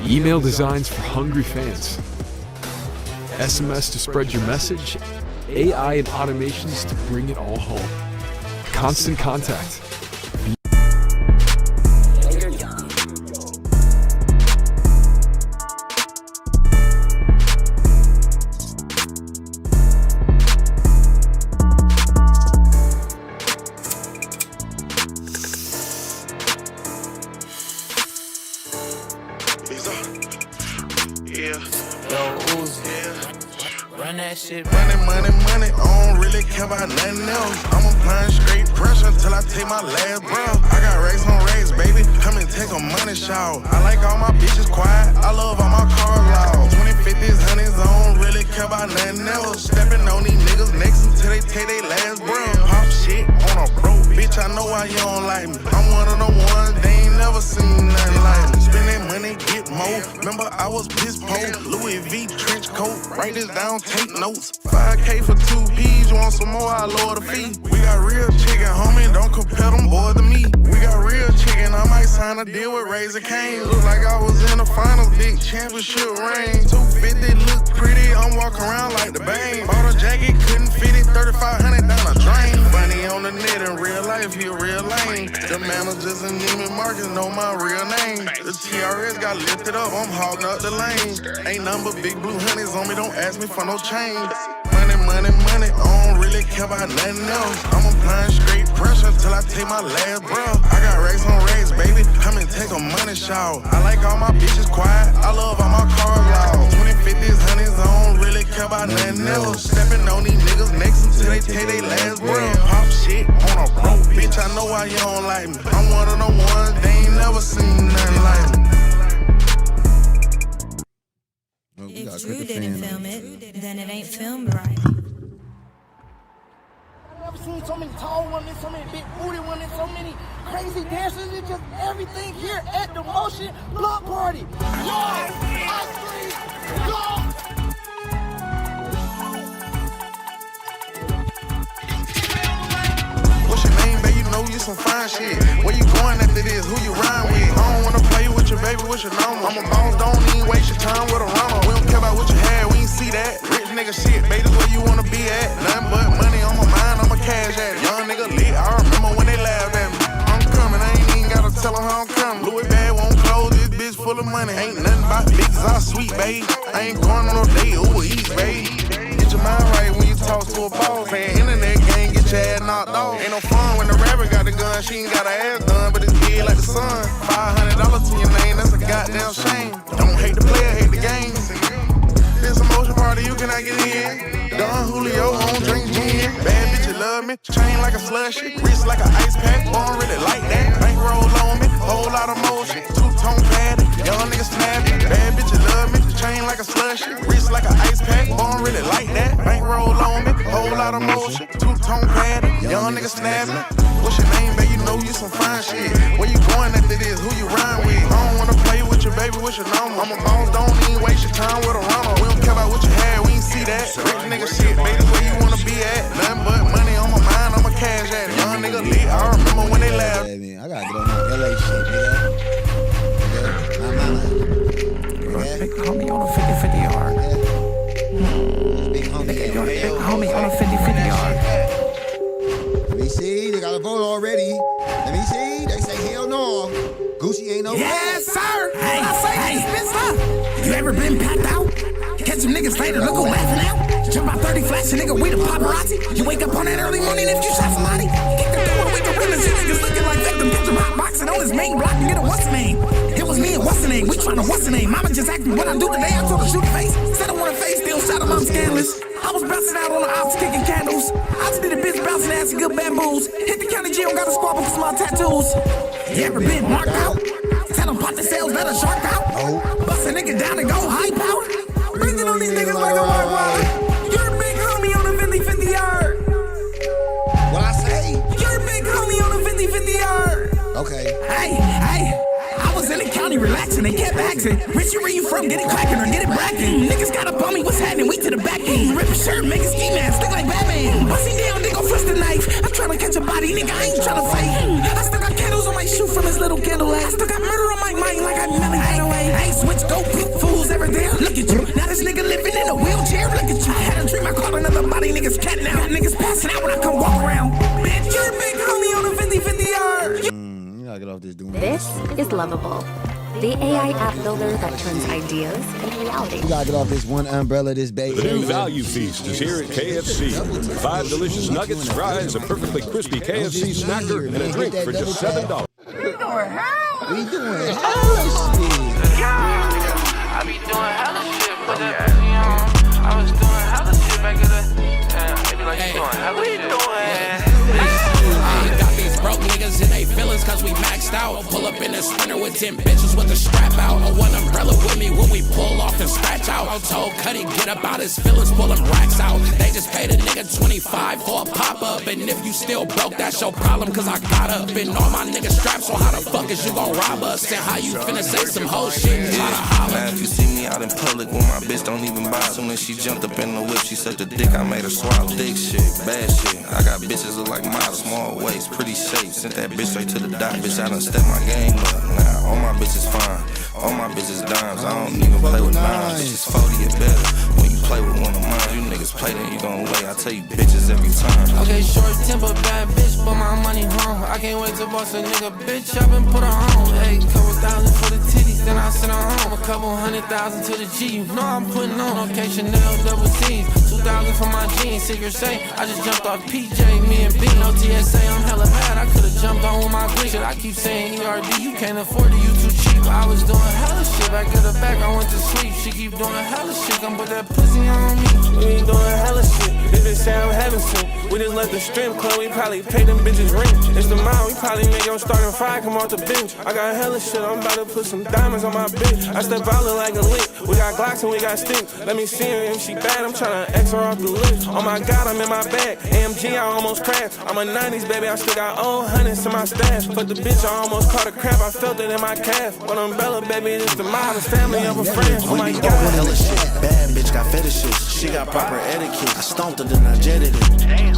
Email designs for hungry fans. SMS to spread your message. AI and automations to bring it all home. Constant Contact. Run that shit. Money, I don't really care about nothing else. I'm applying straight pressure till I take my last breath. I got racks on racks, baby. Come and take a money shout. I like all my bitches quiet. I love all my cars loud. 2050s, honeys, I don't really care about nothing else. Stepping on these niggas next until they take their last breath. Pop shit on a bro, bitch. I know why you don't like me. I'm one of the ones they ain't never seen nothing like me. Spend that money, get more. Remember I was piss poor. Louis V trench coat. Write this down, take notes. 5K for 2 P's. You want some more? I lower the fee. We got real chicken, homie. Don't compare them boys to me. We got real chicken. I might sign a deal with Razor Cane. Look like I was in the finals, big championship ring. 250 look pretty. I'm walking around like the bang. Bought a jacket, couldn't fit it. 3,500 down a drain. Funny on the net in real life, he a real lame. The managers and Neiman Marcus know my real name. The TRS got lifted up. I'm hogging up the lane. Ain't nothing but big blue honeys on me. Don't ask me for no change. Money, I don't really care about nothing else. I'm applying straight pressure till I take my last breath. I got racks on racks, baby. Come and take a money shout. I like all my bitches quiet. I love all my cars loud. 2050s, honeys, I don't really care about nothing else. Stepping on these niggas next until they take their last breath. Pop shit on a bro, bitch. I know why you don't like me. I'm one of the ones they ain't never seen nothing like me. If Drew didn't film it, then it ain't filmed right. I've never seen so many tall women, so many big booty women, so many crazy dancers. It's just everything here at the Motion Block Party. Yo, ice cream, yo. What's your name, babe? You know you some fine shit. Where you going after this? Who you rhyme with? I don't wanna play with your baby. What's your number? I'm a boss, don't even waste your time with a runner. We don't care about what you had, we ain't see that. Rich nigga shit, baby, that's where you wanna be at. Nothing but money on my mind, I'm a cash at. Young nigga lit, I remember when they laughed at me. I'm coming, I ain't even gotta tell them how I'm coming. Louis bag won't close, this bitch full of money. Ain't nothing about bitches, I'm sweet, babe. I ain't going on no date, Uber Eats, babe. Get your mind right when you talk to a ball fan. Internet gang, get your ass knocked off. Ain't no fun when the rapper got the gun, she ain't got her ass done, but it's big like the sun. $500 to your name, that's a goddamn shame. Don't hate the player, hate the game. This a motion party, you cannot get in. Don Julio, on drink gin. Bad bitch, you love me. Chain like a slushy, wrist like an ice pack. Born really like that. Bankroll on me, whole lot of motion. Two-tone padded, young nigga snapping. Bad bitch, you love me. Chain like a slushy, wrist like an ice pack. Born really like that. Bankroll on me, whole lot of motion. Two-tone padded, young nigga snapping. What's your name, babe? You know you some fine shit. Where you going after this? Who you rhyme with? I don't wanna play with your baby. What's your number? I'm a boss, don't even waste your time with a runner. We don't care about what you had, we ain't see that. Rich nigga shit, baby, where you wanna be at? Nothing but money on my mind, I'm a cash at it. Young nigga lit, I remember when they laughed. I gotta get on that LA shit, nigga. Big homie on a 50-50 yard. Big homie. Big homie on a 50-50 yard. Let me see, they got a vote already. Let me see, they say hell no. Gucci ain't no. Yes, sir. Hey, you ever been packed out? Catch some niggas later, look who laughing out. Jump out 30 flashing, nigga, we the paparazzi. You wake up on that early morning if you shot somebody. Kick the door with the ribbons, you niggas looking like victim. Get your hot boxing on his main block and get a what's the name. It was me and what's the name, we tryna what's the name. Mama just asked me what I do today, I told her shoot the face. Said I want a face, still shot him, I'm scandalous. I was bouncing out on the ops, kicking candles. I just did a bitch bouncing ass and good bamboos. Hit the county jail, got a squabble for small tattoos. You ever been marked out? Tell them pop the sales, let a shark out. Bust a nigga down and go high power. Bring it on these niggas like a white wallet. You're a big homie on a 50-50 yard. What I say? You're a big homie on a 50-50 yard. Okay. Hey, I was in the county relaxing and kept asking, Richie, where you from? Get it cracking or get it bracking? Niggas got up on me, what's happening? We to the back end. Rip a shirt, make a ski mask, look like Batman. Busting down, they gon' flush the knife. I'm tryna catch a body, nigga, I ain't tryna fight. I still got candles on my shoe from his little candle light. I still got murder on my mind like I'm melting away. I ain't switch, go no pit fools ever there. Look at you. Now this nigga living in a wheelchair. Look at you. I had a dream I caught another body. Niggas catting out. Niggas passing out when I come walk around. Bitch, you're a big homie on a 50-50 yard. You gotta get off this doing This is Lovable, the AI app builder that turns ideas into reality. You gotta get off this one umbrella, this baby. The new value feast is here at KFC. 5 delicious nuggets, fries, a perfectly crispy KFC snacker, and a drink for just $7. We doing hella shit. I be doing hella shit, put that pussy on. I was doing hella shit back in the they be like, you doing hella shit. Got these broke niggas in they feelings cause we maxed out. Pull up in a sprinter with 10 bitches with a strap out. Or one umbrella with me when we pull off and scratch out. I told Cuddy get up out his feelings, pull them racks out. They just paid a nigga 25 for a pop-up. And if you still broke, that's your problem cause I got up. And all my niggas strapped, so how the fuck is you gon' rob us? And how you finna say some whole shit and try to holler? Now if you see me out in public when my bitch don't even buy. Soon as she jumped up in the whip, she sucked a dick, I made her swallow. Dick shit, bad shit. I got bitches look like models, small waist, pretty shape. Sent that bitch straight to the dock, bitch, I done step my game up. Nah, all my bitches fine, all my bitches dimes. I don't even play with nines, bitches 40 or better. When you play with one of mine, you niggas play then you gon' wait. I tell you bitches every time. Okay, short temper, bad bitch, but my money home. I can't wait to boss a nigga, bitch up and put her home. Hey, couple thousand for the titties, then I send her home. A couple 100,000 to the G, you know I'm putting on. Okay, Chanel double C's, 2,000 for my jeans. Secret say, I just jumped off PJ, me and B. No TSA, I'm hella mad, I could've jumped on with my glitch. I keep saying ERD, you can't afford it, you too cheap. I was doing hella shit, back to the back, I went to sleep. She keep doing hella shit, come put that pussy on me. We ain't doing hella shit, if it sound heaven sent. We just left the strip club, we probably pay them bitches rent. It's the mile, we probably make your starting five come off the bench. I got hella shit, I'm about to put some diamonds on my bitch. I step out look like a lick, we got Glocks and we got sticks. Let me see her, if she bad, I'm tryna X her off the list. Oh my God, I'm in my bag, AMG, I almost crashed. I'm a 90s baby, I still got old hundreds in my stash. But the bitch, I almost caught a crap, I felt it in my calf. But umbrella baby, this the mile, the family of a friend. Oh my God. Hella shit, bad bitch got fetishes. She got proper etiquette. I stomped her, then I jetted it.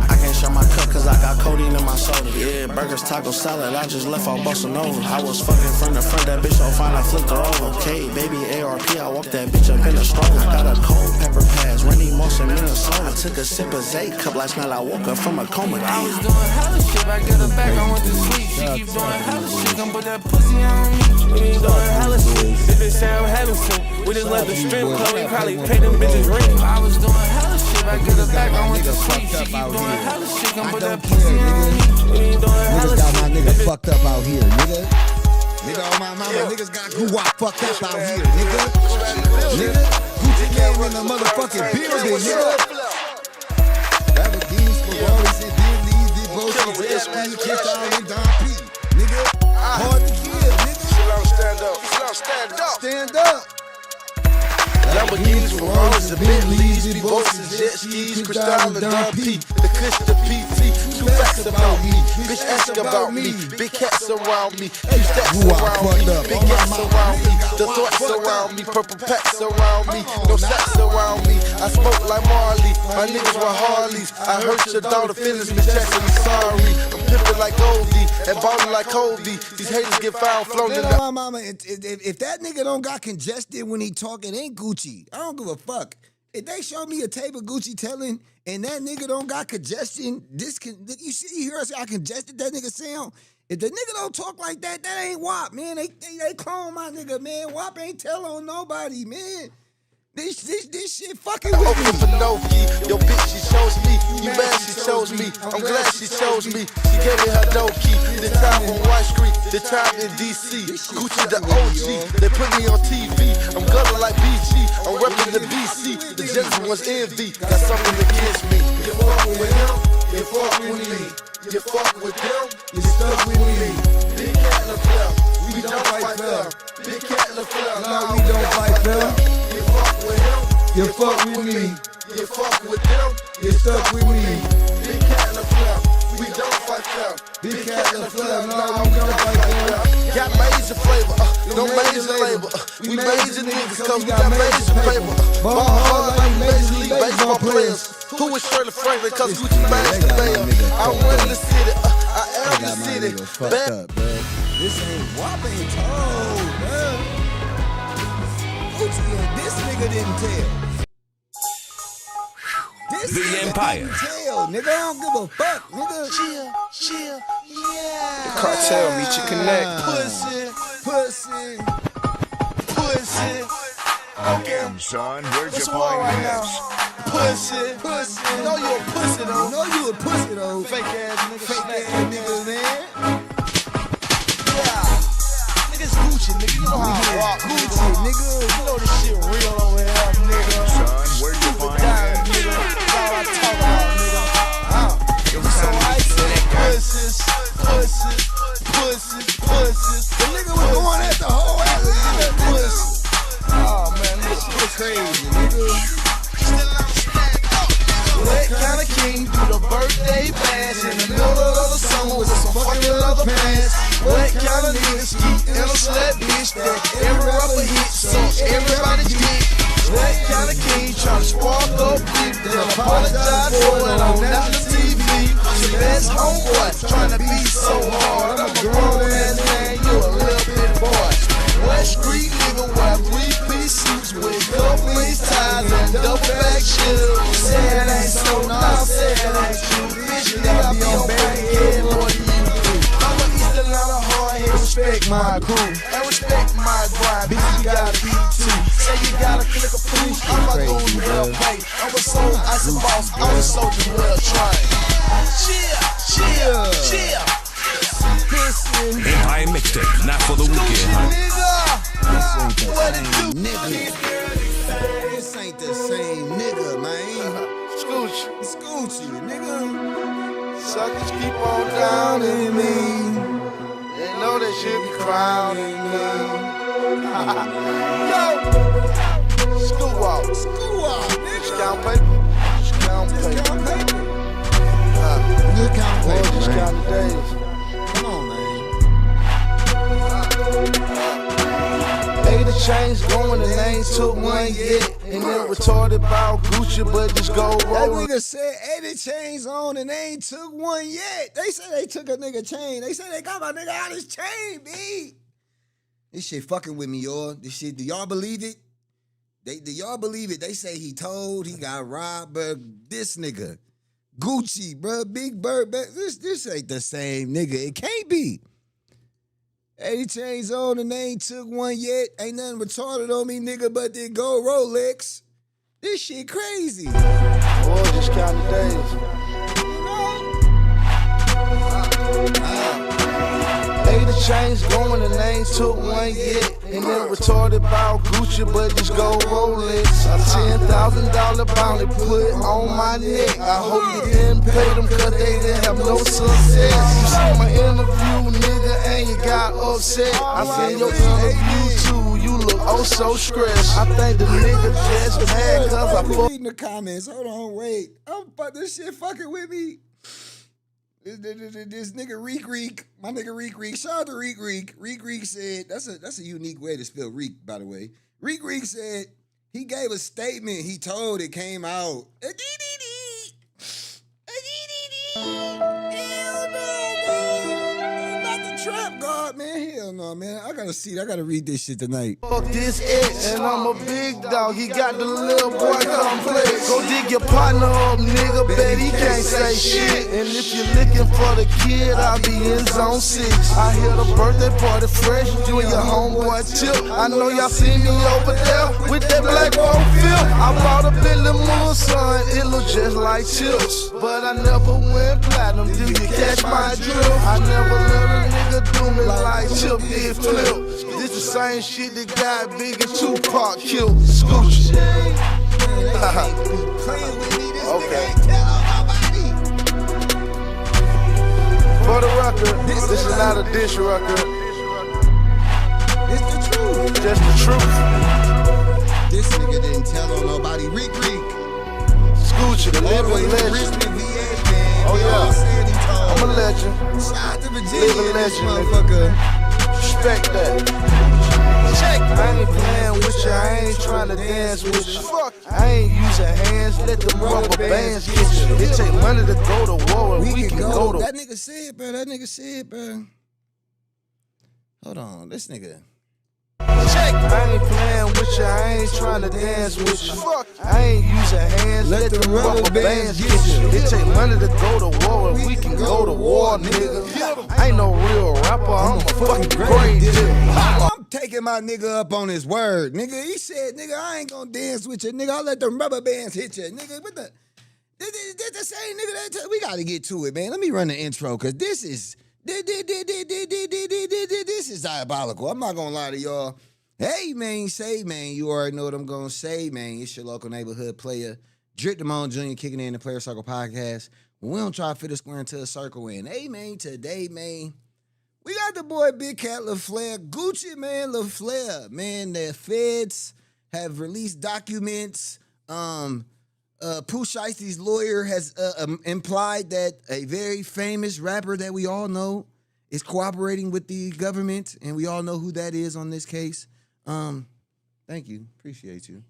I can't show my cup cause I got codeine in my soda. Yeah, burgers, taco salad, I just left off Bossa Nova. I was fucking from the front, that bitch so fine I flipped her over. Okay, baby ARP, I walked that bitch up in the stroller. I got a cold pepper pass, Randy Moss in Minnesota. I took a sip of Zay cup last night, I woke up from a coma. I was doing hella shit, back to the back, I went to sleep. She keep doing hella shit, come put that pussy on me. We ain't doing hella shit, if it sound heaven sent. We just left the strip club, we probably pay them bitches rent. I was doing hella shit, back to the back, I went to sleep. She keep doing hella shit, come put that pussy on me. We ain't doing hella Niggas got my shit. nigga fucked up out here, nigga. Nigga, on my mama, niggas got Guwap fucked up out here, nigga. Nigga, Gucci Gang in the motherfucking building, nigga. Lamborghinis, Ferraris, and Bentleys, devotions, Shiesty, Cristal, and Don P. Nigga, hard to kill, nigga. Stand up. Stand up. Lamborghinis, Ferraris, and Bentleys, devotions, jet skis, Cristal, and Don P. The Kush, the PT, 2 facts about me. Bitch, ask about me. Big cats around me. 2 stacks around me. Big cats around me. The thoughts around me. Purple packs around me. No stacks around me. I smoke like Marley. My niggas were Harleys. I hurt your daughter feelings, Miss Jackson, I'm sorry. I'm pimping like Goldie and ballin' like Kobe. These haters get found floating in the... My mama, if that nigga don't got congested when he talking, ain't Gucci. I don't give a fuck. If they show me a tape of Gucci telling and that nigga don't got congestion, you hear us how congested that nigga sound? If the nigga don't talk like that, that ain't WAP, man. They clone my nigga, man. WAP ain't tell on nobody, man. This shit fucking with me. Open Pinocchio, your bitch, she chose me. You mad she chose me. I'm glad she chose me. She gave me her dope key. The time on White Street, the time in DC. Gucci the OG, they put me on TV. I'm gutter like BG, I'm reppin' the BC. The gentleman was envy, got something against me. You fuck with him, you fuck with me. You fuck with them, you stuck with me. Big cat in the club, we don't fight fair. Big cat in the club, no, we don't fight fair. You fuck with him, you fuck with me. You fuck with them, You stuck with me. Big cat in the club, we don't fight fair. Big cat in the club, no, we don't fight fair. Got major flavor, no major labor. We major niggas cause we got major paper. Ball hard like Major League Baseball players. Who is Shirley Franklin cause Gucci Mane's the mayor. I run the city, I am the city. Bad. This ain't WAP ain't told, man. nigga didn't tell. This The nigga Empire. didn't tell, nigga. I don't give a fuck, nigga. Chill, yeah. Cartel meet you connect. Pussy. Damn, son, where'd What's you the word find right this? now? Pussy. You know you a pussy though. You know you a pussy though. Fake ass nigga. Fake ass nigga, man. Yeah. Niggas Gucci, nigga. You know how I rock. Gucci, nigga. You know this shit real over here, nigga. Son, where'd you find Down, this? nigga. That's all I talk about, nigga. So I said pussies. The nigga was going at the whole ass. Pussy. Oh man, this shit Crazy, nigga. What kind of king do the birthday bash in the middle of the summer with some fucking leather pants? What kind of niggas keep in a slut bitch that every rapper hits so everybody get? What kind of king try to spark up beef then apologize for it on national TV? Your best homeboy trying to be so hard. I'm a grown ass man, you a little bit boy. West Street nigga wear 3-piece suits with cufflinks, ties, and double-back shoes. Said ain't so nice, said ain't true. Bitch, nigga, I be on back again more than you do. I'm a East Atlanta hardhead, respect my crew. And respect my grind, bitch, you gotta be too. Say you gotta click a proof, I'm a dude well paid. I'm a soul, ice and boss, I'm a soldier well trained. Chill. Empire mixtape, not for the weekend, huh? What it do, nigga? This ain't the same nigga, man. Scoochie, nigga. Suckers keep on downing me. They know they should be crowning me. Yo! School walk, nigga. Discount paper. Good count paper, Just man. count the days. Come on, man. Hey, the chains going and they ain't took one yet. And they're retarded about Gucci, but just go That roll. nigga said 80 chains on and they ain't took one yet. They say they took a nigga chain. They say they got my nigga out his chain, B. This shit fucking with me, y'all. This shit, do y'all believe it? Do y'all believe it? They say he told, he got robbed, but this nigga, Gucci, bruh, Big Bird, this ain't the same nigga. It can't be. 80 chains on and they ain't took one yet. Ain't nothing retarded on me, nigga, but they go Rolex. This shit crazy. Boy, just count the days. Hey, the chains going and they ain't took one yet. And they're retarded about Gucci, but just go Rolex. A $10,000 bounty put on my neck. I hope you didn't pay them cause they didn't have no success. You see my interview, nigga, and you got upset. I seen your interview too, you look oh so stressed. I think the nigga just mad cause I fuck. Reading the comments, hold on, wait. This shit fucking with me. This nigga Reek, my nigga Reek. Shout out to Reek. Reek said, that's a unique way to spell Reek, by the way. Reek said he gave a statement he told it came out. Hell no, man. Not the trap god, man. Hell no, man. I gotta read this shit tonight. Fuck this ex, and I'm a big dog. He got the little boy complex. Go dig your partner up, nigga. Bet he can't say shit. And if you're looking for the kid, I'll be in zone 6. I hear the birthday party fresh. You and your homeboy Tip. I know y'all see me over there with that black ball film. I bought a Bentley Moon, son. It look just like chips. But I never went platinum. Do you catch my drill? I never let a nigga do me like Chip did Flip. This the same shit that got Big and Tupac killed. Scooch. Okay. For the record, this is not a dish record. It's the truth. Just the truth. This nigga didn't tell on nobody. Reek. Scooch, the living legend. Oh yeah, I'm a legend. Shout out to Virginia, Living this legend, motherfucker. Respect that. Check. I ain't playing with you, I ain't trying to dance with you. I ain't using hands, let them rubber bands get you. It take money to go to war, and we can go to. That nigga said, bro. Hold on, this nigga. Check. I ain't playing with you, I ain't trying tryna dance with you. Fuck, I ain't using hands, Let the rubber bands get you. It take money to go to war, and we can go to war, nigga. I ain't no real rapper, I'm a fucking great nigga. I'm taking my nigga up on his word, nigga. He said, nigga, I ain't gonna dance with you, nigga. I'll let them rubber bands hit you, nigga. What the? This the same nigga that we gotta get to it, man. Let me run the intro, cause this is diabolical. I'm not gonna lie to y'all. Hey, man, say, man, you already know what I'm gonna say, man. It's your local neighborhood player, Damone Jr. kicking in the Player Circle podcast. We don't try to fit a square into a circle. And hey, man, today, man, we got the boy Big Cat LaFleur, Gucci Man LaFleur. Man, the feds have released documents. Pooh Shiesty's lawyer has implied that a very famous rapper that we all know is cooperating with the government, and we all know who that is on this case. Thank you. Appreciate you.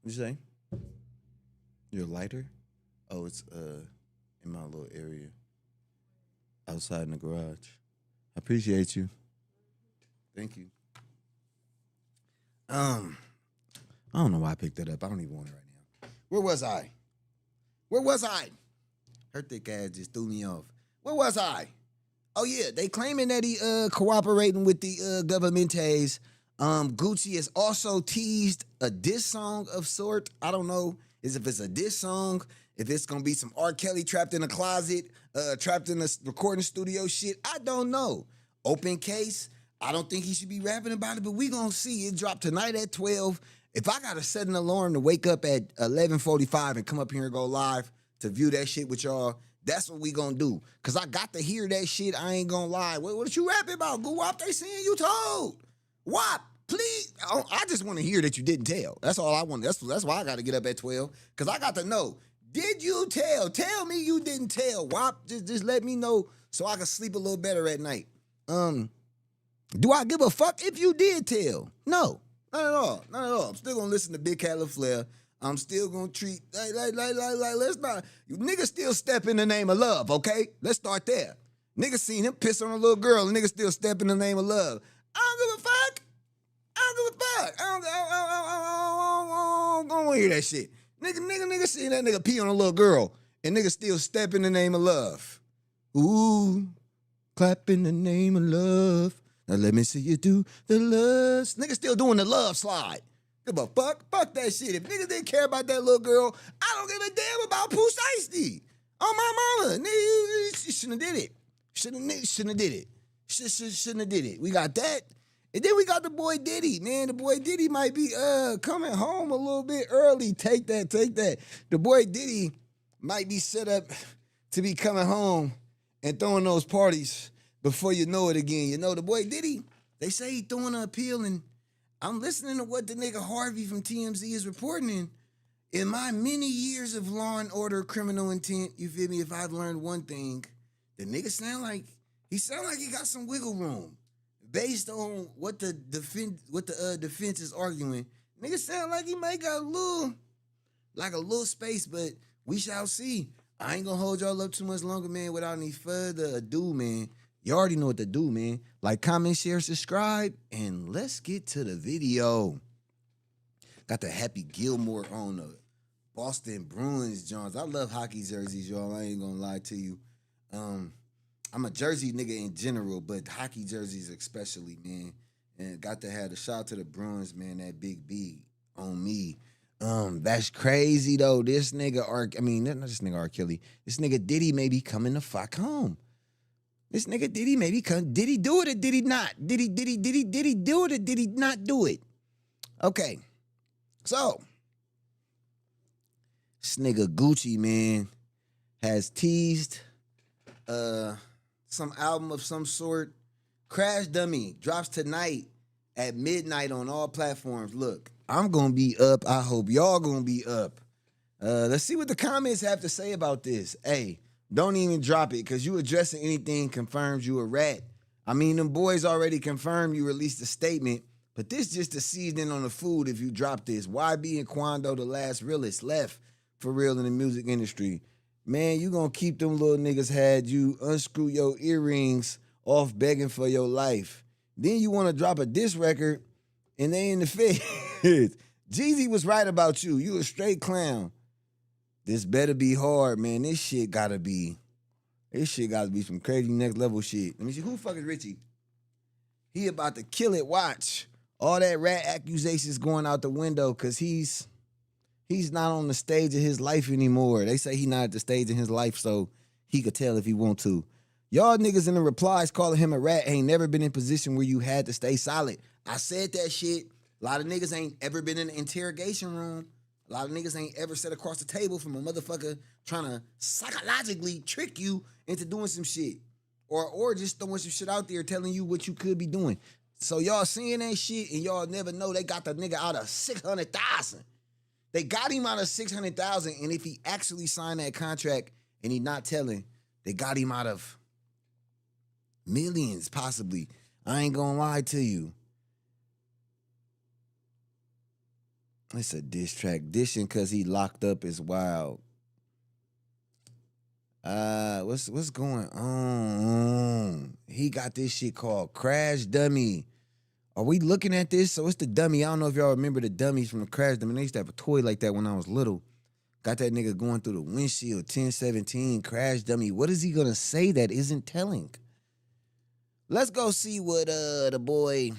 What'd you say? You're a lighter? Oh, it's in my little area outside in the garage. I appreciate you. Thank you. I don't know why I picked that up. I don't even want it right now. Where was I? Her thick ass just threw me off. Where was I? Oh yeah, they claiming that he cooperating with the governmentes. Gucci has also teased a diss song of sort. I don't know if it's a diss song, if it's gonna be some R. Kelly trapped in a closet, trapped in a recording studio shit. I don't know. Open case. I don't think he should be rapping about it, but we gonna see. It dropped tonight at 12. If I gotta set an alarm to wake up at 11:45 and come up here and go live to view that shit with y'all, that's what we gonna do. Cause I got to hear that shit. I ain't gonna lie. What you rapping about? Go Wop, they saying you told. Wop, please. I just want to hear that you didn't tell. That's all I want. That's why I gotta get up at 12. Cause I got to know. Did you tell? Tell me you didn't tell. Wop, just let me know so I can sleep a little better at night. Do I give a fuck if you did tell? No. Not at all. Not at all. I'm still gonna listen to Big Cat LaFleur. I'm still gonna treat like let's not. You niggas still step in the name of love, okay? Let's start there. Niggas seen him piss on a little girl, and niggas still step in the name of love. I don't give a fuck. I don't wanna hear that shit. Nigga seen that nigga pee on a little girl, and niggas still step in the name of love. Ooh, clap in the name of love. Now let me see you do the love. Niggas still doing the love slide. Give a fuck. Fuck that shit. If niggas didn't care about that little girl, I don't give a damn about Pooh Shiesty. On my mama. Nigga, you shouldn't have did it. Shouldn't have did it. Shouldn't have did it. We got that. And then we got the boy Diddy. Man, the boy Diddy might be coming home a little bit early. Take that. The boy Diddy might be set up to be coming home and throwing those parties before you know it again. You know, the boy Diddy, they say he throwing an appeal, and I'm listening to what the nigga Harvey from TMZ is reporting. In my many years of law and order criminal intent, you feel me, if I've learned one thing, the nigga sound like he got some wiggle room based on what the defense is arguing. Nigga sound like he might got a little space, but we shall see. I ain't gonna hold y'all up too much longer, man, without any further ado, man. You already know what to do, man. Like, comment, share, subscribe, and let's get to the video. Got the Happy Gilmore on the Boston Bruins, Johns. I love hockey jerseys, y'all. I ain't gonna lie to you. I'm a jersey nigga in general, but hockey jerseys especially, man. And got to have the shout to the Bruins, man, that big B on me. That's crazy, though. This nigga, not this nigga R. Kelly. This nigga Diddy may be coming the fuck home. This nigga Diddy maybe come. Did he do it or did he not? Did he do it or did he not do it? Okay. So, this nigga Gucci, man, has teased some album of some sort. Crash Dummy drops tonight at midnight on all platforms. Look, I'm gonna be up. I hope y'all gonna be up. Let's see what the comments have to say about this. Hey, don't even drop it, because you addressing anything confirms you a rat. I mean, them boys already confirmed you released a statement, but this just the seasoning on the food if you drop this. YB and Quando, the last realest left for real in the music industry. Man, you gonna keep them little niggas had you unscrew your earrings off begging for your life. Then you want to drop a diss record, and they in the feds. Jeezy was right about you. You a straight clown. This better be hard, man. This shit gotta be some crazy next level shit. Let me see. Who the fuck is Richie? He about to kill it. Watch. All that rat accusations going out the window because he's not on the stage of his life anymore. They say he not at the stage in his life, so he could tell if he want to. Y'all niggas in the replies calling him a rat ain't never been in position where you had to stay solid. I said that shit. A lot of niggas ain't ever been in an interrogation room. A lot of niggas ain't ever sat across the table from a motherfucker trying to psychologically trick you into doing some shit. Or just throwing some shit out there telling you what you could be doing. So y'all seeing that shit and y'all never know they got the nigga out of 600,000. They got him out of 600,000, and if he actually signed that contract and he not telling, they got him out of millions, possibly. I ain't gonna lie to you. It's a diss track. Dishing because he locked up is wild. What's going on? He got this shit called Crash Dummy. Are we looking at this? So it's the dummy. I don't know if y'all remember the dummies from the Crash Dummy. They used to have a toy like that when I was little. Got that nigga going through the windshield, 1017, Crash Dummy. What is he gonna say that isn't telling? Let's go see what the boy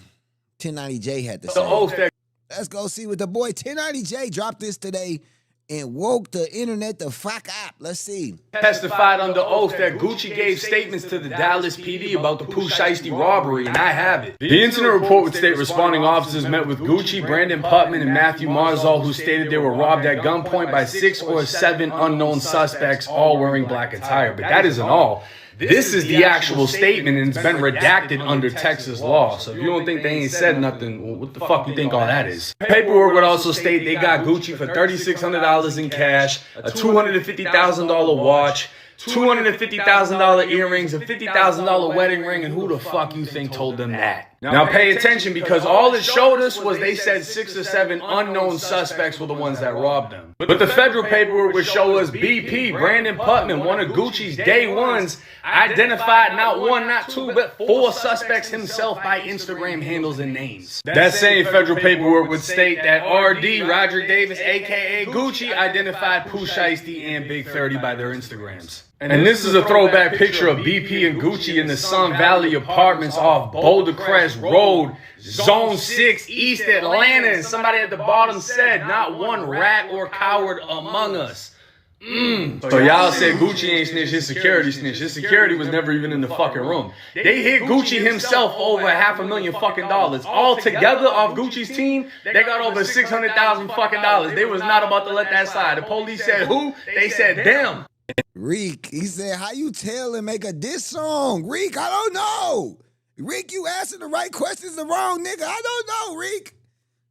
1090J had to say. Let's go see what the boy 1090J dropped this today and woke the internet the fuck up. Let's see. Testified under oath that Gucci gave statements to the Dallas PD about the Pooh Shiesty robbery, and I have it. The incident report would state responding officers met with Gucci, Brandon Putman, and Matthew Marzal, who stated they were robbed at gunpoint by 6 or 7 unknown suspects, all wearing black attire. But that isn't all. This is the actual statement, and it's been redacted under Texas law. So if you don't think they ain't said nothing, well, what the fuck you think all that is? Paperwork would also state they got Gucci for $3,600 in cash, a $250,000 watch, $250,000 earrings, a $50,000 wedding ring, and who the fuck you think told them that? Now pay attention, because all it showed us was they said 6 or 7 unknown suspects were the ones that robbed them. But the federal paperwork would show us BP, Brandon Putman, one of Gucci's day ones, identified not 1, not 2, but 4 suspects himself by Instagram handles and names. That same federal paperwork would state that RD, Roger Davis, aka Gucci, identified Pooh Shiesty and Big 30 by their Instagrams. And this is a throwback picture of BP and Gucci in the Sun Valley Apartments off Boulder Crest Road, Zone 6, East Atlanta. And somebody at the bottom said, not one rat or coward among us. So y'all said Gucci ain't snitched, his security snitched. His security was never even in the fucking room. They hit Gucci himself over $500,000 fucking dollars. All together off Gucci's team, they got over $600,000 fucking dollars. They was not about to let that slide. The police said who? They said them. Reek, he said, how you tell and make a diss song? Reek, I don't know. Reek, you asking the right questions the wrong nigga. I don't know, Reek.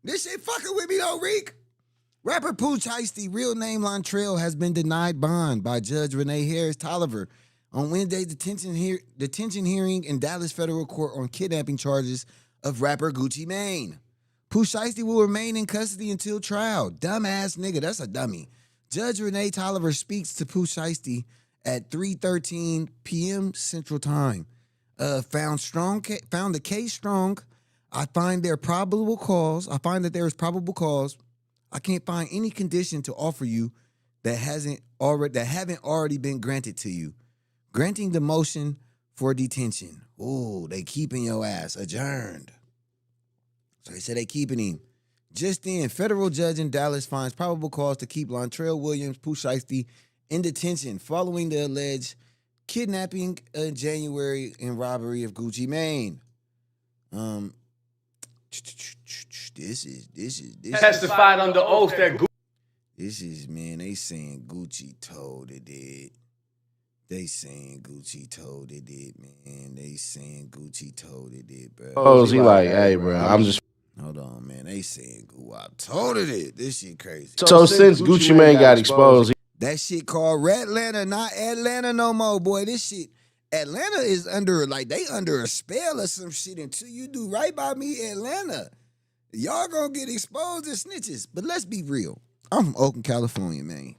This shit fucking with me though, Reek. Rapper Pooh Shiesty, real name Lontrell, has been denied bond by Judge Renee Harris Tolliver on Wednesday's detention hearing in Dallas federal court on kidnapping charges of rapper Gucci Mane. Pooh Shiesty will remain in custody until trial. Dumbass nigga, that's a dummy. Judge Renee Tolliver speaks to Pooh Shiesty at 3:13 p.m. Central Time. Found the case strong. I find that there is probable cause. I can't find any condition to offer you that haven't already been granted to you. Granting the motion for detention. Ooh, they keeping your ass adjourned. So they said they keeping him. Just then, federal judge in Dallas finds probable cause to keep Lontrell Williams, Pooh Shiesty, in detention following the alleged kidnapping in January and robbery of Gucci Mane. This is Testified under oath that Gucci. This is, man, they saying Gucci told it did. They saying Gucci told it did, man. They saying Gucci told it did, bro. Oh, he like, hey, bro, I'm just. Hold on, man. They saying I told it. This shit crazy. So since Gucci Mane got exposed, that shit called Redlanta, not Atlanta no more, boy. This shit, Atlanta is under, they under a spell or some shit until you do right by me, Atlanta. Y'all gonna get exposed as snitches. But let's be real. I'm from Oakland, California, man.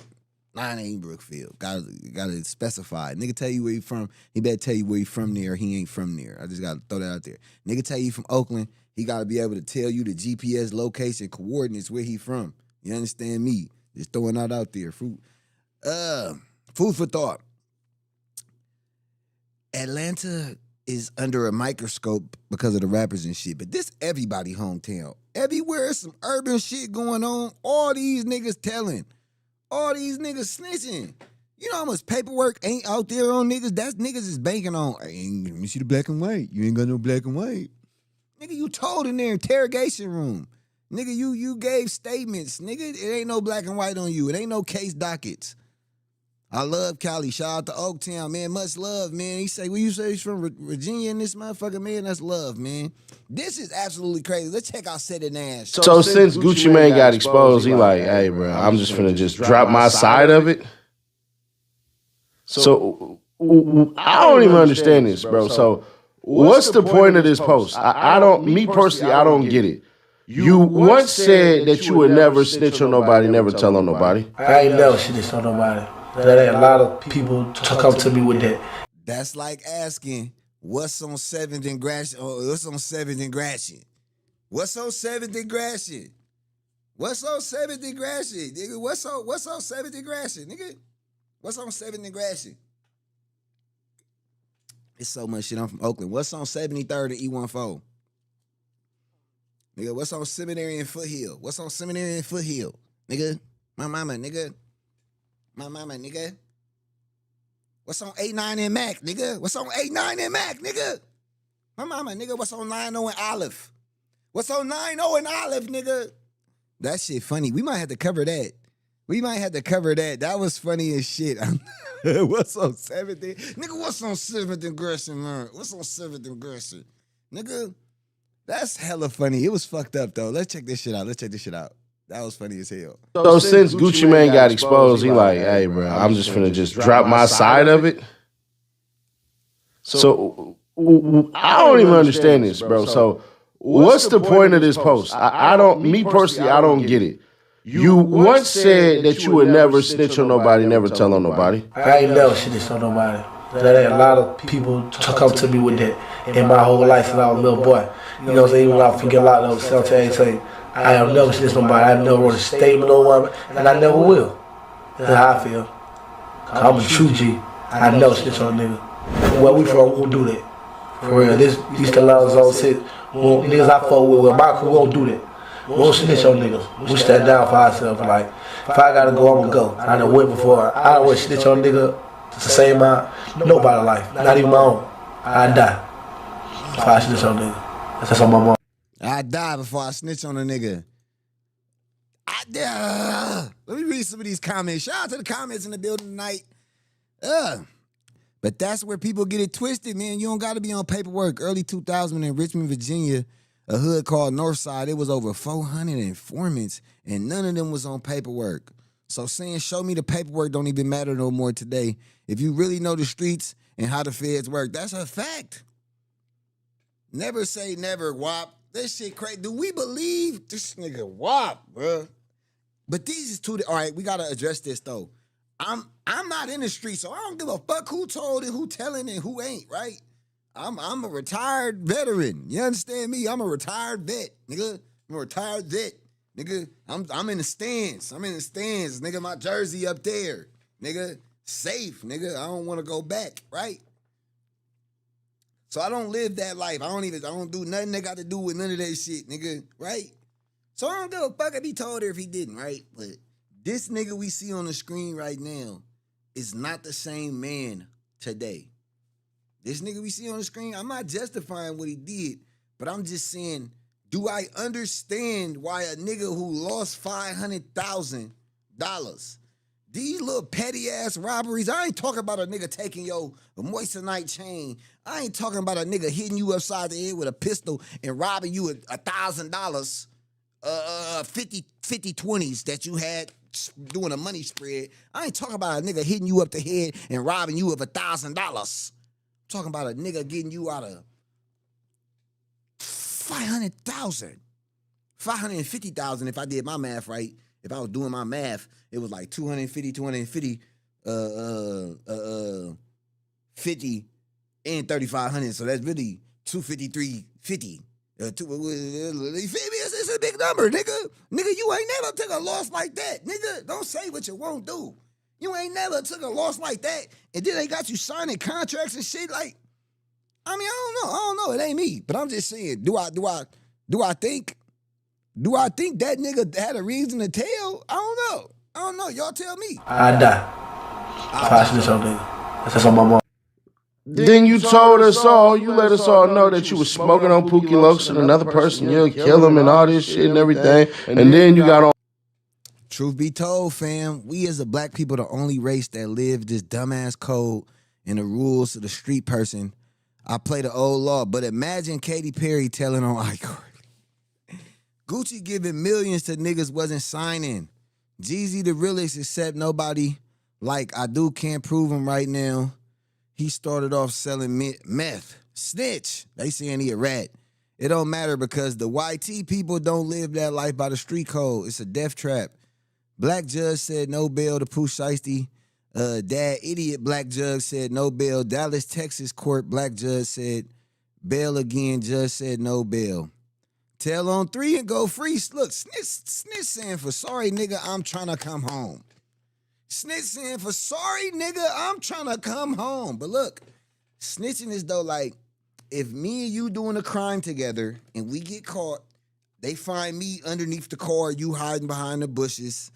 I ain't Brookfield. Gotta specify. Nigga tell you where you from. He better tell you where you from there. He ain't from there. I just gotta throw that out there. Nigga tell you from Oakland. He got to be able to tell you the GPS location coordinates where he from. You understand me? Just throwing that out there. Food for thought. Atlanta is under a microscope because of the rappers and shit, but this everybody hometown. Everywhere some urban shit going on, all these niggas telling. All these niggas snitching. You know how much paperwork ain't out there on niggas? That's niggas is banking on. Hey, let me see the black and white. You ain't got no black and white. Nigga, you told in their interrogation room. Nigga, you gave statements. Nigga, it ain't no black and white on you. It ain't no case dockets. I love Cali. Shout out to Oaktown, man. Much love, man. He say, well, you say he's from Virginia and this motherfucker, man. That's love, man. This is absolutely crazy. Let's check out Set It Nash. So since Gucci Mane got exposed, he like, hey, bro, I'm just finna just drop my side of it. So I don't even understand this, bro. So what's the point of this post? I don't, me personally, I don't get it. You once said that you would never snitch on nobody, never tell on nobody. I ain't never snitched on nobody. That ain't a lot of people come to me with that. That's like asking, what's on 7th and Gratiot? Oh, what's on 7th and Gratiot? What's on 7th and Gratiot? What's on 7th and Gratiot? Nigga, what's on 7th and Gratiot, nigga? What's on 7th and Gratiot? It's so much shit. I'm from Oakland. What's on 73rd and E14? Nigga, what's on Seminary and Foothill? What's on Seminary and Foothill? Nigga, my mama, nigga. My mama, nigga. What's on 89 and Mac, nigga? What's on 89 and Mac, nigga? My mama, nigga. What's on 90 and Olive? What's on 90 and Olive, nigga? That shit funny. We might have to cover that. That was funny as shit. What's on 7th? Nigga, what's on 7th and Gresham, man? What's on 7th and Gresham? Nigga, that's hella funny. It was fucked up, though. Let's check this shit out. That was funny as hell. So since Gucci Mane got exposed, he like, hey, bro, I'm just finna just drop my side of it. So I don't even understand this, bro. So what's the point of this post? I don't, me personally, I don't get it. You once said that you would never snitch on nobody, never tell on nobody. I ain't never snitched on nobody. That ain't a lot of people come to me with that in my whole life since I was a little boy. You know what I'm saying? Even when I forget a lot of those sometimes say, I have never snitched on nobody. I never wrote a statement on one, and I never will. That's how I feel. I'm a true G. I never snitch on a nigga. Where we from, we won't do that. For real. These Calones on shit. Niggas I fuck with my crew, we won't do that. We won't snitch on niggas. We stand down for ourselves. Like, if I gotta go, I'm gonna go. I done went before. I don't want to snitch on a nigga to save nobody's life. Not even my own. I die if I snitch on a nigga. That's on my mom. I die before I snitch on a nigga. Let me read some of these comments. Shout out to the comments in the building tonight. But that's where people get it twisted, man. You don't got to be on paperwork. Early 2000 in Richmond, Virginia, a hood called Northside, it was over 400 informants, and none of them was on paperwork. So saying show me the paperwork don't even matter no more today. If you really know the streets and how the feds work, that's a fact. Never say never, WAP. This shit crazy. Do we believe this nigga WAP, bro? But these is two. All right, we gotta address this though. I'm not in the street, so I don't give a fuck who told it, who telling it, who ain't. Right? I'm a retired veteran. You understand me? I'm a retired vet, nigga. I'm a retired vet, nigga. I'm in the stands. Nigga. My jersey up there, nigga. Safe, nigga. I don't want to go back, right? So I don't live that life. I don't do nothing that got to do with none of that shit, nigga, right? So I don't give a fuck if he told her if he didn't, right? But this nigga we see on the screen right now is not the same man today. This nigga we see on the screen, I'm not justifying what he did, but I'm just saying, do I understand why a nigga who lost $500,000, these little petty-ass robberies, I ain't talking about a nigga taking your moissanite chain. I ain't talking about a nigga hitting you upside the head with a pistol and robbing you $1,000, 50 20s that you had doing a money spread. I ain't talking about a nigga hitting you up the head and robbing you of $1,000. I'm talking about a nigga getting you out of 500,000. 550,000 if I did my math right. If I was doing my math, it was like 250, 50, and 3,500. So that's really 253.50. You feel me? It's a big number, nigga. Nigga, you ain't never took a loss like that. Nigga, don't say what you won't do. You ain't never took a loss like that, and then they got you signing contracts and shit. Like, I mean, I don't know. It ain't me, but I'm just saying. Do I think that nigga had a reason to tell? I don't know. Y'all tell me. I die. If I snitch on nigga. That's on my mom. Then you told us all, you let us all know that you was smoking on Pookie Lokes and another person, you'll kill him and all this shit and everything. And then you got on. Truth be told, fam, we as a black people the only race that live this dumbass code and the rules of the street person. I play the old law, but imagine Katy Perry telling on iCarly. Gucci giving millions to niggas wasn't signing. Jeezy the realest, except nobody like I do can't prove him right now. He started off selling meth. Snitch. They saying he a rat. It don't matter because the YT people don't live that life by the street code. It's a death trap. Black judge said no bail to Pooh Shiesty. Dad idiot black judge said no bail. Dallas, Texas court black judge said bail again. Judge said no bail. Tell on 3 and go free. Look, Snitch saying for sorry nigga, I'm trying to come home. Snitch saying for sorry nigga, I'm trying to come home. But look, snitching is though like if me and you doing a crime together and we get caught, they find me underneath the car, you hiding behind the bushes.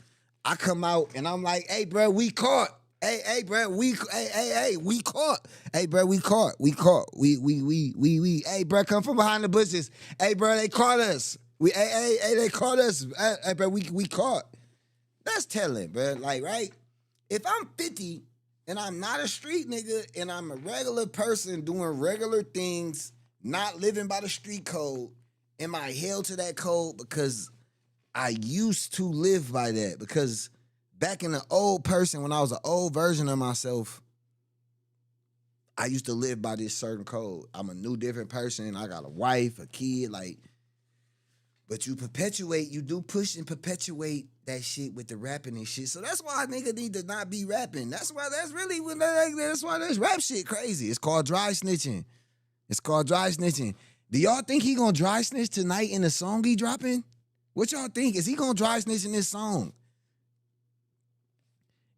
I come out and I'm like, hey, bro, we caught. Hey, bro, we caught. Hey, bro, we caught. Hey, bro, come from behind the bushes. Hey, bro, they caught us. They caught us. Hey, bro, we caught. That's telling, bro. Like, right? If I'm 50 and I'm not a street nigga and I'm a regular person doing regular things, not living by the street code, am I held to that code because I used to live by that? Because back in the old person, when I was an old version of myself, I used to live by this certain code. I'm a new, different person. I got a wife, a kid, like, but you do push and perpetuate that shit with the rapping and shit. So that's why nigga need to not be rapping. That's why this rap shit crazy. It's called dry snitching. Do y'all think he gonna dry snitch tonight in the song he dropping? What y'all think? Is he gonna dry snitch in this song?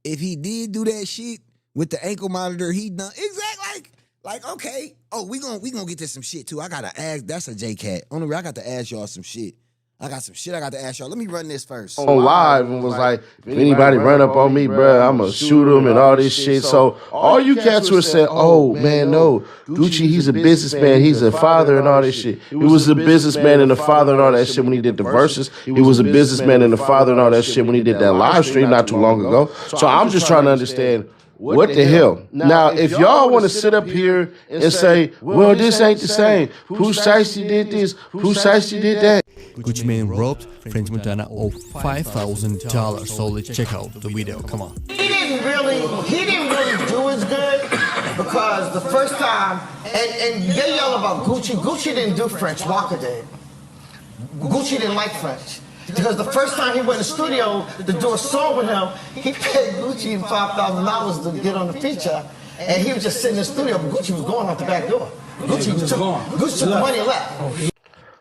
If he did do that shit with the ankle monitor, he done exactly like okay. Oh, we gonna get to some shit too. I gotta ask. That's a J-Cat. On the way, I got to ask y'all some shit. I got some shit I got to ask y'all. Let me run this first. On live and was like, if anybody run up on me, bro, I'm going to shoot him and all this shit. So all you cats were saying, oh, man, no, Gucci, he's a businessman. He's a father and all this shit. He was a businessman and a father and all that shit when he did the verses. He was a businessman and a father and all that shit when he did that live stream not too long ago. So I'm just trying to understand, what the hell? Now, if y'all want to sit up here and say, well, this ain't the same. Pooh Shiesty did this. Pooh Shiesty did that. Gucci Mane robbed French Montana of $5,000. So let's check out the video. Come on. He didn't really do as good because the first time, and they yell about Gucci. Gucci didn't do French. Walker did. Gucci didn't like French. Because the first time he went in the studio to do a song with him, he paid Gucci $5,000 to get on the feature, and he was just sitting in the studio, but Gucci was going out the back door. Gucci took the money and left.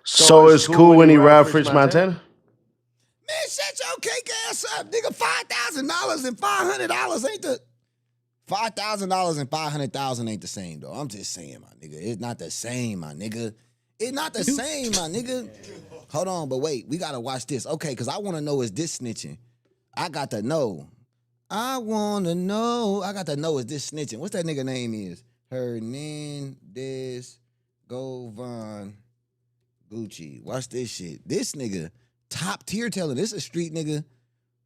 So it's cool when he robbed French Montana? Man, shut your cake ass up, nigga. $5,000 and $500 ain't the... $5,000 and $500,000 ain't the same, though. I'm just saying, my nigga. It's not the same, my nigga. It's not the same, my nigga. Hold on, but wait. We got to watch this. Okay, because I want to know, is this snitching? I got to know. I want to know. I got to know, is this snitching? What's that nigga name is? Hernandz, Govan, Gucci. Watch this shit. This nigga, top tier telling. This a street nigga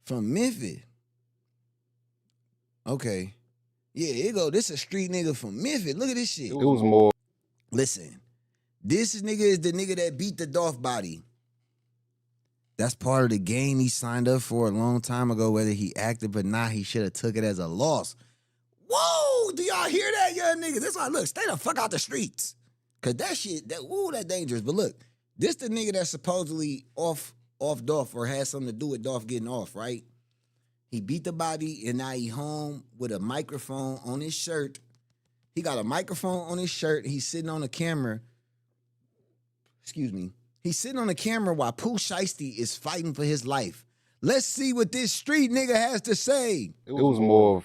from Memphis. Okay. Yeah, here you go. This a street nigga from Memphis. Look at this shit. It was more. Listen. This nigga is the nigga that beat the Dolph body. That's part of the game he signed up for a long time ago. Whether he acted or not, he should have took it as a loss. Whoa! Do y'all hear that, young niggas? That's why, look, stay the fuck out the streets. Because that shit, that dangerous. But look, this the nigga that's supposedly off Dolph or has something to do with Dolph getting off, right? He beat the body, and now he home with a microphone on his shirt. He got a microphone on his shirt. He's sitting on the camera. excuse me, he's sitting on the camera while Pooh Shiesty is fighting for his life. Let's see what this street nigga has to say. It was more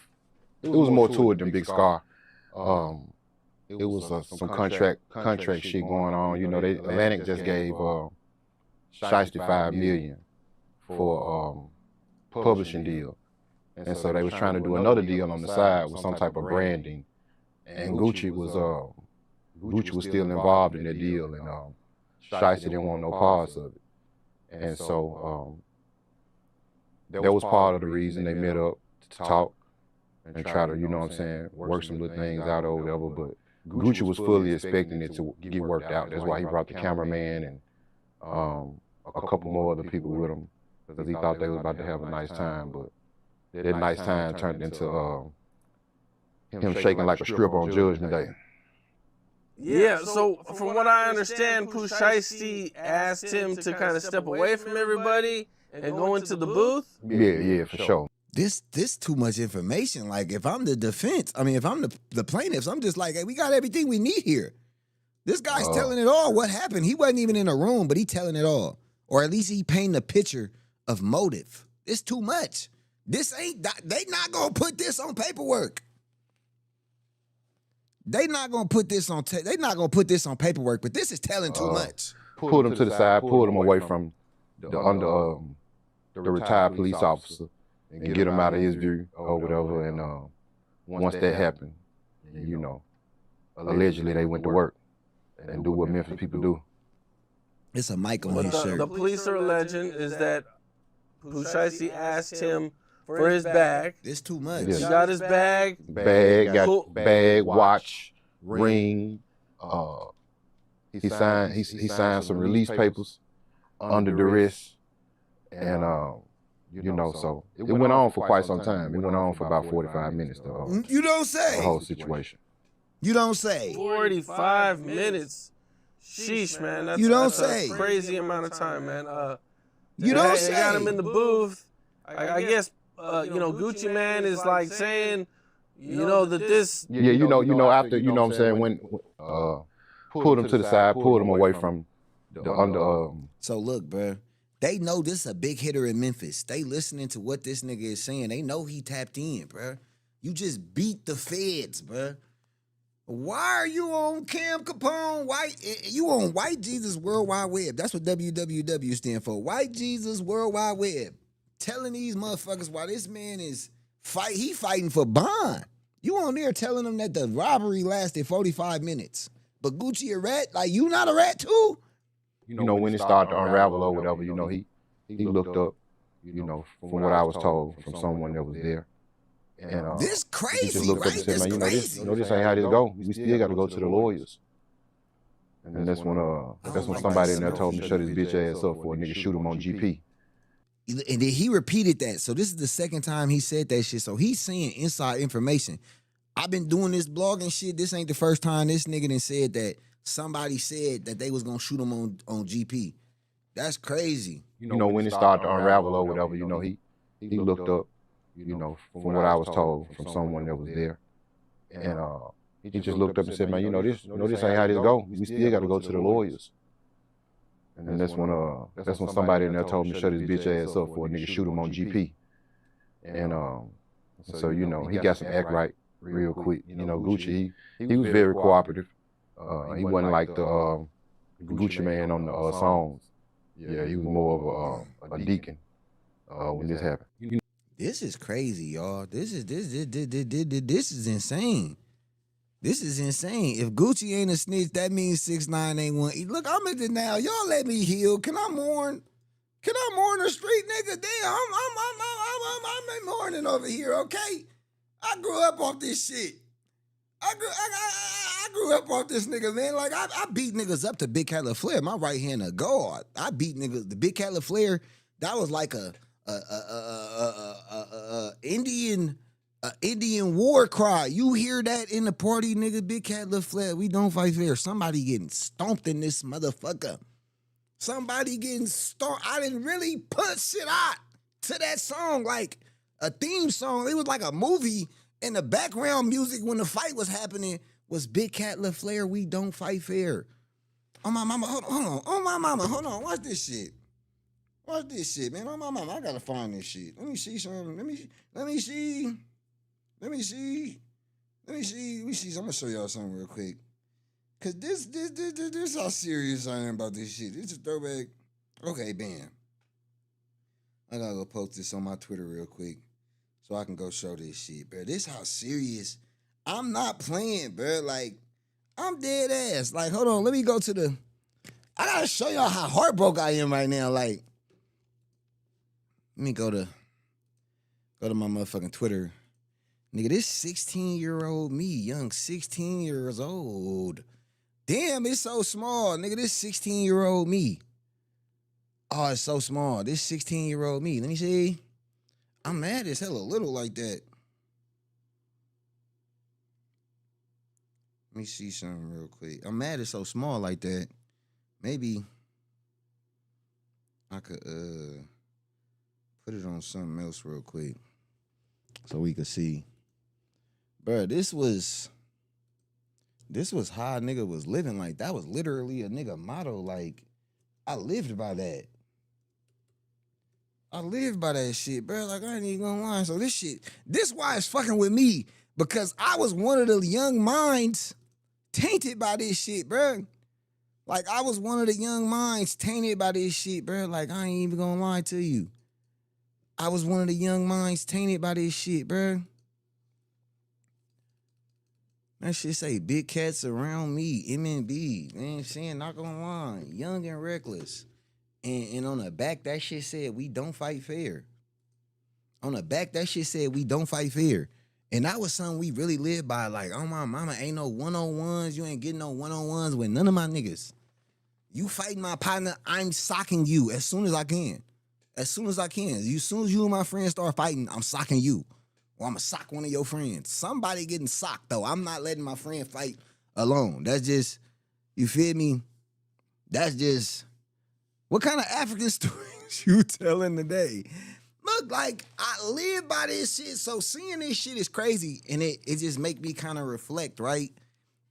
to it than Big Scar. It was some contract shit going on. You know, Atlantic just gave Shiesty $5 million for publishing deal, and so they was trying to do another deal on the side with some type of branding, and Gucci was still involved in that deal, and Shiesty didn't want no parts of it, and so that was part of the reason they met up to talk and try to, you know what I'm saying, work some little things out or whatever. But Gucci was fully expecting it to get worked out. That's why he brought the cameraman and a couple more other people with him, because he thought they was about to have a nice time. But that nice time turned into him shaking like a stripper on Judgment Day. Yeah, so from what I understand, Pooh Shiesty asked him to kind of step away from everybody and go into the booth? Yeah, for sure. This too much information. Like, if I'm the defense, I mean, if I'm the plaintiffs, I'm just like, hey, we got everything we need here. This guy's telling it all. What happened? He wasn't even in a room, but he telling it all. Or at least he painting a picture of motive. It's too much. They not gonna put this on paperwork. They not gonna put this on paperwork, but this is telling too much. Pulled him to the side, pulled him away from the retired police officer and get him out of his view or whatever. And once that happened, you know, allegedly they went to work and do what Memphis people do. It's a mic on his shirt. The police are alleging is that Pooh Shiesty asked him for his bag. It's too much. He got his bag. Got bag, watch, ring. He signed some release papers under duress, and you know, so it went on for quite some time. It went on for about 45 minutes. You don't say. The whole situation. You don't say. 45 minutes. Sheesh, man. That's a crazy amount of time, man. You don't say. They got him in the booth. I guess, you know, Gucci Man is like saying, you know, that this. Yeah, you know, after, you know what I'm saying, when pulled him to the side, pulled him away from the under. So look, bro, they know this is a big hitter in Memphis. They listening to what this nigga is saying. They know he tapped in, bro. You just beat the feds, bro. Why are you on Cam Capone? You on White Jesus World Wide Web. That's what WWW stand for. White Jesus World Wide Web. Telling these motherfuckers why this man is fighting for bond. You on there telling them that the robbery lasted 45 minutes. But Gucci a rat? Like, you not a rat too? You know, when it started to unravel or whatever, you know, he looked up, you know, from what I was told from someone that was there. And this crazy, he just looked right? up and said, This man, crazy. you know, this ain't how this go. We still got to go to the lawyers. And that's when somebody in there told him to shut his bitch ass up for a nigga shoot him on GP. And then he repeated that. So this is the second time he said that shit. So he's saying inside information. I've been doing this blogging shit. This ain't the first time this nigga done said that somebody said that they was gonna shoot him on GP. That's crazy. You know, when it started to unravel or whatever, you know, he looked up, you know, from what I was told from someone that was there. And he just looked up and said, man, you know, this ain't how this go. We still got to go to the lawyers. And that's when somebody in there told him to shut his bitch ass up for a nigga shoot him on GP. And so, you know, he got some act right real quick. You know, Gucci, he was very cooperative. He wasn't like the Gucci Man on the songs. Yeah, he was more of a deacon when this happened. This is crazy, y'all. This is insane. This is insane. If Gucci ain't a snitch, that means 6ix9ine ain't one. Look, I'm in denial. Y'all let me heal. Can I mourn? Can I mourn a street nigga? Damn, I'm mourning over here. Okay, I grew up off this shit. I grew up off this nigga, man. Like, I beat niggas up to Big Cat LaFleur, my right hand of God. I beat niggas. The Big Cat LaFleur, that was like a Indian war cry. You hear that in the party, nigga? Big Cat LaFleur, we don't fight fair. Somebody getting stomped in this motherfucker. Somebody getting stomped. I didn't really put shit out to that song like a theme song. It was like a movie, and the background music when the fight was happening was Big Cat LaFleur, we don't fight fair. On my mama, hold on. On my mama, hold on. Watch this shit. Watch this shit, man. On my mama, I gotta find this shit. Let me see something. Let me see. Let me see. I'm gonna show y'all something real quick. Cause this how serious I am about this shit. This is a throwback. Okay, bam. I gotta go post this on my Twitter real quick so I can go show this shit, bro. This how serious. I'm not playing, bro. Like, I'm dead ass. Like, hold on. Let me go to the. I gotta show y'all how heartbroken I am right now. Like, let me go to my motherfucking Twitter. Nigga, this 16-year-old me, young 16 years old. Damn, it's so small. Nigga, this 16-year-old me. Oh, it's so small. This 16-year-old me. Let me see. I'm mad as hell a little like that. Let me see something real quick. I'm mad it's so small like that. Maybe I could put it on something else real quick so we could see. Bruh, this was how a nigga was living. Like, that was literally a nigga motto. Like, I lived by that. I lived by that shit, bro. Like, I ain't even gonna lie. So this why it's fucking with me. Because I was one of the young minds tainted by this shit, bro. Like, I was one of the young minds tainted by this shit, bro. Like, I ain't even gonna lie to you. I was one of the young minds tainted by this shit, bro. That shit say, big cats around me, MNB. Man, saying, not gonna lie, young and reckless. And on the back, that shit said, we don't fight fair. On the back, that shit said, we don't fight fair. And that was something we really lived by. Like, oh my mama, ain't no one-on-ones. You ain't getting no one-on-ones with none of my niggas. You fighting my partner, I'm socking you as soon as I can. As soon as I can. As soon as you and my friends start fighting, I'm socking you. Or I'm going to sock one of your friends. Somebody getting socked, though. I'm not letting my friend fight alone. That's just, you feel me? That's just, what kind of African stories you telling today? Look, like, I live by this shit, so seeing this shit is crazy, and it just make me kind of reflect, right?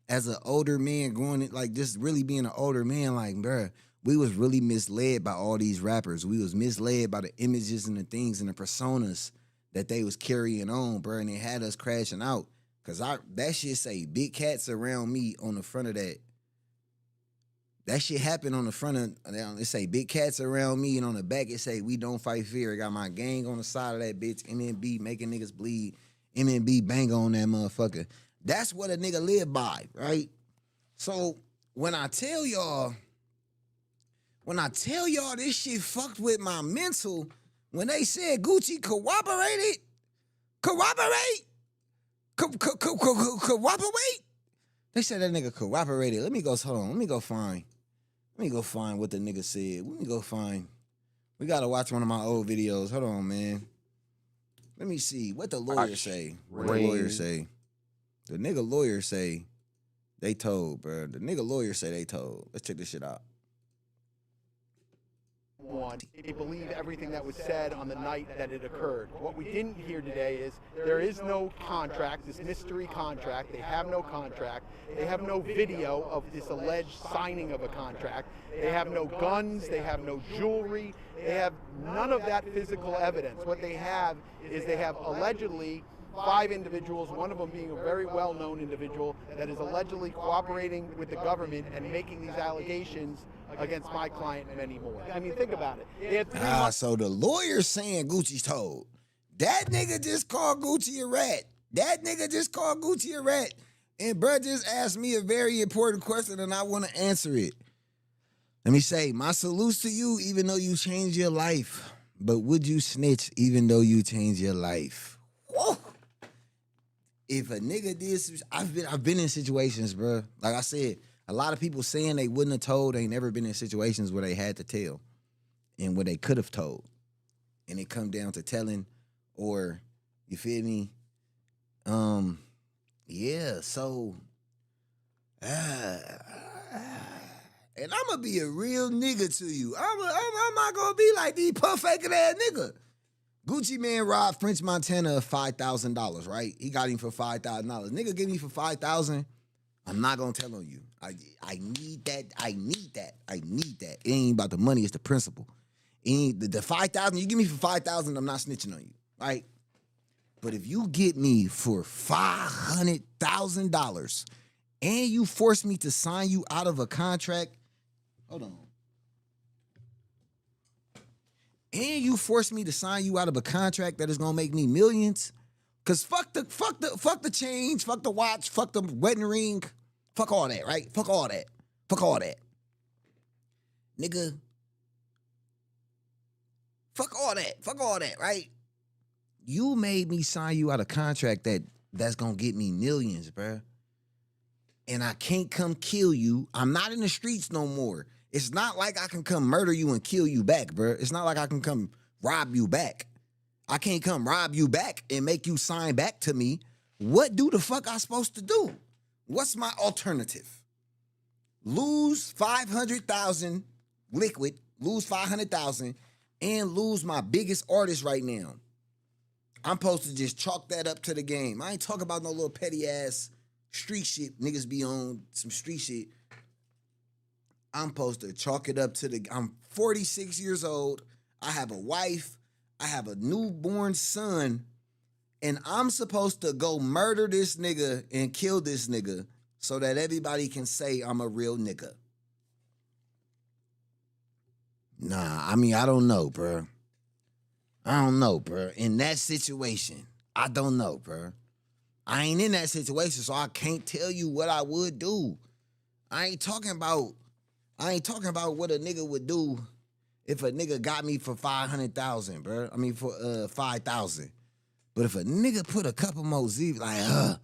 As an older man growing it, like, just really being an older man, like, bruh, we was really misled by all these rappers. We was misled by the images and the things and the personas that they was carrying on, bruh, and it had us crashing out. Cause that shit say big cats around me on the front of that. That shit happened on the front of, it say big cats around me, and on the back it say we don't fight fear. I got my gang on the side of that bitch, MNB making niggas bleed, MNB bang on that motherfucker. That's what a nigga live by, right? So when I tell y'all this shit fucked with my mental, when they said Gucci cooperate, they said that nigga cooperated. Let me go find what the nigga said. Let me go find. We gotta watch one of my old videos. Hold on, man. Let me see what the lawyer say. What the lawyer say? The nigga lawyer say they told, bro. The nigga lawyer say they told. Let's check this shit out. They believe everything that was said on the night that it occurred. What we didn't hear today is there is no contract, this mystery contract. They have no contract. They have no video of this alleged signing of a contract. They have no guns. They have no jewelry. They have none of that physical evidence. What they have is they have allegedly 5 individuals, one of them being a very well-known individual that is allegedly cooperating with the government and making these allegations against my client and many more. I mean, think about it. So the lawyer's saying Gucci's told. That nigga just called Gucci a rat. And bruh just asked me a very important question, and I want to answer it. Let me say, my salutes to you, even though you changed your life. But would you snitch even though you changed your life? Whoa. If a nigga did, I've been in situations, bro. Like I said, a lot of people saying they wouldn't have told, ain't never been in situations where they had to tell and where they could have told. And it come down to telling, or, you feel me? Yeah, so, and I'm gonna be a real nigga to you. I'm not gonna be like these puff faking ass nigga. Gucci man robbed French Montana of $5,000, right? He got him for $5,000. Nigga give me for $5,000. I'm not gonna tell on you. I need that. I need that. I need that. It ain't about the money. It's the principle. It ain't the 5,000 you give me for 5,000. I'm not snitching on you, right? But if you get me for $500,000 and you force me to sign you out of a contract, hold on. And you force me to sign you out of a contract that is gonna make me millions. Cause fuck the change, fuck the watch, fuck the wedding ring, fuck all that, right? Fuck all that. Fuck all that. Nigga. Fuck all that, right? You made me sign you out a contract that's gonna get me millions, bruh. And I can't come kill you. I'm not in the streets no more. It's not like I can come murder you and kill you back, bruh. It's not like I can come rob you back. I can't come rob you back and make you sign back to me. What do the fuck I supposed to do? What's my alternative? Lose 500,000 liquid, lose 500,000, and lose my biggest artist right now. I'm supposed to just chalk that up to the game. I ain't talking about no little petty ass street shit. Niggas be on some street shit. I'm supposed to chalk it up to I'm 46 years old. I have a wife. I have a newborn son. And I'm supposed to go murder this nigga and kill this nigga so that everybody can say I'm a real nigga. Nah, I mean, I don't know, bro. I don't know, bro. In that situation, I don't know, bro. I ain't in that situation, so I can't tell you what I would do. I ain't talking about what a nigga would do if a nigga got me for 500,000, bro. I mean, for 5,000. But if a nigga put a couple more Z, like,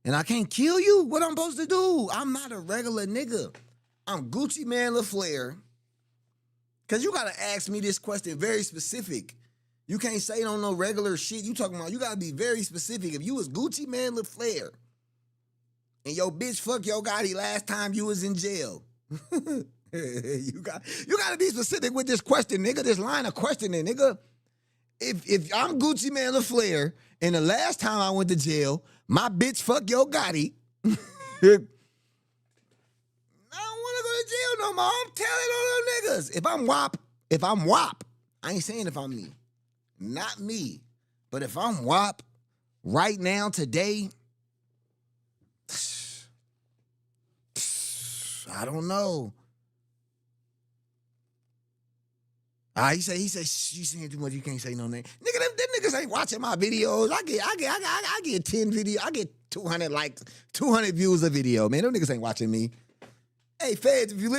and I can't kill you, what I'm supposed to do? I'm not a regular nigga. I'm Gucci Man LaFleur. Because you got to ask me this question very specific. You can't say it on no regular shit. You talking about, you got to be very specific. If you was Gucci Man LaFleur and your bitch fuck your Gotti last time you was in jail, you got to be specific with this question, nigga. This line of questioning, nigga. If I'm Gucci Man LaFleur and the last time I went to jail, my bitch fuck your Gotti, I don't want to go to jail no more. I'm telling all them niggas. If I'm WAP, I ain't saying if I'm me. Not me. But if I'm WAP right now, today, I don't know. He said, you saying too much, you can't say no name. Nigga, them niggas ain't watching my videos. I get 10 videos, I get 200 likes, 200 views a video, man. Them niggas ain't watching me. Hey, Feds, if you're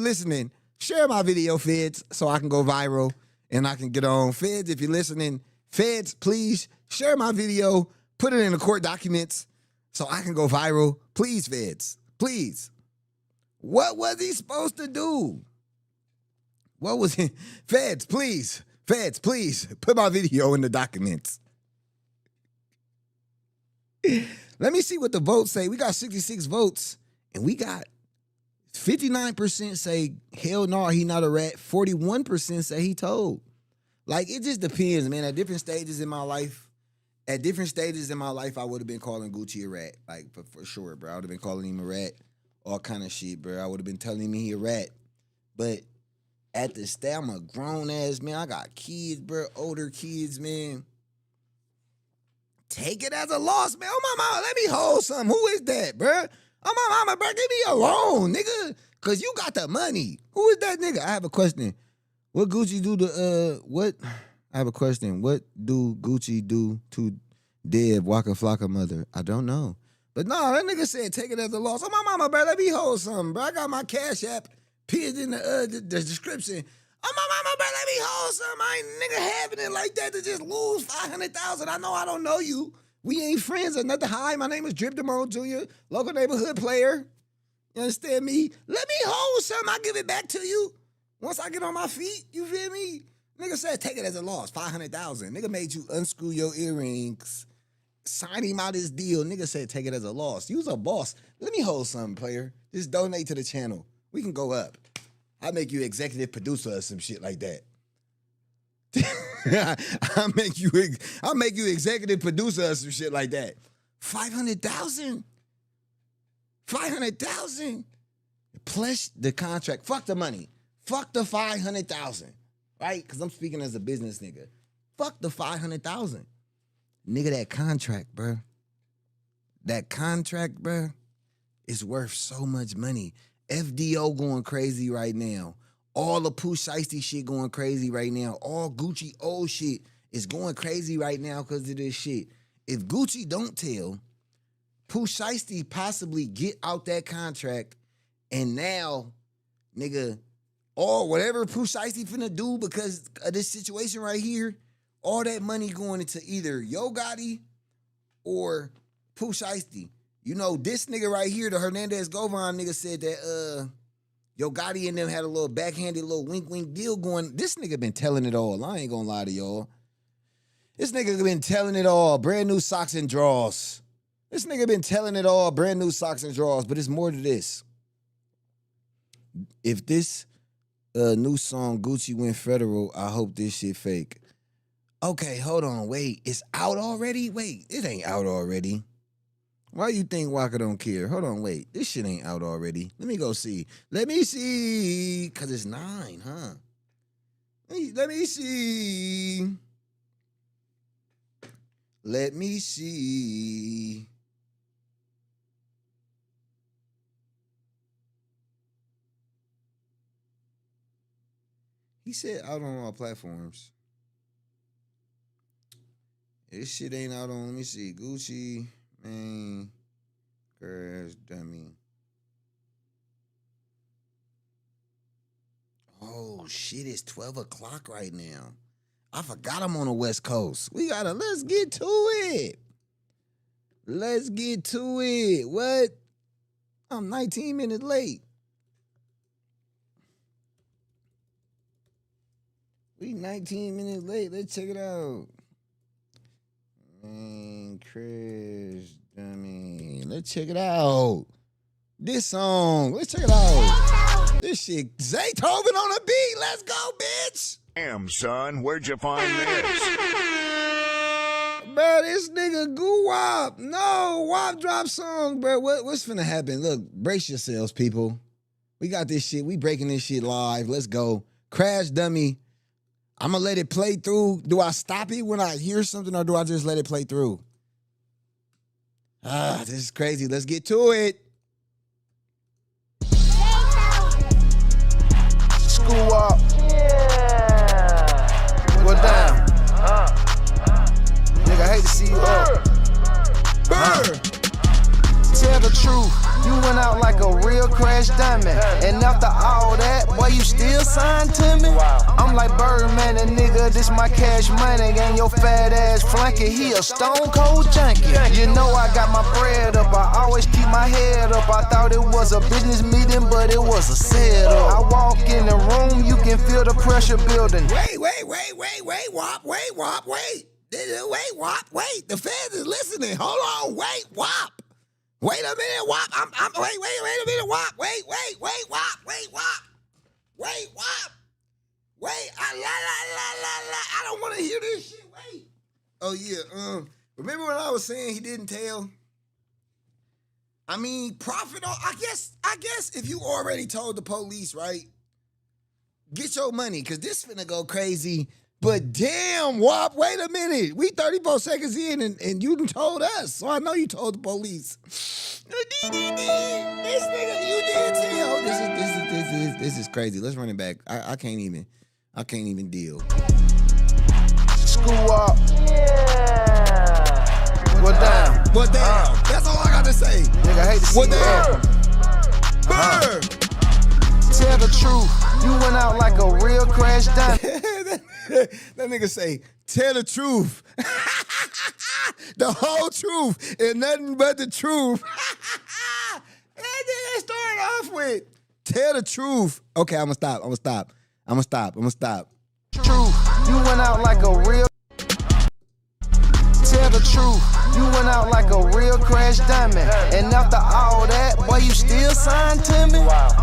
listening, share my video, Feds, so I can go viral and I can get on. Feds, if you're listening, Feds, please share my video, put it in the court documents so I can go viral. Please, Feds, please. What was he supposed to do? What was he? Feds, please, put my video in the documents. Let me see what the votes say. We got 66 votes, and we got 59% say, hell no, he not a rat. 41% say he told. Like, it just depends, man. At different stages in my life, I would have been calling Gucci a rat. Like, for sure, bro. I would have been calling him a rat. All kind of shit, bro. I would have been telling him he a rat. But at the state, I'm a grown-ass man. I got kids, bro. Older kids, man. Take it as a loss, man. Oh, my mama, let me hold something. Who is that, bro? Oh, my mama, bro, leave me alone, nigga. Because you got the money. Who is that nigga? I have a question. What Gucci do to, I have a question. What do Gucci do to Dev Waka Flocka mother? I don't know. But no, that nigga said take it as a loss. Oh, my mama, bro, let me hold something, bro. I got my Cash App pinned in the description. Oh, my mama, bro, let me hold something. I ain't nigga having it like that to just lose 500,000. I know I don't know you. We ain't friends or nothing. Hi, my name is dripdamonejr, local neighborhood player. You understand me? Let me hold something. I'll give it back to you. Once I get on my feet, you feel me? Nigga said take it as a loss, 500,000. Nigga made you unscrew your earrings, sign him out his deal. Nigga said take it as a loss. You was a boss. Let me hold something, player. Just donate to the channel. We can go up. I'll make you executive producer or some shit like that. I'll make you executive producer or some shit like that. 500,000? $500,000 plus the contract. Fuck the money. Fuck the $500,000, right? Because I'm speaking as a business nigga. Fuck the $500,000, nigga. That contract, bro. That contract, bro, is worth so much money. FDO going crazy right now. All the Pooh Shiesty shit going crazy right now. All Gucci old shit is going crazy right now because of this shit. If Gucci don't tell, Pooh Shiesty possibly get out that contract, and now, nigga, or whatever Pooh Shiesty finna do because of this situation right here, all that money going into either Yo Gotti or Pooh Shiesty. You know, this nigga right here, the Hernandz Govan nigga, said that Yo Gotti and them had a little backhanded little wink deal going. This nigga been telling it all. I ain't gonna lie to y'all. This nigga been telling it all. Brand new socks and drawers. This nigga been telling it all. Brand new socks and drawers. But it's more to this. If this new song Gucci went federal, I hope this shit fake. Okay, hold on. Wait, it's out already? Wait, it ain't out already. Why you think Waka don't care? Hold on, wait. This shit ain't out already. Let me go see. Let me see. Because it's 9, huh? Let me see. Let me see. He said out on all platforms. This shit ain't out on, let me see. Gucci. Man, crash dummy. Oh shit, it's 12 o'clock right now. I forgot I'm on the West Coast. Let's get to it. Let's get to it. What? I'm 19 minutes late. We 19 minutes late. Let's check it out. Man, crash dummy. Let's check it out. This song. Let's check it out. This shit. Zaytoven on the beat. Let's go, bitch. Damn, son, where'd you find this? Bro, this nigga Goo Wop. No, Wop drop song, bro. What's finna happen? Look, brace yourselves, people. We got this shit. We breaking this shit live. Let's go. Crash dummy. I'm going to let it play through. Do I stop it when I hear something or do I just let it play through? This is crazy. Let's get to it. School up. Yeah. Well, down. Nigga, I hate to see you up. Tell the truth. You went out like a real crash diamond. And after all that, boy, you still signed to me? I'm like Birdman, and nigga, this my cash money. And your fat ass flunky, he a stone cold junkie. You know I got my bread up, I always keep my head up. I thought it was a business meeting, but it was a setup. I walk in the room, you can feel the pressure building. Wait, Wop, wait. The fans is listening. Hold on, wait, Wop. Wait a minute, Wop. Wait a minute, Wop. Wait, Wop. Wait, I don't want to hear this shit. Wait. Oh yeah. Remember when I was saying he didn't tell? I mean, profit on. I guess if you already told the police, right? Get your money, cause this finna go crazy. But damn, Wop, wait a minute. We 34 seconds in and you done told us. So I know you told the police. This nigga, you did tell. This is crazy. Let's run it back. I can't even deal. School up. Yeah. Well, down. That's all I got to say. Nigga, I hate to see you up. Tell the truth. You went out like a real crash diamond. That nigga say, tell the truth. The whole truth and nothing but the truth. And then they started off with, tell the truth. Okay, I'm gonna stop. Truth. You went out like a real. Tell the truth. You went out like a real crash diamond. And after all that, boy, you still signed to me?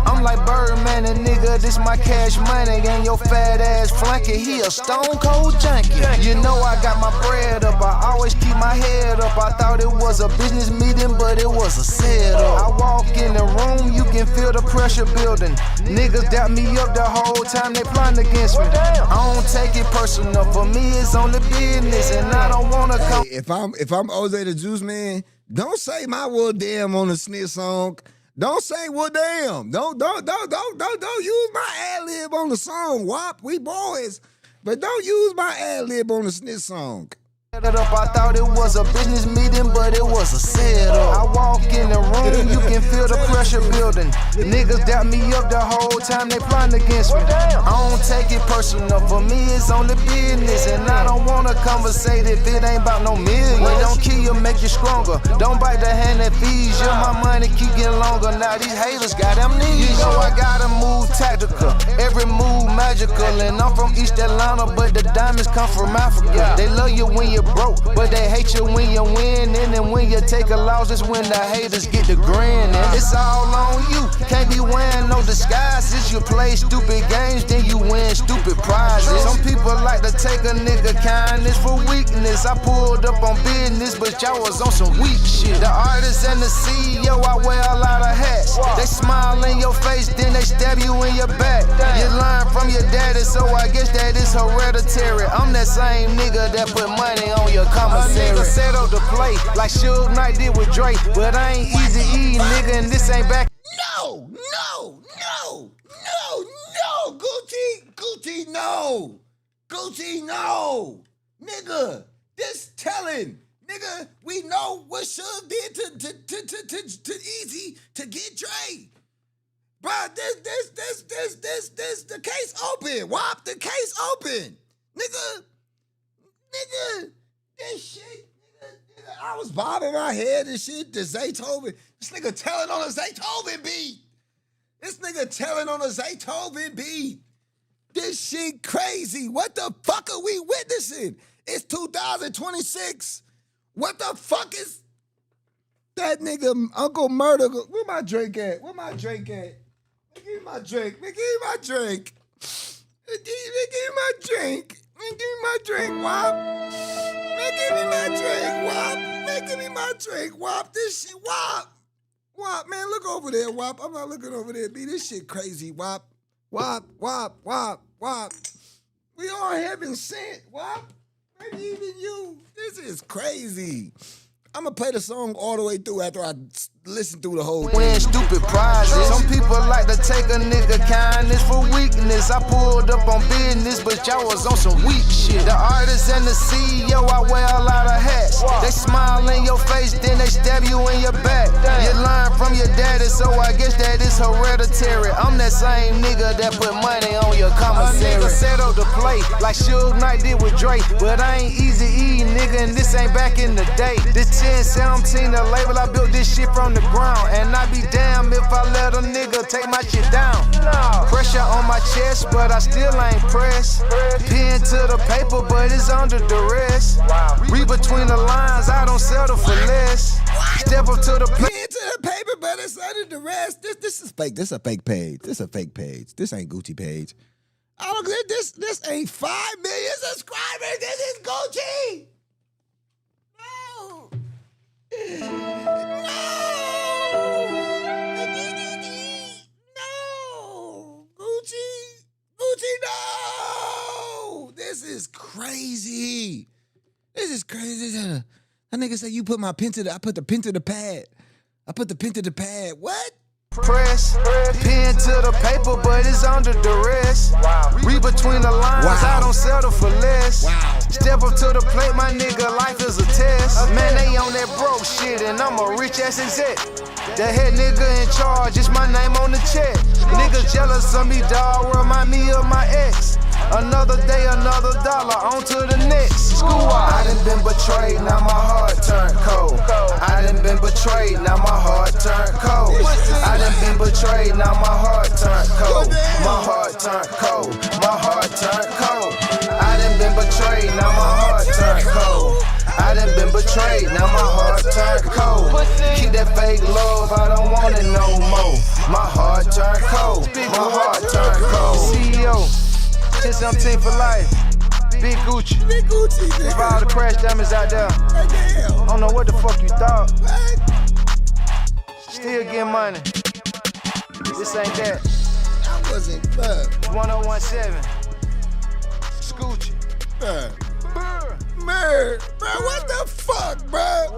I'm like Birdman, and nigga, this my cash money. And your fat ass flunky, he a stone cold junkie. You know I got my bread up, I always always keep my head up. I thought it was a business meeting, but it was a setup. I walk in the room, you can feel the pressure building. Niggas dap me up the whole time they plotting against me. I don't take it personal. For me, it's only business, and I don't wanna come. If I'm Jose the Juice Man, don't say my well damn on the Snitch song. Don't say well damn. Don't use my ad lib on the song. WAP, we boys, but don't use my ad lib on the Snitch song. I thought it was a business meeting, but it was a setup. I walk in the room, you can feel the pressure building. Niggas dap me up the whole time they plotting against me. I don't take it personal. For me, it's only business, and I don't wanna conversate if it ain't about no million. Don't kill you, make you stronger. Don't bite the hand that feeds you. My money keep getting longer. Now these haters got amnesia. You know I gotta move tactical, every move magical. And I'm from East Atlanta, but the diamonds come from Africa. They love you when you broke, but they hate you when you win. And then when you take a loss, that's when the haters get the grin. And it's all on you, can't be wearing no disguises. You play stupid games, then you win stupid prizes. Some people like to take a nigga kindness for weakness. I pulled up on business, but y'all was on some weak shit. The artist and the CEO, I wear a lot of hats. They smile in your face, then they stab you in your back. You learn from your daddy, so I guess that is hereditary. I'm that same nigga that put money on your commissary. A nigga set up the play like Suge Knight did with Drake, but I ain't easy E, nigga, and this ain't back. No, Gucci, no. Gucci, no. Nigga, this telling. Nigga, we know what Suge did to Easy to get Dre. Bruh, this, the case open. WAP, the case open. Nigga, this shit, nigga, I was bobbing my head and shit to Zaytoven. This nigga telling on a Zaytoven beat. This shit crazy. What the fuck are we witnessing? It's 2026. What the fuck is that nigga Uncle Murder? Where my drink at? Give me my drink. Give me my drink. WAP. Give me my drink, WAP. This shit, WAP, man, look over there, WAP. I'm not looking over there, B. This shit crazy, WAP. We all heaven sent, WAP. Maybe even you. This is crazy. I'm gonna play the song all the way through after I listen through the whole thing. Win stupid prizes. Some people like to take a nigga kindness for weakness. I pulled up on business, but y'all was on some weak shit. The artist and the CEO, I wear a lot of hats. They smile in your face, then they stab you in your back. You learn from your daddy, so I guess that is hereditary. I'm that same nigga that put money on your commissary. A nigga set up the play like Suge Knight did with Drake, but I ain't easy E, nigga, and this ain't back in the day. This 1017, the label, I built this shit from the ground, and I be damned if I let a nigga take my shit down. Pressure on my chest, but I still ain't pressed. Pen to the paper, but it's under duress. Read between the lines, I don't settle for less. Step up to the pen to the paper, but it's under duress. This is fake. This is a fake page. This ain't Gucci page. I don't get this. This ain't 5 million subscribers. This is Gucci. No, Gucci, no. This is crazy. That nigga said you put my pen to the. I put the pen to the pad. What? Press, pen to the paper, but it's under duress. Read between the lines, I don't settle for less. Step up to the plate, my nigga, life is a test. Man, they on that broke shit, and I'm a rich ass exec. The head nigga in charge, it's my name on the check. Niggas jealous of me, dawg, remind me of my ex. Another day, another dollar, on to the next. School I done been betrayed, now my heart turned cold. I done been betrayed, now my heart turned cold. I done been betrayed, now my heart turned cold. My heart turned cold. My heart turned cold. I done been betrayed, now my heart turned cold. I done been betrayed, now my heart turned cold. Keep that fake love, I don't want it no more. My heart turned cold. My heart turned cold. CEO, 1017 for life. Big Gucci. Big Gucci, nigga. With all the crash diamonds out there. Damn. I don't know what the fuck you thought. Still getting money. This ain't that. I wasn't, bruh. 1017. Scoochie. Bruh. Bruh, what the fuck, bruh?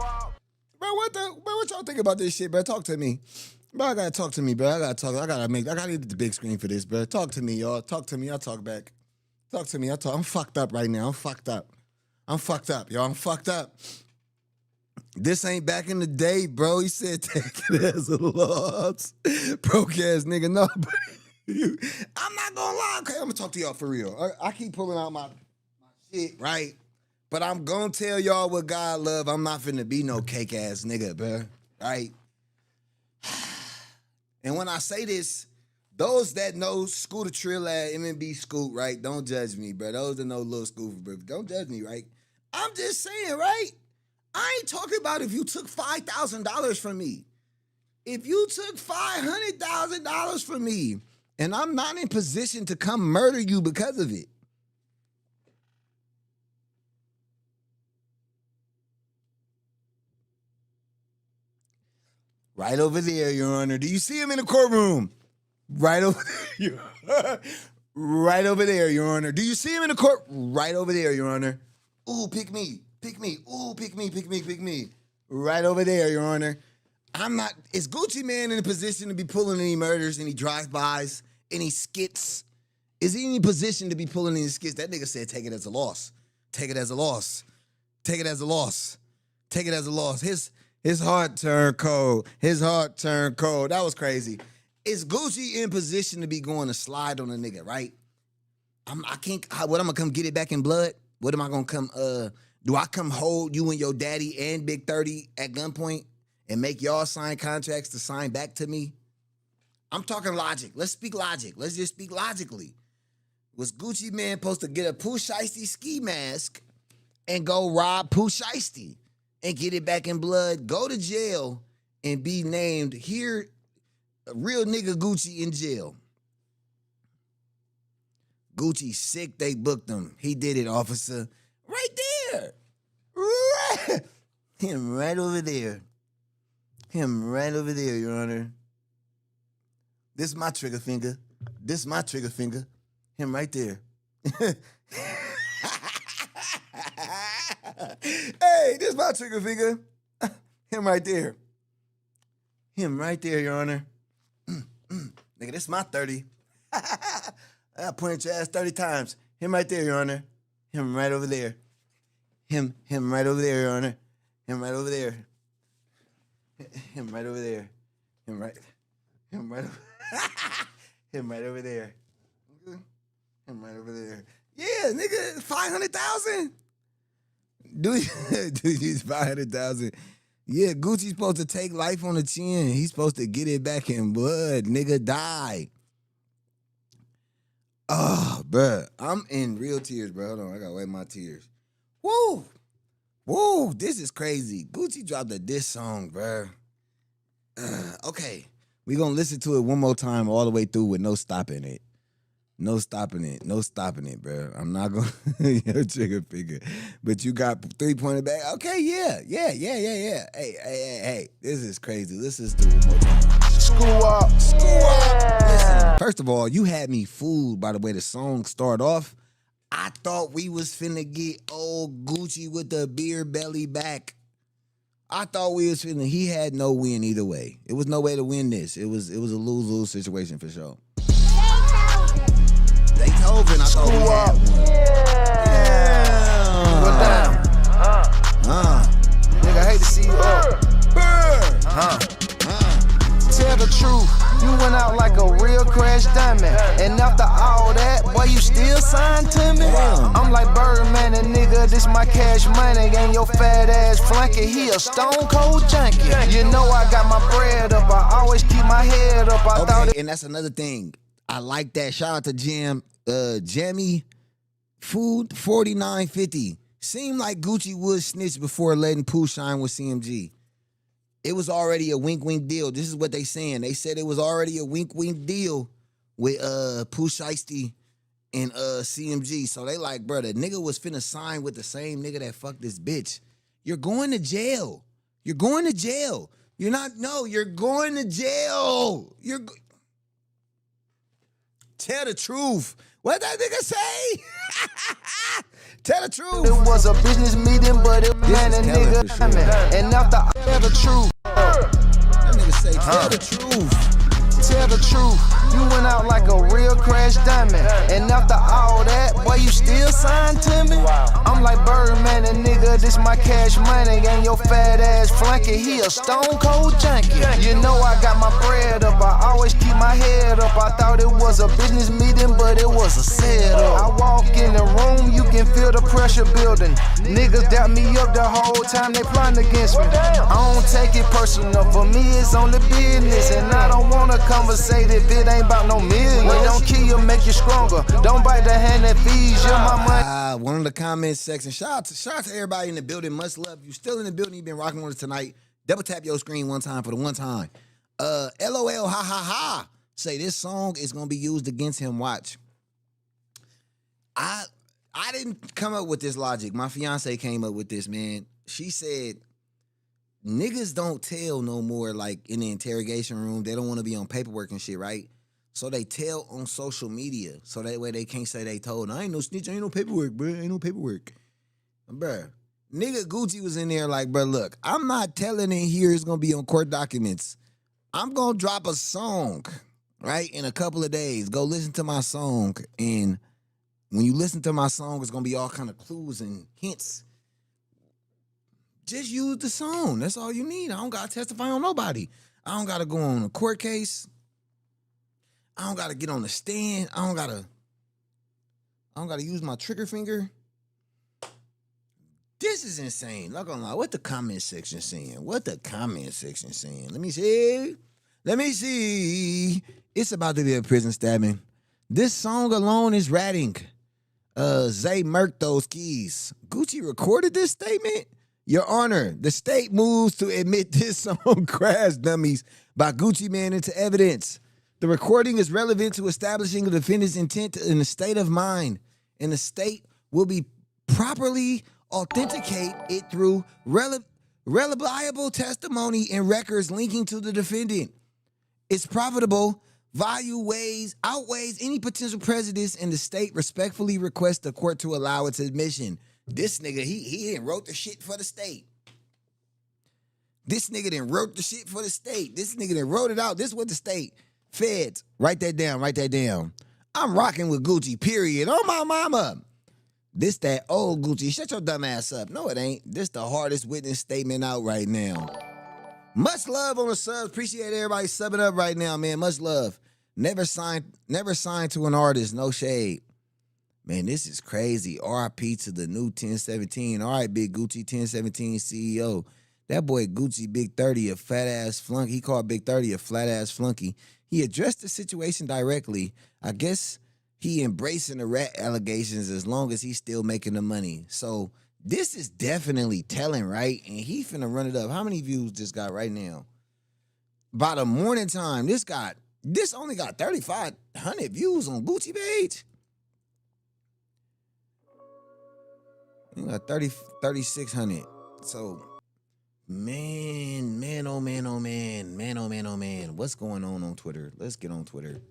Bro, what y'all think about this shit, bro? Talk to me. Bro, I gotta talk to me, bro. I gotta get the big screen for this, bro. Talk to me, y'all. Talk to me, I'll talk back. Talk to me, I'm fucked up right now. I'm fucked up, y'all. I'm fucked up. This ain't back in the day, bro. He said take it as a loss. Broke ass nigga, no, but I'm not gonna lie. Okay, I'm gonna talk to y'all for real. I keep pulling out my shit, right? But I'm gonna tell y'all what God love. I'm not finna be no cake ass nigga, bro. Right? And when I say this, those that know Scooter Trill at MNB Scoot, right? Don't judge me, bro. Those that know Lil Scoot, bro. Don't judge me, right? I'm just saying, right? I ain't talking about if you took $5,000 from me. If you took $500,000 from me, and I'm not in position to come murder you because of it. Right over there, Your Honor. Do you see him in the courtroom? Right over there, right over there, Your Honor. Do you see him in the court? Right over there, Your Honor. Ooh, pick me. Ooh, pick me. Right over there, Your Honor. I'm not. Is Gucci Man in a position to be pulling any murders, any drive-bys, any skits? Is he in a position to be pulling any skits? That nigga said, take it as a loss. Take it as a loss. Take it as a loss. Take it as a loss. His heart turned cold. That was crazy. Is Gucci in position to be going to slide on a nigga, right? I can't, what, I'm gonna come get it back in blood? What am I gonna come, do I come hold you and your daddy and Big 30 at gunpoint and make y'all sign contracts to sign back to me? I'm talking logic. Let's speak logic. Let's just speak logically. Was Gucci Man supposed to get a Pooh Shiesty ski mask and go rob Pooh Shiesty and get it back in blood, go to jail, and be named here, a real nigga Gucci in jail? Gucci sick, they booked him. He did it, officer. Right there. Right. Him right over there. Your Honor. This is my trigger finger. Him right there. Hey, this is my trigger finger. Him right there, Your Honor. Nigga, this is my 30. I pointed your ass 30 times. Him right there, Your Honor. Him right over there. Him right over there, Your Honor. Him right over there. Him right over there. Him right over there. Him right over there. Yeah, nigga, 500,000. Dude, he's 500,000. Yeah, Gucci's supposed to take life on the chin. He's supposed to get it back in blood. Nigga, die. Oh, bruh. I'm in real tears, bro. Hold on, I gotta wipe my tears. Woo, this is crazy. Gucci dropped a diss song, bruh. Okay, we gonna listen to it one more time all the way through with no stopping it. No stopping it, bro. I'm not gonna your trigger finger. But you got 3-pointed back. Okay, yeah. Hey, this is crazy. Let's just do it one more time. School up. Listen, first of all, you had me fooled by the way the song started off. I thought we was finna get old Gucci with the beer belly back. I thought we was finna, he had no win either way. It was no way to win this. It was a lose-lose situation for sure. Beethoven, I thought we had one. Yeah. Nigga, I hate to see you up. Tell the truth, you went out like a real crash diamond. And after all that, boy, you still signed to me? I'm like Birdman and nigga, this my cash money. And your fat ass flanky, he a stone cold junkie. You know I got my bread up, I always keep my head up. I thought it. And that's another thing. I like that. Shout out to Jammy Food 4950. Seemed like Gucci would snitch before letting Pooh shine with CMG. It was already a wink deal. This is what they saying. They said it was already a wink deal with Pooh Shiesty and CMG. So they like, bro, the nigga was finna sign with the same nigga that fucked this bitch. You're going to jail. You're going to jail. You're going to jail. Tell the truth. What that nigga say? Tell the truth. It was a business meeting, but it was a nigga. Sure. And after I tell the truth. That nigga say, tell the truth. Tell the truth, you went out like a real crash diamond. And after all that, boy, you still signed to me? I'm like Birdman, and nigga, this my cash money. And your fat ass flunky, he a stone cold junkie. You know I got my bread up, I always keep my head up. I thought it was a business meeting, but it was a setup. I walk in the room, you can feel the pressure building. Niggas doubt me up the whole time they plotting against me. I don't take it personal, for me it's only business. And I don't wanna conversate if it ain't about no million. Don't kill you, make you stronger. Don't bite the hand that feeds you. My money. One of the comment section. Shout out to everybody in the building. Much love. You still in the building. You've been rocking with us tonight. Double tap your screen one time for the one time. LOL, ha ha ha. Say this song is gonna be used against him. Watch. I didn't come up with this logic. My fiance came up with this, man. She said, niggas don't tell no more, like, in the interrogation room. They don't want to be on paperwork and shit, right? So they tell on social media. So that way they can't say they told. I ain't no snitch. Ain't no paperwork, bro. Ain't no paperwork. Bruh, nigga Gucci was in there like, bro, look, I'm not telling it here it's going to be on court documents. I'm going to drop a song, right, in a couple of days. Go listen to my song. And when you listen to my song, it's going to be all kind of clues and hints. Just use the song. That's all you need. I don't got to testify on nobody. I don't got to go on a court case. I don't got to get on the stand. I don't got to use my trigger finger. This is insane. Not gonna lie. What the comment section saying? Let me see. It's about to be a prison stabbing. This song alone is ratting. Zay murked those keys. Gucci recorded this statement? Your Honor, the state moves to admit this song Crash Dummies by Gucci Mane into evidence. The recording is relevant to establishing the defendant's intent in the state of mind, and the state will be properly authenticate it through reliable testimony and records linking to the defendant. Its profitable value outweighs any potential prejudice, and the state respectfully requests the court to allow its admission. This nigga, he didn't wrote the shit for the state. This nigga done wrote the shit for the state. This nigga done wrote it out. This was the state. Feds, write that down. I'm rocking with Gucci, period. Oh, my mama. This that old Gucci. Shut your dumb ass up. No, it ain't. This the hardest witness statement out right now. Much love on the subs. Appreciate everybody subbing up right now, man. Much love. Never signed to an artist. No shade. Man, this is crazy. RIP to the new 1017. All right, Big Gucci 1017 CEO. That boy Gucci Big 30, a fat ass flunky. He called Big 30 a flat ass flunky. He addressed the situation directly. I guess he embracing the rat allegations as long as he's still making the money. So this is definitely telling, right? And he finna run it up. How many views this got right now? By the morning time, this only got 3,500 views on Gucci page. You got 3,600. So, man. What's going on Twitter? Let's get on Twitter.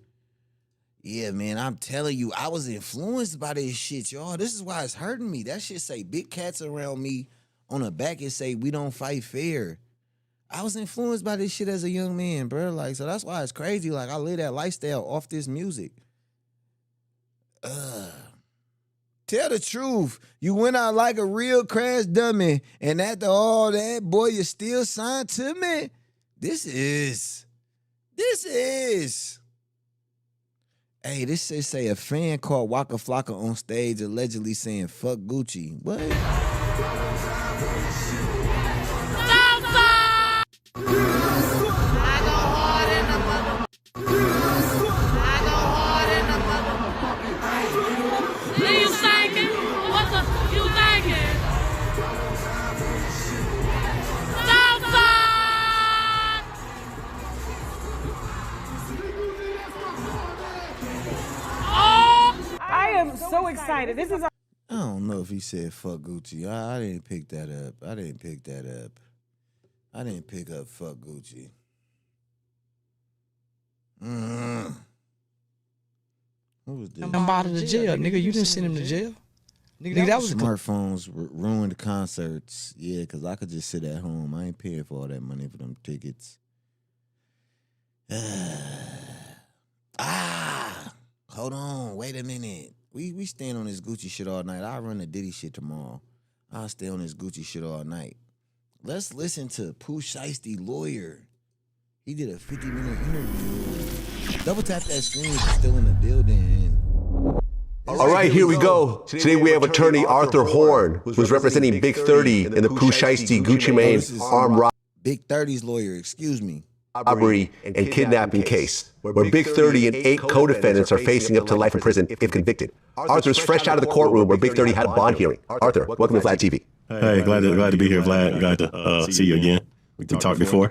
Yeah, man, I'm telling you, I was influenced by this shit, y'all. This is why it's hurting me. That shit say big cats around me. On the back, it say we don't fight fair. I was influenced by this shit as a young man, bro. Like, so that's why it's crazy. Like, I live that lifestyle off this music. Tell the truth. You went out like a real crash dummy, and after all that, boy, you still signed to me. This is. Hey, this shit say a fan called Waka Flocka on stage allegedly saying, fuck Gucci. What? night. This is I don't know if he said fuck Gucci. I didn't pick that up. I didn't pick up fuck Gucci. What was this? I'm out of the jail, nigga. You didn't send him to jail. Nigga, that was smartphones ruined the concerts. Yeah, because I could just sit at home. I ain't paying for all that money for them tickets. Hold on. Wait a minute. We staying on this Gucci shit all night. I'll run the Diddy shit tomorrow. I'll stay on this Gucci shit all night. Let's listen to Pooh Shiesty lawyer. He did a 50-minute interview. Double tap that screen if you're still in the building. All right, here we go. Today we have attorney Arthur Horn, who's representing Big 30 in the Pooh Shiesty Gucci Mane armed Big 30's lawyer, excuse me. robbery and kidnapping case, where Big 30 and 8 co-defendants are facing up to life in prison if convicted. Arthur's fresh out of the courtroom where Big 30 had a bond hearing. Arthur, welcome to Vlad TV. Hey, glad to be here, Vlad. Glad to see you again. We talked before.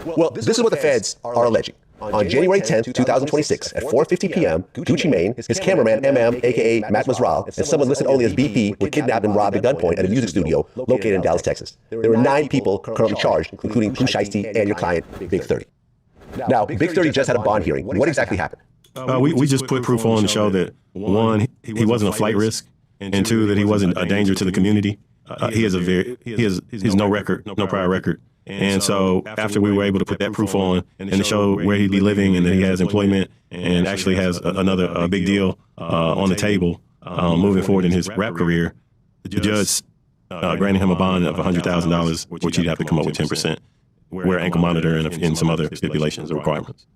Well, this is what the feds are alleging. On January 10th, 2026, at 4:50 p.m., Gucci Mane, his cameraman, MM, a.k.a. Matt Masral, and someone listed only as BP were kidnapped and robbed at gunpoint at a music studio located in Dallas, Texas. There were 9 people currently charged, including Pooh Shiesty and your client, Big 30. Now, Big 30 just had a bond hearing. What exactly happened? We just put proof on to show that, 1, he wasn't a flight risk, and 2, that he wasn't a danger to the community. He has no record, no prior record. And so after we were able to put that proof on and to show where he'd be living and that he has employment and actually has another big deal on the table moving forward in his rap career, the judge granted him a bond of $100,000, which he'd have to come up with 10%, wear ankle monitor and some other stipulations or requirements.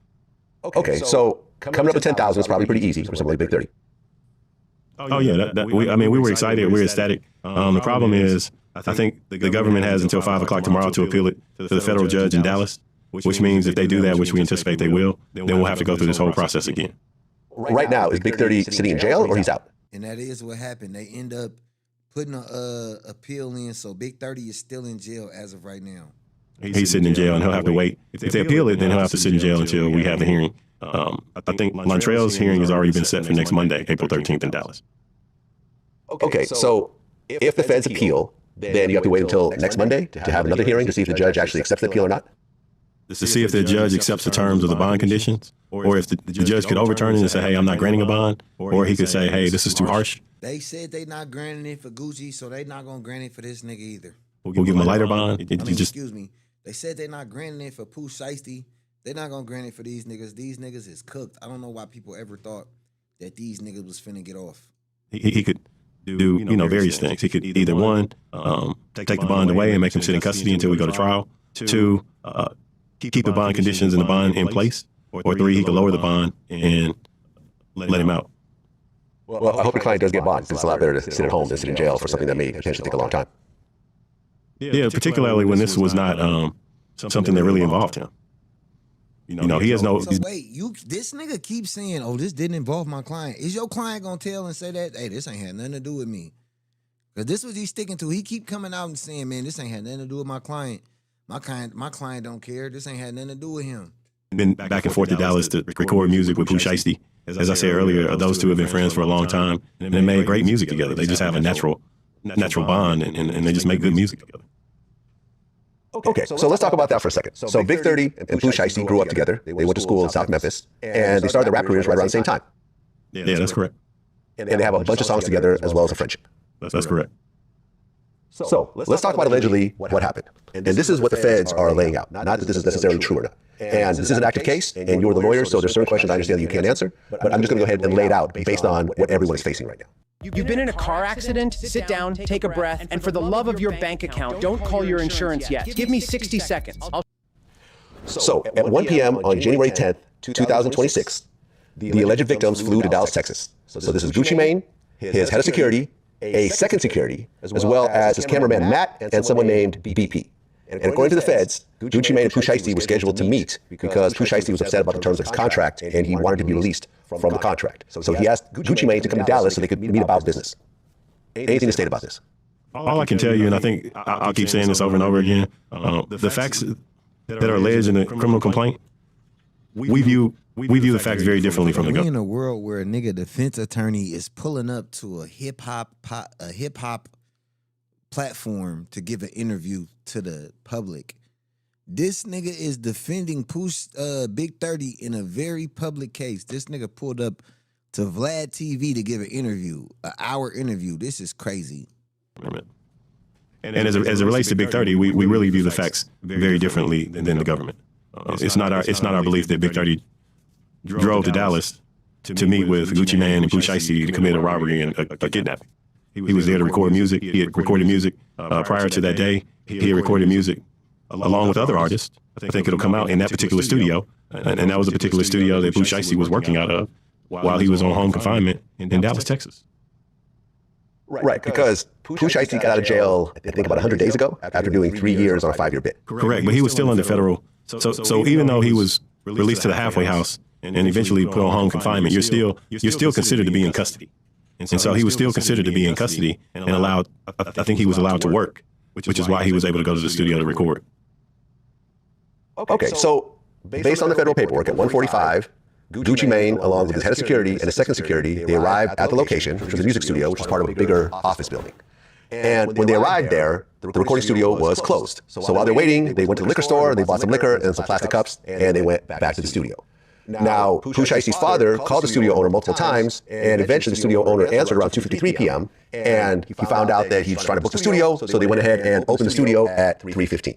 Okay, so coming up with 10,000 is probably pretty easy for somebody like Big 30. Oh yeah, we were excited, we were ecstatic. The problem is, I think the government has until 5 o'clock tomorrow to appeal it to the federal judge in Dallas, which means if they do that, which we anticipate they will, then we'll have to go through this whole process again. Right now, is Big 30 sitting in jail or he's out? And that is what happened. They end up putting an appeal in, so Big 30 is still in jail as of right now. He's sitting in jail and he'll have to wait. If they appeal it, then he'll have to sit in jail until we have the hearing. I think Lontrell's hearing has already been set for next Monday, April 13th in Dallas. Okay, so if the feds appeal, then you have to wait until next Monday to have another hearing to see if the judge actually accepts the appeal or not? To see if the judge accepts the terms of the bond conditions, or if the judge could overturn it and say, hey, I'm not granting a bond, or he could say, hey, this is too harsh. They said they not granting it for Gucci, so they not going to grant it for this nigga either. We'll give him a lighter bond. Excuse me. They said they not granting it for Pooh Shiesty. They're not going to grant it for these niggas. These niggas is cooked. I don't know why people ever thought that these niggas was finna get off. He could do various things. He could either 1, take the bond away and make him sit in custody until we go to trial. 2, keep the bond conditions and the bond in place. Or 3, he could lower the bond and let him out. Well, I hope your client does get bond, because it's a lot better to sit at home than sit in jail for something that may potentially take a long time. Yeah, particularly when this was not something that really involved him. He has no. So wait, this nigga keeps saying, "Oh, this didn't involve my client." Is your client gonna tell and say that, "Hey, this ain't had nothing to do with me"? Because this was he sticking to. He keep coming out and saying, "Man, this ain't had nothing to do with my client. My client don't care. This ain't had nothing to do with him." Been back and forth to Dallas to record music with Pooh Shiesty. As I said earlier, those two have been friends for a long time, and they made great music together. They just have a natural bond, and they just make good music together. Okay, so let's talk about that for a second. So Big 30 and Pooh Shiesty grew up together. They went to school in South Memphis, and they started their rap careers right around the same time. Yeah, that's correct. And they have a bunch of songs together as well as a friendship. That's correct. So let's talk about allegedly what happened. And this is what the feds are laying out. Not that this is necessarily true or not. And this is an active case, and you're the lawyer, so there's certain questions I understand that you can't answer. But I'm just going to go ahead and lay it out based on what everyone is facing right now. You've been in a car accident? Sit down, take a breath, and for the love of your bank account, don't call your insurance yet. Give me 60 seconds. So at 1 p.m. on January 10th, 2026, the alleged victims flew to Dallas, Texas. So this is Gucci Mane, his head of security, a second security, as well as his cameraman Matt and someone named BP. And according to the feds, Gucci Mane and Pooh Shiesty were scheduled to meet because Pooh Shiesty was upset about the terms of his contract and he wanted to be released from the contract. So he asked Gucci Mane to come to Dallas so they could meet about business. Anything to state about this? All I can tell you, and I think I'll keep saying this over and over again, the facts that are alleged in the criminal complaint, we view We view the facts very differently from the We government. in a world where a nigga defense attorney is pulling up to a hip hop platform to give an interview to the public. This nigga is defending Pooh's Big 30 in a very public case. This nigga pulled up to Vlad TV to give an interview, an hour interview. This is crazy. And as it relates to Big 30, we really view the facts very differently than the government. It's not our belief that Big 30 drove to Dallas to meet with Gucci Mane and Pooh Shiesty to commit a robbery and a kidnapping. He was there to record music. He had recorded music prior to that day. He had recorded music along with other artists. I think it'll come out in that particular studio. And that was a particular studio that Pooh Shiesty was working out of while he was on home confinement in Dallas, Texas. Right, because Pooh Shiesty got out of jail, I think, about 100 days ago after doing 3 years on a 5-year bid. Correct, but he was still under federal. So even though he was released to the halfway house and eventually put on home confinement, you're still considered to be in custody. And so he was still considered to be in custody and allowed, I think he was allowed to work, which is why he was able to go to the studio to record. Okay, so based on the federal paperwork, at 1:45, Gucci Mane, along with his head of security and his second security, they arrived at the location, which was a music studio, which was part of a bigger office building. And when they arrived there, the recording studio was closed. So while they're waiting, they went to the liquor store, they bought some liquor and some plastic cups, and they went back to the studio. Now, Pooh Shiesty's father called the studio owner multiple times, and eventually the studio owner answered around 2:53 p.m., and he found out that he was trying to book the studio, so they went ahead and opened the studio at 3:15.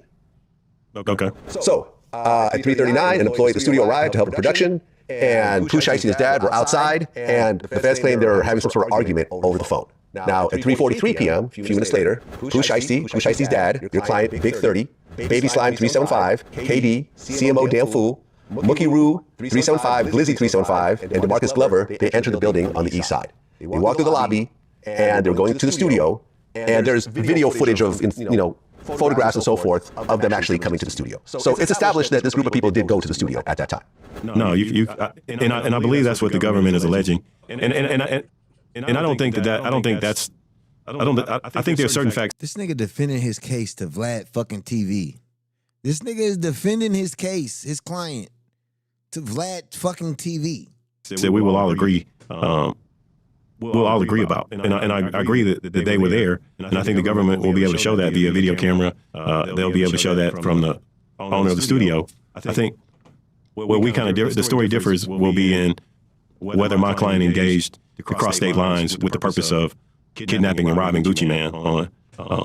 Okay. So at 3:39, an employee at the studio arrived to help with production, and Pooh Shiesty and his dad were outside, and the feds claimed they were having some sort of argument over the phone. Now, at 3:43 p.m., a few minutes later, Pooh Shiesty's dad, your client, Big 30, Baby Slime 375, KD, CMO Damn Fool, Mookie Roo 375, Glizzy 375, and DeMarcus Glover, they entered the building on the east side. They walked through the lobby, and they were going to the studio, and there's video footage of, photographs and so forth of them actually coming to the studio. So it's established that this group of people did go to the studio at that time. No, I believe that's what the government is alleging, and I don't think that's. I think there are certain facts. This nigga defending his case to Vlad fucking TV. This nigga is defending his case, his client, to Vlad fucking TV. That we will all agree. We'll all agree about, and I agree that they were there, and I think the government will be able to show that via video camera. They'll be able to show that from the owner of the studio. I think where we kind of the story differs will be in whether my client engaged across state lines with the purpose of kidnapping and robbing Gucci Mane on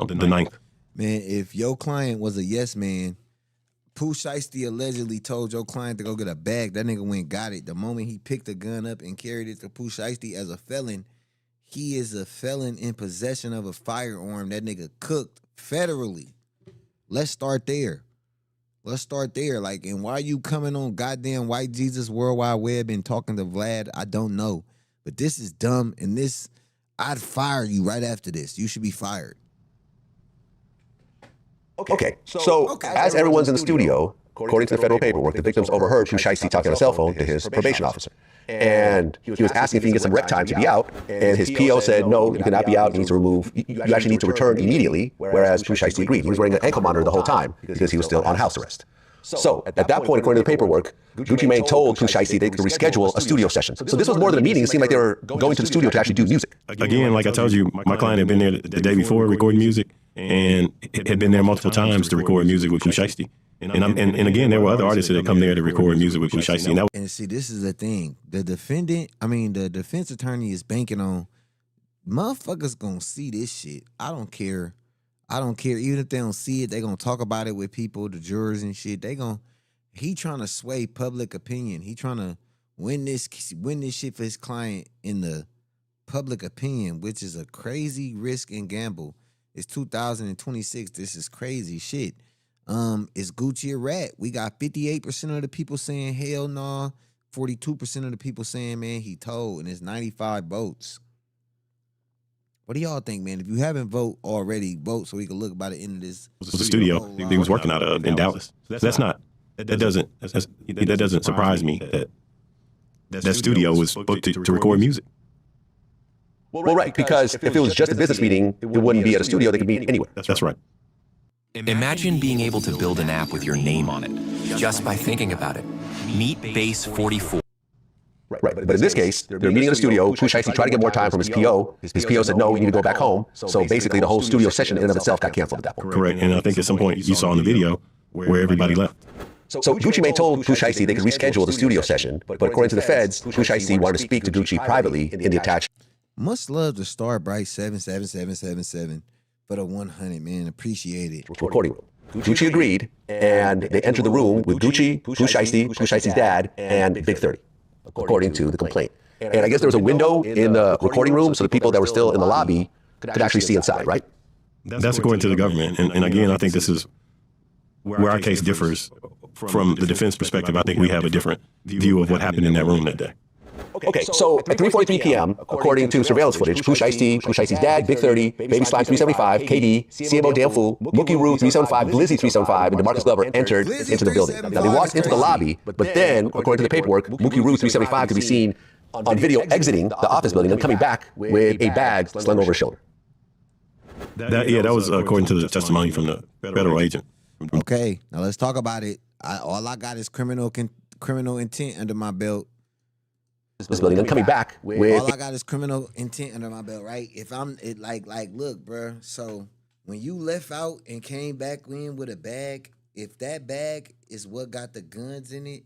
the 9th. Man, if your client was a yes man, Pooh Shiesty allegedly told your client to go get a bag. That nigga went and got it. The moment he picked a gun up and carried it to Pooh Shiesty as a felon, he is a felon in possession of a firearm. That nigga cooked federally. Let's start there. Like, and why you coming on goddamn White Jesus World Wide Web and talking to Vlad? I don't know. But this is dumb, and I'd fire you right after this. You should be fired. Okay, so as everyone's in the studio, according to the federal paperwork, the victims overheard Pooh Shiesty talking on a cell phone to his probation officer. And he was asking if he can get some rec time to be out, and his PO said, no, you cannot be out, you need to remove, you actually need to return immediately, whereas Pooh Shiesty agreed. He was wearing an ankle monitor the whole time because he was still on house arrest. So at that point, according to the paperwork, Gucci Mane told Pooh Shiesty they could reschedule a studio session. So this was more than a meeting. It seemed like they were going to the studio to actually do music. Again, like I told you, my client had been there the day before recording music, and had been there multiple times to record music with Pooh Shiesty. And again, there were other artists that had come there to record music with Pooh Shiesty. And see, this is the thing. The defense attorney is banking on motherfuckers gonna see this shit. I don't care. Even if they don't see it, they gonna talk about it with people, the jurors and shit. He trying to sway public opinion. He trying to win this shit for his client in the public opinion, which is a crazy risk and gamble. It's 2026. This is crazy shit. Is Gucci a rat? We got 58% of the people saying hell nah, 42% of the people saying, man, he told, and it's 95 votes. What do y'all think, man? If you haven't voted already, vote so we can look by the end of this. It was a studio he was working out of in Dallas. That doesn't surprise me that studio was booked to record music. Well, right, because if it was just a business meeting, it wouldn't be at a studio. They could meet anywhere. That's right. Imagine being able to build an app with your name on it, just by thinking about it. Meet Base 44. Right, but in this case, they're meeting in the studio. Pooh Shiesty tried to get more time from his PO. His PO said, no, you need to go back home. So basically, the whole studio session in and of itself got canceled at that point. Correct, and I think at some point you saw in the video where everybody left. So Gucci Mane told Pooh Shiesty they could reschedule the studio session, but according to the feds, Pooh Shiesty wanted to speak to Gucci privately in the attached. Much love to Star Bright 77777 for the 100, man. Appreciate it. Recording room. Gucci agreed, and they entered the room with Gucci, Pooh Shiesty's dad, and Big 30, according to the complaint. And I guess there was a window in the recording room, so the people that were still in the lobby could actually see inside, right? That's according to the government. And again, I think this is where our case differs from the defense perspective. I think we have a different view of what happened in that room that day. Okay, so at 3:43 p.m., according to surveillance footage, Pooh Shiesty's dad, Big 30, Baby Slime 375, KD, CMO Damfoo, Mookie Roo 375, Blizzy 375, and DeMarcus Glover entered into the building. Now, they walked into the lobby, but then, according to the paperwork, Mookie Roo 375 could be seen on video exiting the office building and coming back with a bag slung over his shoulder. That was according to the testimony from the federal agent. Okay, now let's talk about it. All I got is criminal intent under my belt. This building and coming back with. All I got is criminal intent under my belt, right? If I'm look, bro. So when you left out and came back in with a bag, if that bag is what got the guns in it,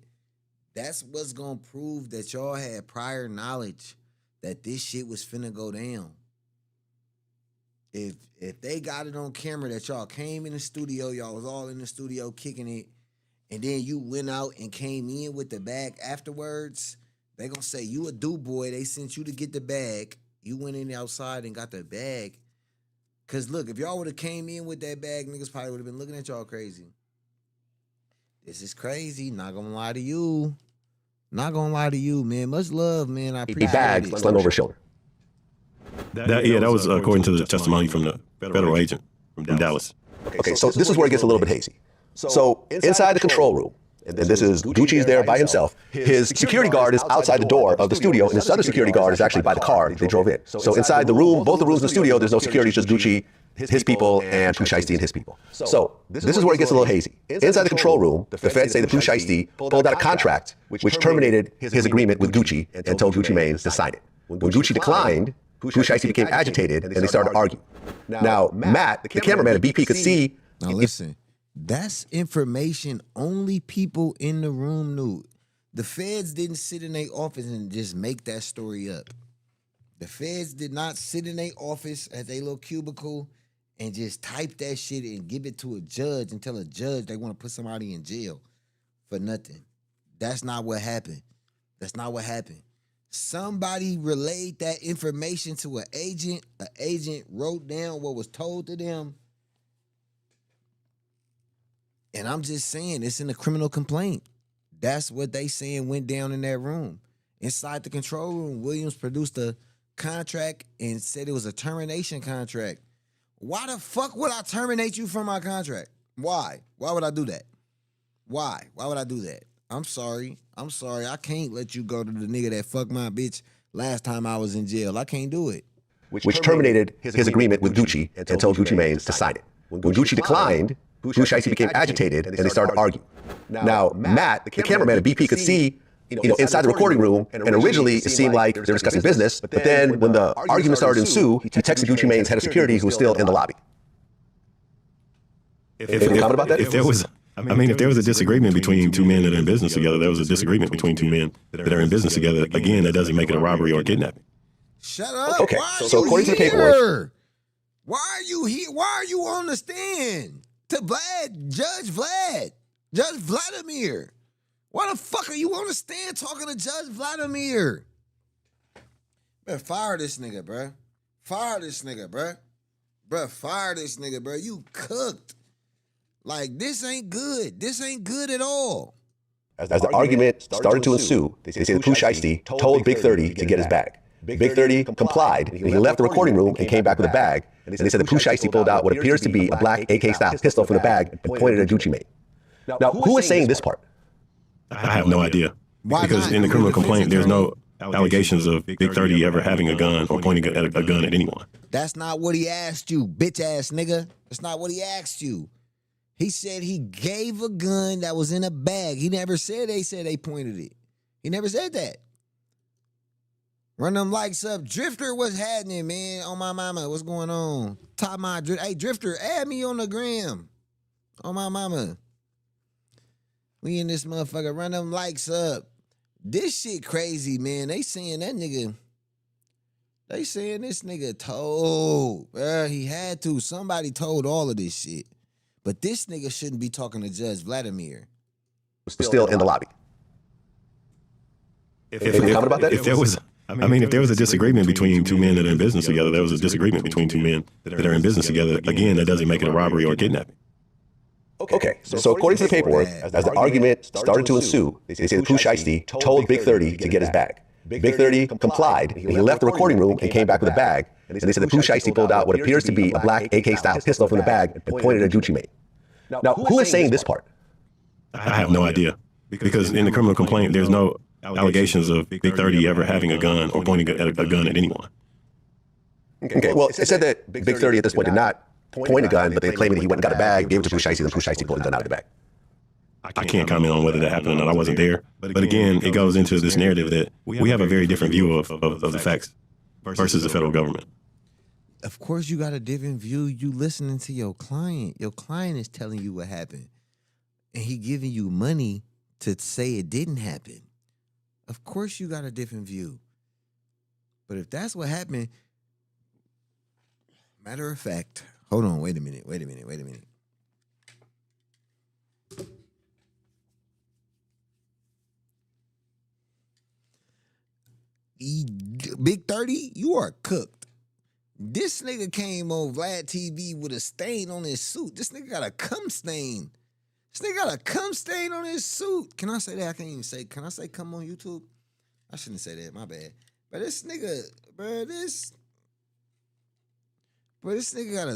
that's what's gonna prove that y'all had prior knowledge that this shit was finna go down. If they got it on camera that y'all came in the studio, y'all was all in the studio kicking it, and then you went out and came in with the bag afterwards, they gonna say you a do boy. They sent you to get the bag. You went in outside and got the bag. Cause look, if y'all would have came in with that bag, niggas probably would have been looking at y'all crazy. This is crazy. Not gonna lie to you. Not gonna lie to you, man. Much love, man. I appreciate a bag slung over his shoulder. That was according to the testimony from the federal agent from Dallas. Okay, so this is where it gets a little bit hazy. So inside the control room, and this is Gucci's there by himself. His security guard is outside the door of the studio, and his other security guard is actually by the car they drove in. So inside the room, both the rooms in the studio, there's no security, it's just Gucci, his people, and Pooh Shiesty and his people. So this is where it gets a little hazy. Inside the control room, the feds say that Pooh Shiesty pulled out a contract which terminated his agreement with Gucci and told Gucci Mane to sign it. When Gucci declined, Pooh Shiesty became agitated and they started arguing. Now, Matt, the cameraman at BP, could see. Now listen, that's information only people in the room knew. The feds didn't sit in their office and just make that story up. The feds did not sit in their office at their little cubicle and just type that shit and give it to a judge and tell a judge they want to put somebody in jail for nothing. That's not what happened. That's not what happened. Somebody relayed that information to an agent. An agent wrote down what was told to them. And I'm just saying, it's in a criminal complaint. That's what they saying went down in that room. Inside the control room, Williams produced a contract and said it was a termination contract. Why the fuck would I terminate you from my contract? Why? Why would I do that? Why? Why would I do that? I'm sorry. I can't let you go to the nigga that fucked my bitch last time I was in jail. I can't do it. Which terminated his agreement with Gucci and told Gucci Mane to sign it. When Gucci declined, Pooh Shiesty became agitated and they started arguing. Now, Matt, the cameraman at BP, could see inside the recording room, and originally it seemed like they were discussing business, but then when the argument started to ensue, he texted Gucci Mane's head of security, who was still in the lobby. If comment about that? If there was a disagreement between two men that are in business together, there was a disagreement between two men that are in business together. Again, that doesn't make it a robbery or a kidnapping. Shut up. Okay, so according to the paperwork. Why are you here? Why are you on the stand? To Judge Vladimir. Why the fuck are you on the stand talking to Judge Vladimir? Better fire this nigga, bruh. Fire this nigga, bruh. Bruh, fire this nigga, bruh. You cooked. Like, this ain't good. This ain't good at all. As the argument started to ensue, they say that Pooh Shiesty told Big 30 to get his bag. Big 30 complied, and he left the recording room and came back with a bag. And they said that Pooh Shiesty pulled out what appears to be a black AK-style pistol from the bag and pointed at Gucci Mane. Now, who is saying this part? I have no idea. Because in the criminal complaint, there's no allegations of Big 30 ever having a gun or pointing a gun at anyone. That's not what he asked you, bitch ass nigga. That's not what he asked you. He said he gave a gun that was in a bag. He never said they pointed it. He never said that. Run them likes up. Drifter, what's happening, man? On my mama, what's going on? Top my Drifter. Hey, Drifter, add me on the gram. On my mama. We in this motherfucker. Run them likes up. This shit crazy, man. They saying that nigga. They saying this nigga told. He had to. Somebody told all of this shit. But this nigga shouldn't be talking to Judge Vladimir. Still in the lobby. If there was a disagreement between two men that are in business together, there was a disagreement between two men that are in business together. Again, that doesn't make it a robbery or a kidnapping. Okay, so according to the paperwork, as the argument started to ensue, they say that Pooh Shiesty told Big 30 to get his bag. Big 30 complied, and he left the recording room and came back with a bag. And they said that Pooh Shiesty pulled out what appears to be a black AK-style pistol from the bag and pointed at Gucci Mane. Now, who is saying this part? I have no idea. Because in the criminal complaint, there's no allegations of Big 30 ever having a gun or pointing a gun at anyone. Okay, well, it said that Big 30 at this point did not point a gun, but they claimed that he went and got a bag, gave it to Pooh Shiesty, and Pooh Shiesty pulled the gun out of the bag. I can't comment on whether that happened or not. I wasn't there. But again, it goes into this narrative that we have a very different view of the facts versus the federal government. Of course, you got a different view. You listening to your client. Your client is telling you what happened. And he giving you money to say it didn't happen. Of course, you got a different view. But if that's what happened, matter of fact, hold on, wait a minute. Big 30, you are cooked. This nigga came on Vlad TV with a stain on his suit. This nigga got a cum stain. This nigga got a cum stain on his suit. Can I say that? I can't even say. Can I say cum on YouTube? I shouldn't say that. My bad. But this nigga, this nigga got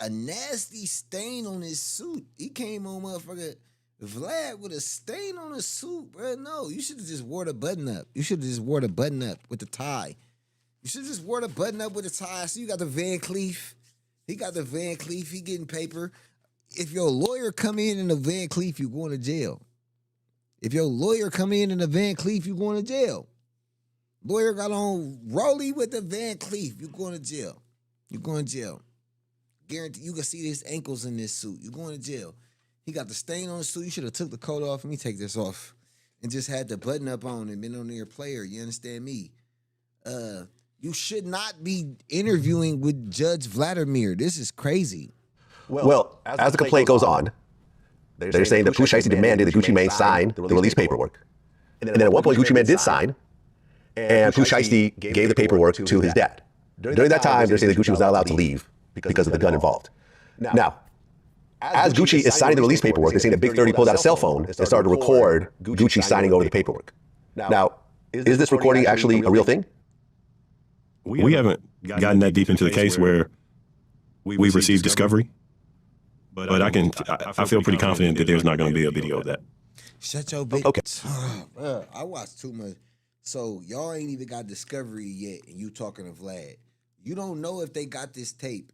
a nasty stain on his suit. He came on motherfucker Vlad with a stain on his suit, bro. No, you should have just wore the button up. You should have just wore the button up with the tie. You should have just wore the button up with the tie. So you got the Van Cleef. He got the Van Cleef. He getting paper. If your lawyer come in a Van Cleef, you going to jail. If your lawyer come in a Van Cleef, you going to jail. Lawyer got on Rolly with the Van Cleef, you going to jail. You going to jail. Guarantee you can see his ankles in this suit. You going to jail. He got the stain on the suit. You should have took the coat off. Let me take this off. And just had the button up on and been on your player. You understand me? You should not be interviewing with Judge Vladimir. This is crazy. Well, as the complaint goes on, they're saying that Pooh Shiesty demanded that Gucci Mane sign the release paperwork. And then at one point, Gucci Mane did sign, and Pooh Shiesty gave the paperwork to his dad. During that time, they're saying that Gucci was not allowed to leave because of the gun involved. Now, as Gucci is signing the release paperwork, they're saying that Big 30 pulled out a cell phone and started to record Gucci signing over the paperwork. Now, is this recording actually a real thing? We haven't gotten that deep into the case where we've received discovery, but I feel pretty confident that there's not going to be a video of that. Shut your bitch. Okay. I watched too much. So y'all ain't even got discovery yet, and you talking to Vlad. You don't know if they got this tape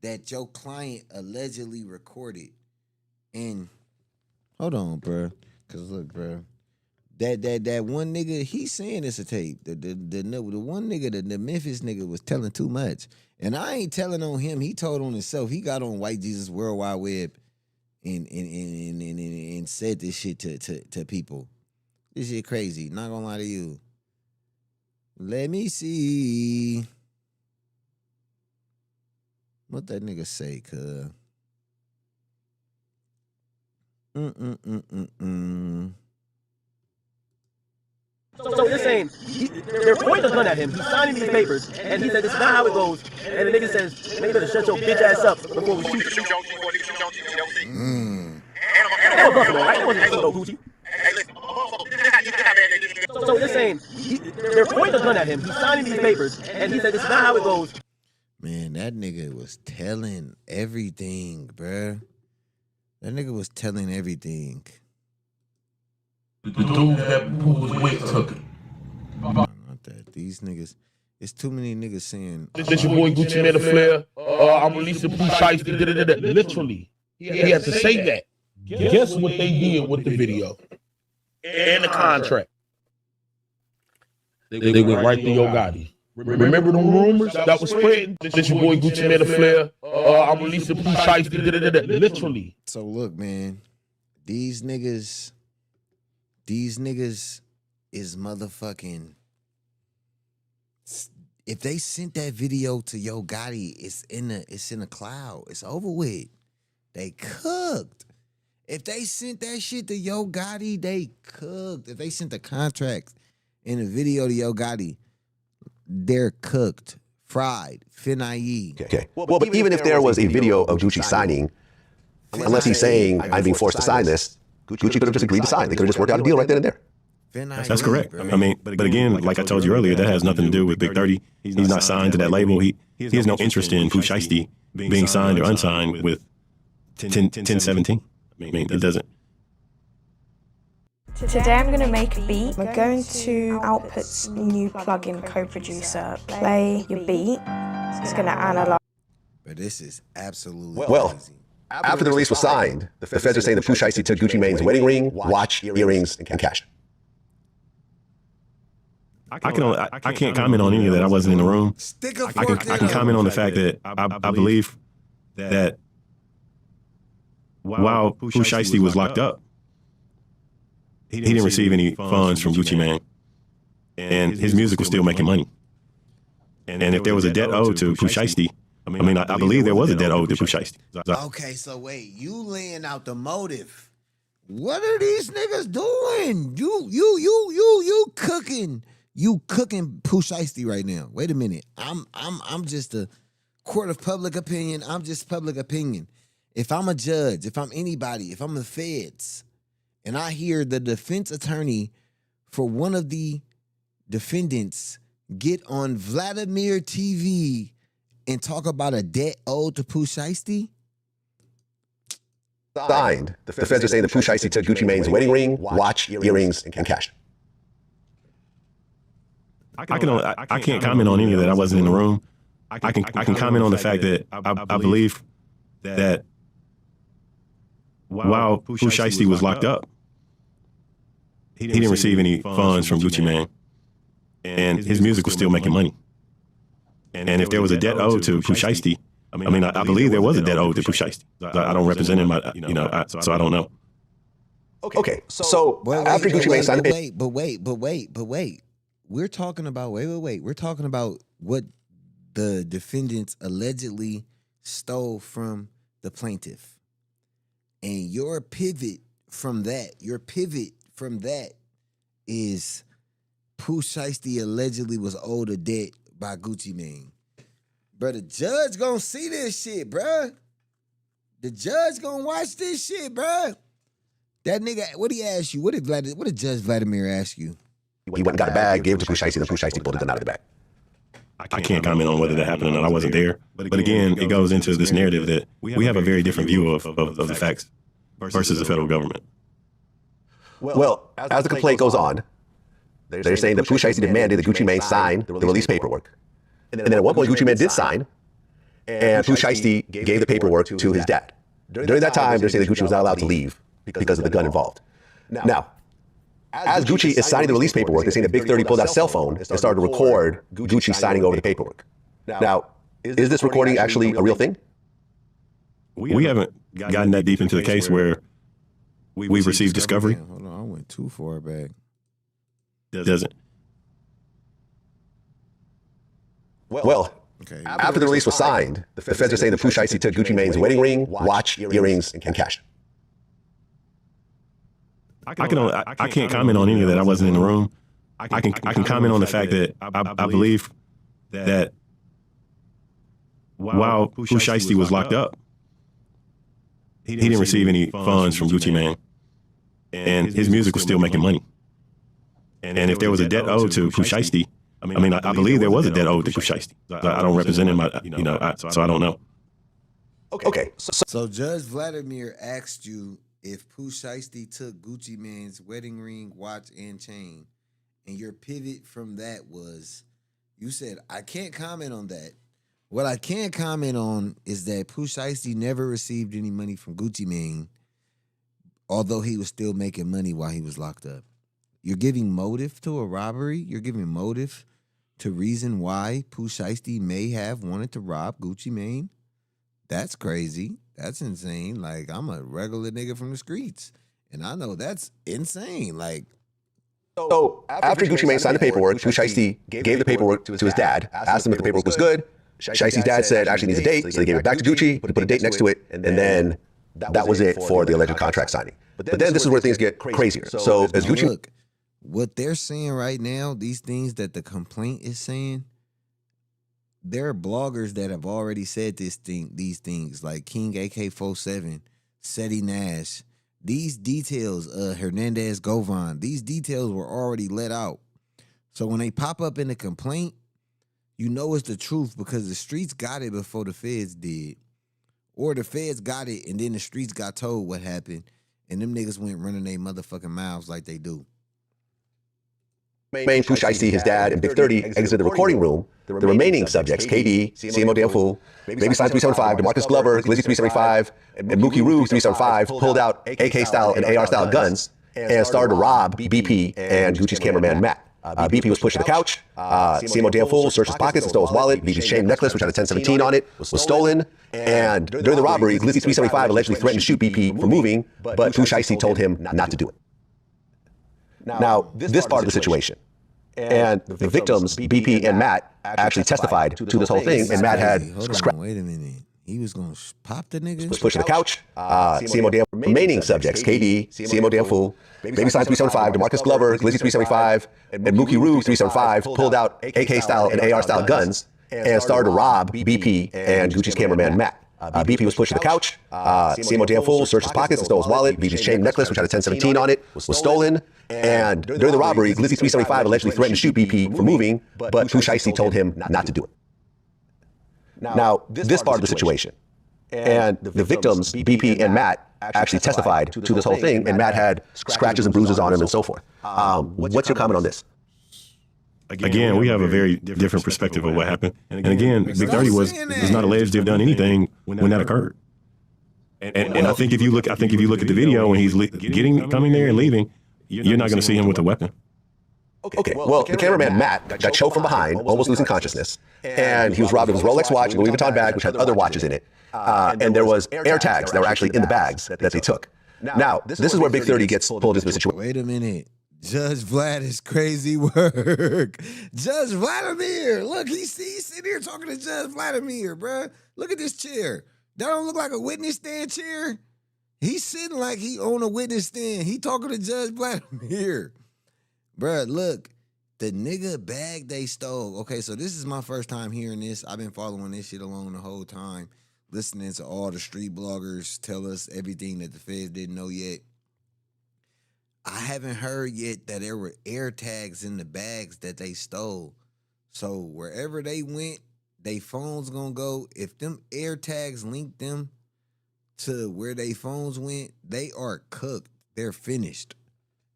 that your client allegedly recorded. And hold on, bro. Cause look, bro. That one nigga, he's saying it's a tape. The one nigga, the Memphis nigga was telling too much. And I ain't telling on him. He told on himself. He got on White Jesus World Wide Web and said this shit to people. This shit crazy. Not gonna lie to you. Let me see what that nigga say, cuz. So you're saying they're pointing a gun at him. He's signing these papers, and he said this is not how it goes. And the nigga says, "Man, you better shut your bitch ass up before we shoot you." That was Buffalo, right? That wasn't Buffalo, Gucci. So you're saying they're pointing a gun at him. He's signing these papers, and he said this is not how it goes. Man, that nigga was telling everything, bruh. That nigga was telling everything. The dude that Pooh was with took it. Not that. These niggas, it's too many niggas saying. This your boy Gucci made a flare. I'm releasing Pooh Shiesty. Literally. He had to say that. Guess what they did with the video and the contract? They went right to Yo Gotti. Remember them rumors that was spreading? This your boy Gucci Mane Flair. I'm releasing Pooh Shiesty. Literally. So look, man, these niggas is motherfucking. If they sent that video to Yo Gotti, it's in a cloud. It's over with. They cooked. If they sent that shit to Yo Gotti, they cooked. If they sent the contract in a video to Yo Gotti, they're cooked, fried, finai. Okay. Well, but even if there was a video of Gucci signing, unless he's saying, I'm being forced to sign this, Gucci could have just agreed to sign. They could have just worked out a deal right then and there. That's correct. I mean, but again, like I told you earlier, that has nothing to do with Big 30. He's not signed to that label. He has no interest in Pooh Shiesty being signed or unsigned with 1017. I mean, it doesn't. Today I'm going to make a beat. We're going to Output's new plugin co-producer. Play your beat. It's going to analyze. But this is absolutely Well, crazy. after the release was signed, the feds are saying that Pooh Shiesty took Gucci Mane's wedding ring, watch, earrings, and cash. I can't comment on any of that. I wasn't in the room. I can comment on the fact that I believe that while Pooh Shiesty was locked up, he didn't receive any funds from Gucci Mane, and his music was still making money. And if there was a debt owed to Pooh Shiesty, I believe there was a debt owed to Pooh Shiesty. Okay, so wait, you laying out the motive. What are these niggas doing? You cooking. You cooking Pooh Shiesty right now. Wait a minute. I'm just a court of public opinion. I'm just public opinion. If I'm a judge, if I'm anybody, if I'm the feds, and I hear the defense attorney for one of the defendants get on Vladimir TV and talk about a debt owed to Pooh Shiesty? Signed, the feds are saying that Pooh Shiesty took Gucci Mane's wedding ring, watch, earrings, and cash. I can't comment on any of that. I wasn't in the room. I can comment on the fact that I believe that while Pooh Shiesty was locked up, he didn't receive any funds from Gucci Mane, and his music was still making money. And if there was a debt owed to Pooh Shiesty, I believe there was a debt owed to Pooh Shiesty. I don't represent him, so I don't know. Okay, so after Gucci Mane signed the paper. But wait. We're talking about, We're talking about what the defendants allegedly stole from the plaintiff. And your pivot from that is Pooh Shiesty allegedly was owed a debt by Gucci Mane. Bro, the judge gonna see this shit, bro. The judge gonna watch this shit, bro. That nigga, what he asked you? What did Judge Vladimir ask you? He went and got a bag, gave it to Pooh Shiesty, and Pooh Shiesty pulled the gun out of the bag. I can't comment on whether that happened or not. I wasn't there. But again, it goes into this narrative that we have a very different view of the facts versus the federal government. Well, as the complaint goes on, they're saying that Pooh Shiesty demanded that Gucci Mane sign the release paperwork. And then at one point, Gucci Mane did sign, and Pooh Shiesty gave the paperwork to his dad. During that time, they're saying that Gucci was not allowed to leave because of the gun involved. Now, as Gucci is signing the release paperwork, they're saying that Big 30 pulled out a cell phone and started to record Gucci signing over the paperwork. Now, is this recording actually a real thing? We haven't gotten that deep into the case where we've received discovery. Hold on, I went too far back. Doesn't. Well, after the release was signed, the feds are saying that Pooh Shiesty took Gucci Mane's wedding ring, watch, earrings, and cash. I can't comment on any of that. I wasn't in the room. I can comment on the fact that I believe that while Pooh Shiesty was locked up, he didn't receive any funds from Gucci Mane, and his music was still making money. And if there was a debt owed to Pooh Shiesty, I believe there was a debt owed to Pooh Shiesty. I don't represent him, so I don't know. Okay. So Judge Vladimir asked you if Pooh Shiesty took Gucci Mane's wedding ring, watch, and chain, and your pivot from that was, you said, I can't comment on that, What I can comment on is that Pooh Shiesty never received any money from Gucci Mane, although he was still making money while he was locked up. You're giving motive to a robbery. You're giving motive to reason why Pooh Shiesty may have wanted to rob Gucci Mane. That's crazy. That's insane. Like, I'm a regular nigga from the streets, and I know that's insane. Like, So after Gucci Mane signed the paperwork, Pooh Shiesty gave the paperwork to his dad, asked him if the paperwork was good. Shiesty's dad said actually needs a date, so they gave it back to Gucci, put a date next to it, and then that was it for the alleged contract signing. But then this is where things get crazier. So as Gucci... Look, what they're saying right now, these things that the complaint is saying, there are bloggers that have already said these things, like King AK-47, Seti Nash. These details, Hernandz, Govan, these details were already let out. So when they pop up in the complaint, you know it's the truth because the streets got it before the feds did. Or the feds got it and then the streets got told what happened and them niggas went running their motherfucking mouths like they do. Mane, Pooh Shiesty, his dad, and Big 30 exited the recording room. The remaining subjects, KD, CMO Damn Fool, Baby Sign 375, DeMarcus Glover, Glizzy 375, and Mookie Rubes 375 pulled out AK-style and AR-style guns and started to rob BP and Gucci's cameraman Matt. BP was pushed to the couch. CMO Damn Fool searched his pockets and stole his wallet. BP's chain necklace, which had a 1017 on it, was stolen. And during the robbery, Glizzy 375 allegedly threatened to shoot BP for moving, but Pooh Shiesty told him not to do it. Now, this part of the situation, and the victims, BP and Matt, actually testified to this whole thing, and Matt had... Wait a minute. He was going to pop the nigga? Was pushed to the couch. CMO Damn remaining subjects, KD, CMO Damn Fool, Baby Sign 375, DeMarcus Glover, Glizzy 375, and Mookie Rubes 375 pulled out AK-style and AR-style guns and started to rob BP and Gucci's cameraman Matt. BP was pushed to the couch. CMO Damn Fool searched his pockets and stole his wallet. BP's chain necklace, which had a 1017 on it, was stolen. And during the robbery, Glizzy 375 allegedly threatened to shoot BP for moving, but Pooh Shiesty told him not to do it. Now, this part of the situation, and the victims, BP and Matt, actually testified to this whole thing, and Matt had scratches and bruises on him and so forth. What's your comment on this? Again, we have a very different perspective of what happened. And again, Big 30 was not alleged to have done anything when that occurred. And I think if you look at the video when he's coming there and leaving, you're not going to see him with a weapon. Okay, well, the cameraman Matt got choked from behind, almost losing consciousness, and he was robbed of his Rolex watch and Louis Vuitton bag, which had other watches in it, and there was air tags that were actually in the bags that they took. Now, this is where Big 30 gets pulled into the situation. Wait a minute. Judge Vlad is crazy work. Judge Vladimir, look, he's sitting here talking to Judge Vladimir, bruh. Look at this chair. That don't look like a witness stand chair. He's sitting like he on a witness stand. He talking to Judge Vladimir. Bruh, look, the nigga bag they stole. Okay, so this is my first time hearing this. I've been following this shit along the whole time, listening to all the street bloggers tell us everything that the feds didn't know yet. I haven't heard yet that there were air tags in the bags that they stole. So wherever they went, they phones gonna go. If them air tags link them to where they phones went, they are cooked. They're finished.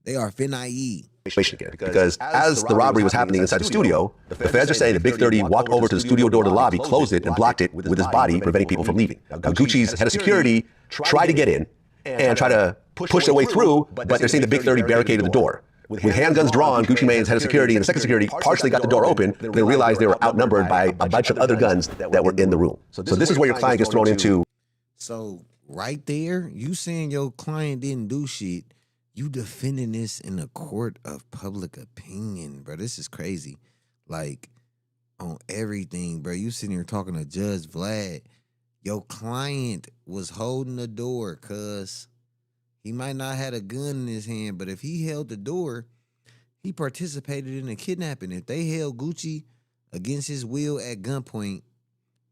They are finite. Because as the robbery was happening inside the studio, the feds are saying that Big 30 walked over to the studio door to the lobby, closed it, and blocked it with his body, preventing people from leaving. Now, Gucci's head of security tried to get in and try to push their way through, but they're saying that Big 30 barricaded the door. With handguns drawn, Gucci Mane's head of security and the second security partially got the door open. They realized they were outnumbered by a bunch of other guns that were in the room. So this is where your client gets thrown into. So right there, you saying your client didn't do shit. You defending this in a court of public opinion, bro. This is crazy. Like, on everything, bro. You sitting here talking to Judge Vlad. Your client was holding the door, cuz he might not have a gun in his hand, but if he held the door, he participated in a kidnapping. If they held Gucci against his will at gunpoint,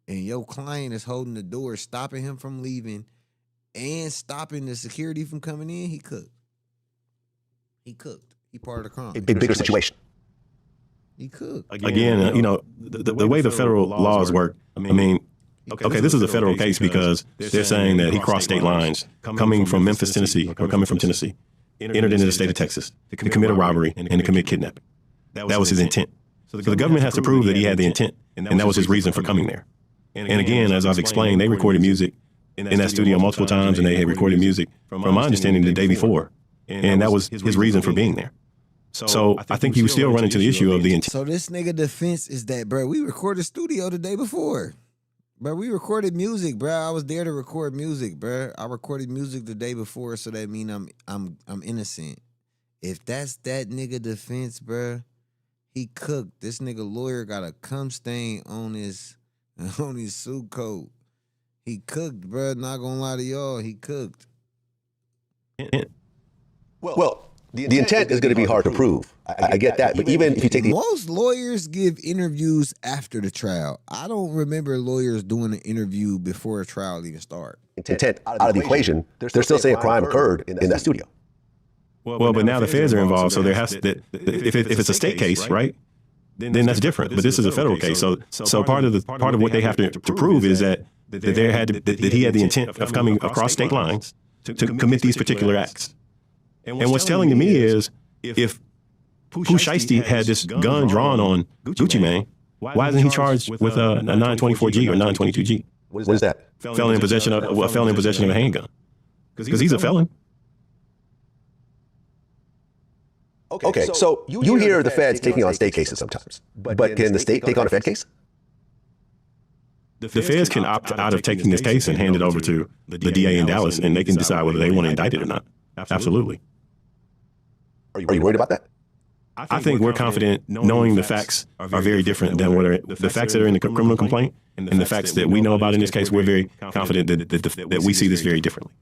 and your client is holding the door, stopping him from leaving, and stopping the security from coming in, he cooked. He cooked. He part of the crime. A bigger situation. He cooked. Again, you know, the way the federal laws work, I mean, okay, this is a federal case because they're saying that he crossed state lines coming from Memphis, Tennessee, or coming from Tennessee, entered into the state of Texas to commit a robbery and to commit kidnapping. That was his intent. So the government has to prove that he had the intent, and that was his reason for coming there. And again, as I've explained, they recorded music in that studio multiple times, and they had recorded music, from my understanding, the day before. And that was his reason for being there. So I think you still run into the issue of the intent. So this nigga defense is that, bro, we recorded studio the day before. Bro, we recorded music, bro. I was there to record music, bro. I recorded music the day before, so that mean I'm innocent. If that's that nigga defense, bro, he cooked. This nigga lawyer got a cum stain on his suit coat. He cooked, bro. Not gonna lie to y'all, he cooked. Well, the intent is going to be hard to prove. I get that. But even if you take the... Most lawyers give interviews after the trial. I don't remember lawyers doing an interview before a trial even start. intent out of the equation, they're still saying a crime occurred in that studio. Well, but now the feds are involved, so there has to, if it's a state case, right? Then that's different. But this is a federal case, so part of what they have to prove is that he had the intent of coming across state lines to commit these particular acts. And what's telling to me is, if Pooh Shiesty had this gun drawn on Gucci Mane, why isn't he charged with a 924G or 922G? What is that? Felon in possession of a handgun. Because he's a felon. Okay, so you hear the feds taking on state cases sometimes, but can the state take on a fed case? The feds can opt out of taking this case and hand it over to the DA in Dallas, and they can decide whether they want to indict it or not. Absolutely. Are you worried about that? I think we're confident knowing the facts are very different than what are the facts that are in the criminal complaint and the facts that we know about in this case. We're very confident that we see this very differently.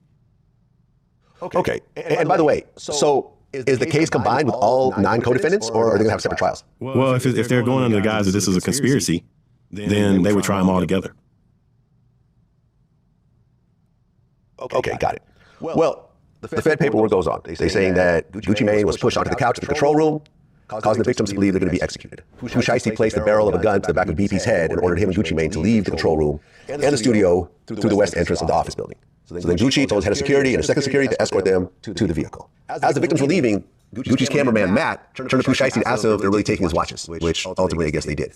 Okay, and by the way, so is the case combined with all 9 co-defendants, or are they going to have separate trials? Well, if they're going under the guise that this is a conspiracy, then they would try them all together. Okay, got it. Well, the Fed paperwork goes on. They're saying that Gucci Mane was pushed onto the couch in the control room, causing the victims to believe they're going to be executed. Pooh Shiesty placed the barrel of a gun to the back of BP's head and ordered him and Gucci Mane to leave the control room and the studio through the west entrance of the office building. So then Gucci told his head of security and a second security to escort them to the vehicle. As the victims were leaving, Gucci's cameraman, Matt, turned to Pooh Shiesty to ask if they're really taking his watches, which ultimately I guess they did.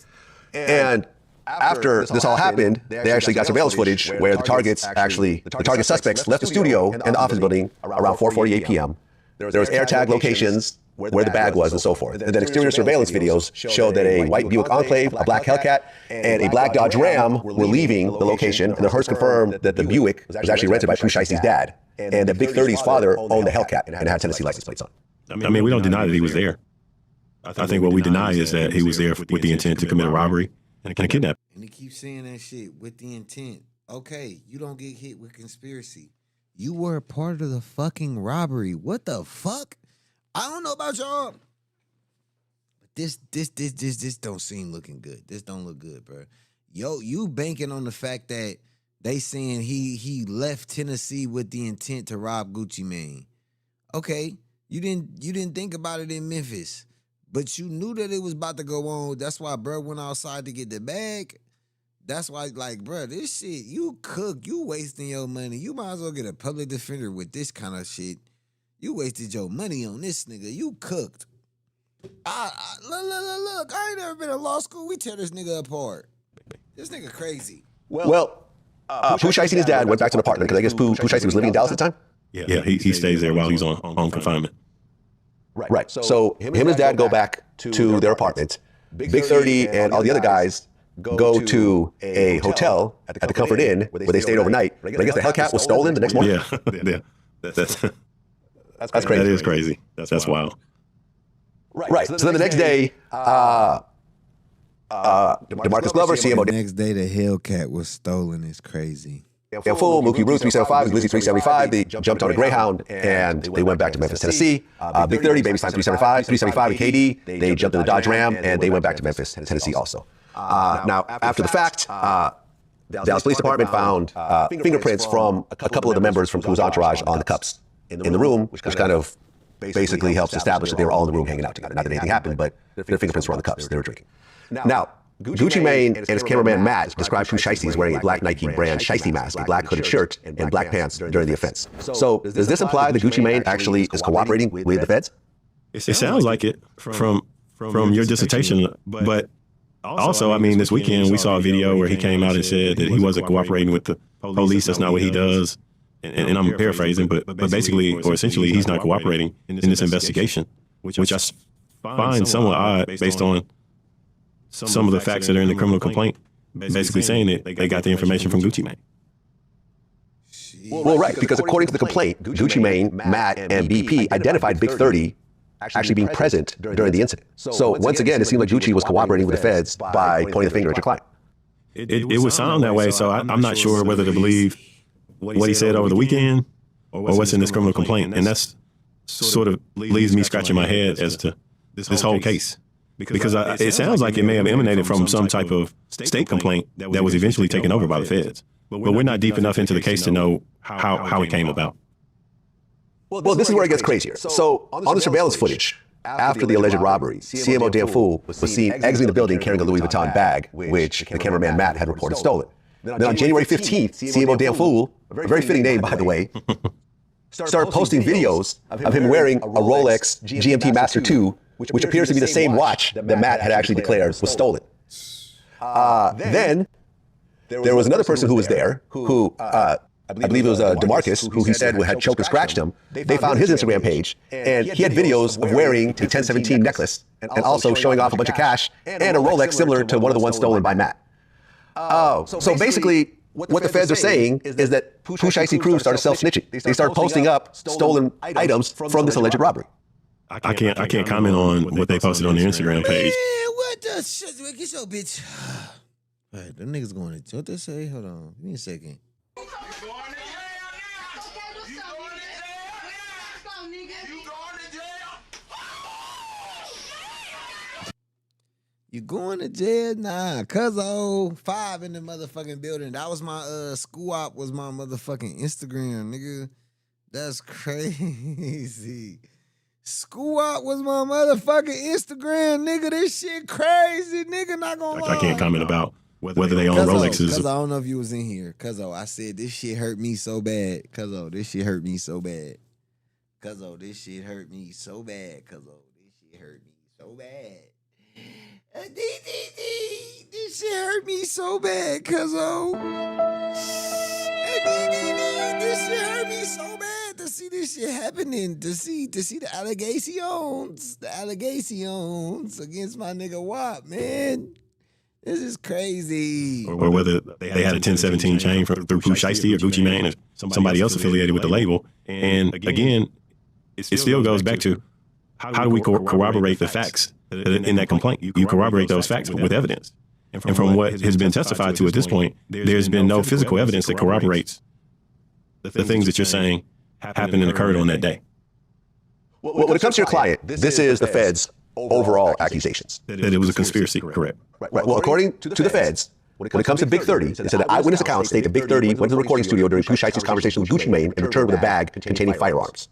And after this all happened, they actually got surveillance footage where the target suspects left the studio and the office building around 4:48 p.m. There was AirTag locations where the bag was and so forth. And then exterior surveillance videos showed that a white Buick Enclave, a black Hellcat, and a black Dodge Ram were leaving the location. And the hearse confirmed that the Buick was actually rented by Pooh Shiesty's dad, and that Big 30's father owned the Hellcat and had Tennessee license plates on. I mean, we don't deny that he was there. I think what we deny is that he was there with the intent to commit a robbery and a kidnapping. And he keeps saying that shit with the intent. Okay, you don't get hit with conspiracy. You were a part of the fucking robbery. What the fuck? I don't know about y'all. But this don't seem looking good. This don't look good, bro. Yo, you banking on the fact that they saying he left Tennessee with the intent to rob Gucci Mane. Okay, you didn't think about it in Memphis. But you knew that it was about to go on. That's why bro went outside to get the bag. That's why, like, bro, this shit, you cook, you wasting your money. You might as well get a public defender with this kind of shit. You wasted your money on this nigga. You cooked. Look, I ain't never been in law school. We tear this nigga apart. This nigga crazy. Well, Pooh Shiesty and his dad went back to an apartment because I guess Pooh Shiesty was living in Dallas at the time? Yeah, he stays there while he's on confinement. Right. So him and his dad go back to their apartment. Big 30 and all the other guys go to a hotel at the Comfort Inn where they stayed overnight. But I guess the Hellcat was stolen the next morning. Yeah. That's crazy. That is crazy. That's wild. Right. So then the next day, DeMarcus Glover, CMO. The next day, the Hellcat was stolen. It's crazy. And Fool, Mookie Root 375, Glizzy 375. They jumped on a Greyhound and they went back to Memphis, Tennessee. Big 30, Baby Sign 375 and KD. They jumped in the Dodge Ram and they went back to Memphis, Tennessee also. Now, after the fact, Dallas Police Department found fingerprints from a couple of the members from Pooh's entourage on the cups in the room, which kind of basically helps establish that they were all in the room hanging out together. Not that anything happened, but their fingerprints were on the cups. They were drinking. Now, Gucci Mane and his cameraman Matt described Pooh Shiesty as wearing a black Nike brand Shiesty mask, a black hooded shirt, and black pants during the offense. So does this imply that Gucci Mane actually is cooperating with the feds? It sounds like it from your dissertation, but Also, I mean, this weekend we saw a video where he came out and said that he wasn't cooperating with the police. That's not what he does. And I'm paraphrasing, but basically, or essentially, he's not cooperating in this investigation, which I find somewhat odd based on some of the facts that are in the criminal complaint, basically saying that they got the information from Gucci Mane. Well, right, because according to the complaint, Gucci Mane, Matt, and BP identified Big 30 actually being present during the incident. So once again, it seemed like Gucci was cooperating with the feds by pointing the finger at your client. It would sound that way, so I'm not sure whether to believe what he said over the weekend or what's in this criminal complaint. And that's sort of leaves me scratching my head as to this whole case. Because it sounds like it may have emanated from some type of state complaint that was eventually taken over by the feds. But we're not deep enough into the case to know how it came about. Well, this is where it gets crazier. So, on the surveillance footage, after the alleged robbery, CMO Dan Pooh was seen exiting the building carrying a Louis Vuitton bag, which the cameraman Matt had reported stolen. Then on January 15th, CMO Dan Pooh, a very fitting name by the way, started posting videos of him wearing a Rolex GMT Master 2, which appears to be the same watch that Matt had actually declared was stolen. Then, there was another person who was there, who I believe it was DeMarcus, who he said had choked and scratched him. They found his Instagram page, and he had videos of wearing a 1017 necklace and also showing off a bunch of cash and a Rolex similar to one of the ones stolen by Matt. So basically, what the feds are saying is that Pooh Shiesty crew started self-snitching. They started posting up stolen items from this alleged robbery. I can't comment on what they posted on their Instagram page. Man, what the shit? Get your bitch. All right, them niggas going to what they say? Hold on, give me a second. You going to jail? Nah, cuz 5 in the motherfucking building. That was my school op was my motherfucking Instagram, nigga. That's crazy. School op was my motherfucking Instagram, nigga. This shit crazy, nigga. Not gonna lie. I can't comment about whether they own Rolexes. Cuz I don't know if you was in here. Cuz I said this shit hurt me so bad. Cuz this shit hurt me so bad. Cuz this shit hurt me so bad. Cuz this shit hurt me so bad. This shit hurt me so bad, cuzzo. This shit hurt me so bad to see this shit happening. To see the allegations against my nigga WAP, man. This is crazy. Or whether they had a 1017 chain through Pooh Shiesty or Gucci Mane or somebody else affiliated with the label. And again, it still goes back to how do we corroborate the facts in that complaint? You corroborate those facts with evidence. And from what has been testified to at this point, there's been no physical evidence that corroborates the things that you're saying happened and occurred on that day. Well, when it comes to your client, this is the feds' overall accusations. That it was a conspiracy, correct? Right. Well, according to the feds, when it comes to Big 30, they said that eyewitness accounts state that Big 30 went to the recording studio during Pooh Shiesty's conversation with Gucci Mane and returned with a bag containing firearms.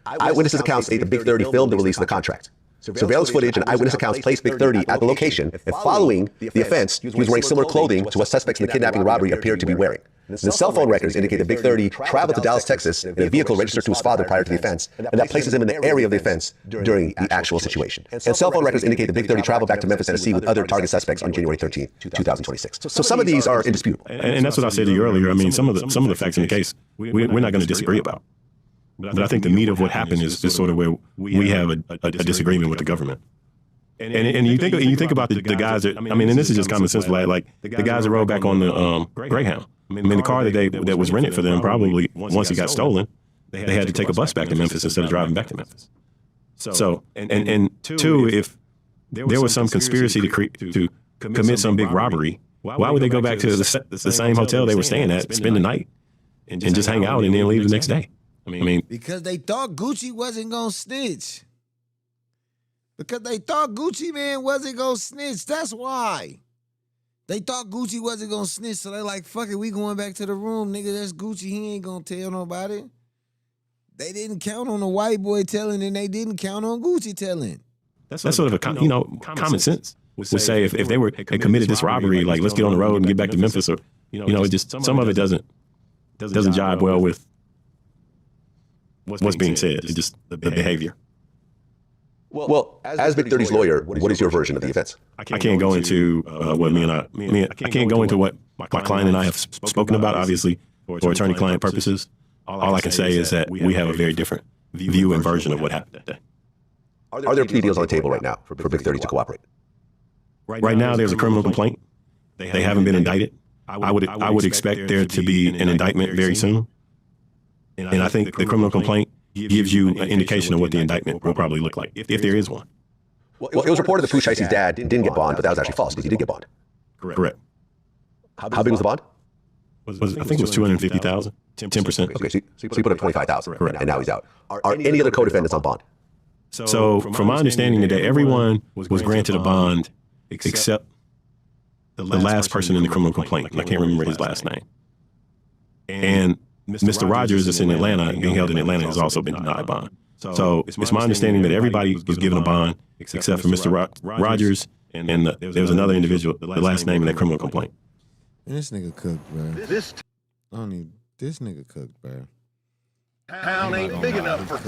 Eyewitnesses' accounts state that Big 30 filmed the release of the contract. Surveillance footage and eyewitness accounts placed Big 30 at the location, and following the offense, he was wearing similar clothing to what suspects in the kidnapping and robbery appeared to be wearing. And the cell phone records indicate that Big 30 traveled to Dallas, Texas in a vehicle registered to his father prior to the offense, and that places him in the area of the offense during the actual situation. And cell phone records indicate that Big 30 traveled back to Memphis, Tennessee with other target suspects on January 13th, 2026. So some of these are indisputable. And that's what I said to you earlier. I mean, some of the facts in the case, we're not going to disagree about. But I think the meat of what happened is sort of where we have a disagreement with the government. And you think about the guys that, I mean, and this is just common sense, like the guys that rode back on the Greyhound. I mean, the car that was rented for them, probably once it got stolen, they had to take a bus back to Memphis instead of driving back to Memphis. So, and two, if there was some conspiracy to commit some big robbery, why would they go back to the same hotel they were staying at, spend the night, and just hang out and then leave the next day? I mean, because they thought Gucci wasn't gonna snitch. Because they thought Gucci man wasn't gonna snitch. That's why. They thought Gucci wasn't gonna snitch, so they're like, fuck it, we going back to the room, nigga. That's Gucci. He ain't gonna tell nobody. They didn't count on the white boy telling, and they didn't count on Gucci telling. That's sort of a common sense would say if they had committed this robbery, like let's get on the road and get back to Memphis, or it just some of it doesn't jive well with what's being said. It's just the behavior. Well, as Big 30's lawyer, what is your version of the events? I can't go into what I can't go into what my client and I have spoken about, obviously, for attorney-client purposes. All I can say is that we have a very different view and version of what happened that day. Are there plea deals on the table right now for Big 30 to cooperate? Right now, there's a criminal complaint. They haven't been indicted. I would expect there to be an indictment very soon. And I think the criminal complaint gives you an indication of what the indictment will probably look like, if there is one. Well, it was reported that Pooh Shiesty's dad didn't get bond, but that was actually false because he did get bond. Correct. How big was the bond? I think it was $250,000, 10%. Okay, so you put up $25,000, Correct. And now he's out. Are any other co-defendants on bond? So from my understanding today, everyone was granted a bond except the last person in the criminal complaint. I can't remember his last name. And Mr. Rogers that's in Atlanta, being held in Atlanta, has also been denied bond. So it's my understanding that everybody was given a bond except for Mr. Rogers and there was another individual, the last name in that criminal complaint. And this nigga cooked, bro. This nigga cooked, bro. Town ain't big enough for.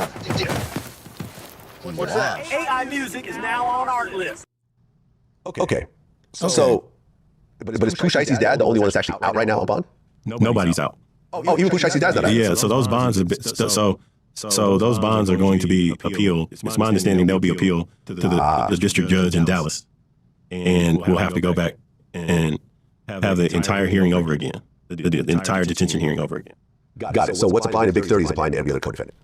What's that? AI music is now on our list. Okay. So, but is Pooh Shiesty's dad the only one that's actually out right now on bond? Nobody's out. Oh, even Pooh Shiesty's dad's not out. Yeah, so those bonds so those bonds are going to be appealed. It's my understanding they'll be appealed to the district judge in Dallas. And we'll have to go back and have the entire hearing over again, the entire detention hearing over again. Got it. So what's applying to Big 30 is applying to every other co-defendant.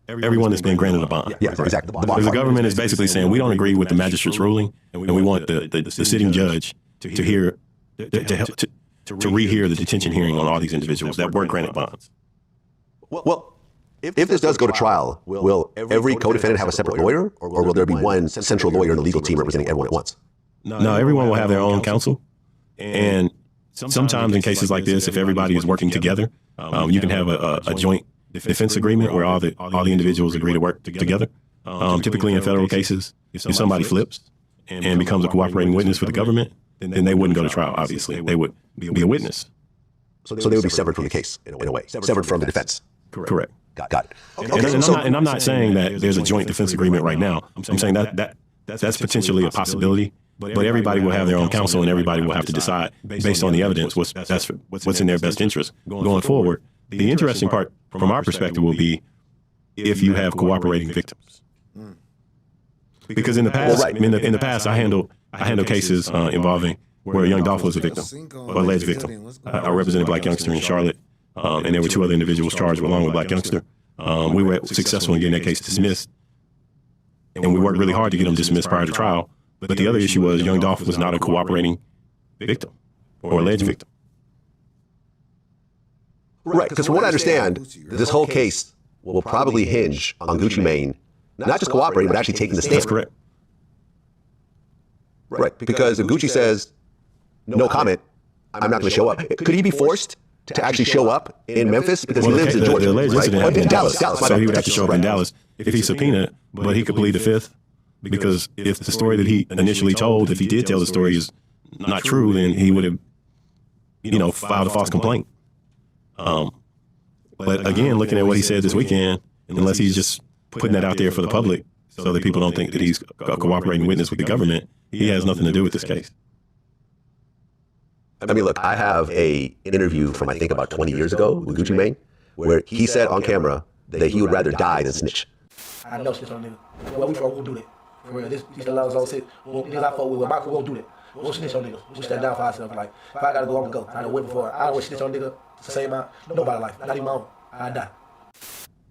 Everyone that's been granted a bond. Yeah, exactly. Because the government is basically saying we don't agree with the magistrate's ruling, and we want the sitting judge to rehear the detention hearing on all these individuals that were granted bonds. Well, if this does go to trial, will every co-defendant have a separate lawyer, or will there be one central lawyer in the legal team representing everyone at once? No, everyone will have their own counsel, and sometimes in cases like this, if everybody is working together, you can have a joint defense agreement where all the individuals agree to work together. Typically in federal cases, if somebody flips and becomes a cooperating witness for the government, then they wouldn't go to trial, obviously. They would be a witness. So they would be severed from the case, in a way. Severed from the defense. Correct. Got it. And I'm not saying that there's a joint defense agreement right now. I'm saying that's potentially a possibility, but everybody will have their own counsel and everybody will have to decide based on the evidence what's in their best interest going forward. The interesting part from our perspective will be if you have cooperating victims. Because in the past, in the past, I handle cases involving where a young Dolph was a victim, or alleged victim. I represented Black Youngster in Charlotte, and there were 2 other individuals charged along with Black Youngster. We were successful in getting that case dismissed, and we worked really hard to get them dismissed prior to trial. But the other issue was young Dolph was not a cooperating victim or alleged victim. Right, because from what I understand, this whole case will probably hinge on Gucci Mane not just cooperating, but actually taking the stand. That's correct. Right, because if Gucci says, no comment, I'm not going to show up, could he be forced to actually show up in Memphis? Because he lives in Georgia, right? In Dallas. So he would have to show up in Dallas if he's subpoenaed, but he could plead the 5th, because if the story that he initially told, if he did tell the story is not true, then he would have, filed a false complaint. But again, looking at what he said this weekend, unless he's just putting that out there for the public so that people don't think that he's a cooperating witness with the government, he has nothing to do with this case. I mean, look, I have a interview from, I think, about 20 years ago with Gucci Mane, where he said on camera that he would rather die than snitch. I know snitch on niggas. Well, we won't do that. For real, these allows all sit. Niggas I fuck with, Michael won't do that. We won't snitch on niggas. We stand down for ourselves. Like, if I gotta go, I'm gonna go. I don't wait before. I don't snitch on niggas to save my nobody life. Not even my own. I die.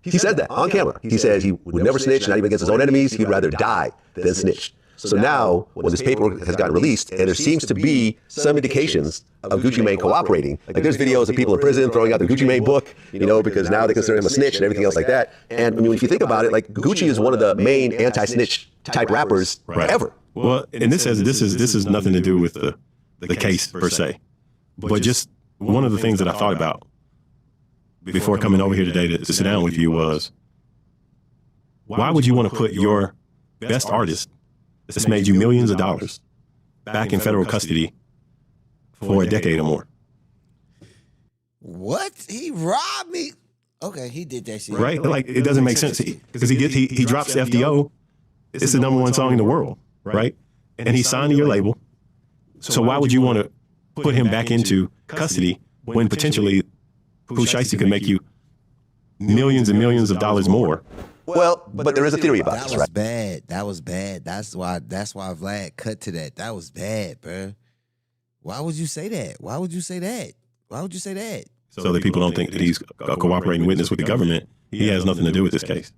He said that on camera. He said he would never snitch, not even against his own enemies. He'd rather die than snitch. So now, when this paperwork has gotten released, and there seems to be some indications of Gucci Mane cooperating. Like, there's videos of people in prison throwing out the Gucci Mane book, because now they consider him a snitch and everything else like that. And I mean, if you think about it, like, Gucci is one of the main anti-snitch type rappers ever. Well, and this has nothing to do with the case per se, but just one of the things that I thought about before coming over here today to sit down with you was, why would you want to put your best artist that's made you millions of dollars back in federal custody for a decade or more? What? He robbed me? Okay, he did that shit. Right? Like, it doesn't make sense. Because he drops FDO It's the number one song in the world, right? And he signed to your label. So why would you want to put him back into custody when potentially Pooh Shiesty could make you millions and millions of dollars more? Well, but there is a theory about That this, was right? bad. That was bad. That's why Vlad cut to that. That was bad, bruh. Why would you say that? Why would you say that? Why would you say that? So that people don't think that he's a cooperating witness with the government. He has nothing to do with this case.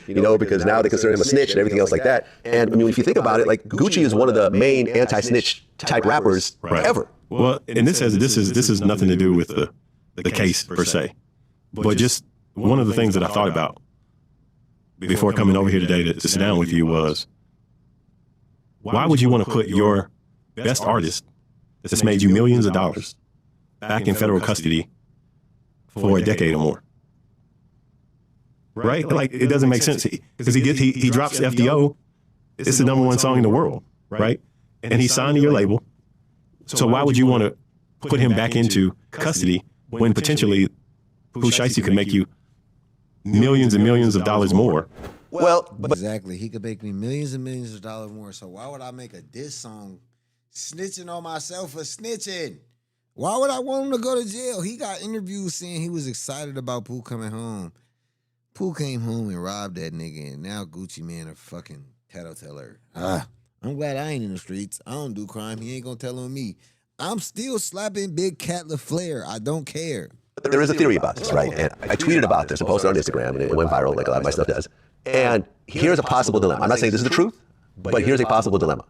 Because now they consider him a snitch and everything else like that. And I mean, if you think about it, like Gucci is one of the main anti-snitch type rappers ever. Well, and this is nothing to do with the case per se, but just one of the things that I thought about before coming over here today to sit down with you was, why would you want to put your best artist that's made you millions of dollars back in federal custody for a decade or more? Right? Like, it doesn't make sense. Because he drops FDO. It's the number one song in the world, right? And he signed to your label. So why would you want to put him back into custody when potentially Pooh Shiesty could make you millions and millions of dollars more? Well, exactly. He could make me millions and millions of dollars more. So why would I make a diss song snitching on myself for snitching? Why would I want him to go to jail? He got interviews saying he was excited about Pooh coming home. Pooh came home and robbed that nigga, and now Gucci Man a fucking tattleteller. I'm glad I ain't in the streets. I don't do crime. He ain't gonna tell on me. I'm still slapping Big Cat LaFleur. I don't care. There is a theory about this, right? And I tweeted about this and posted on Instagram, and it went viral like a lot of my stuff does. And here's a possible dilemma. I'm not saying this is the truth, but here's a possible dilemma.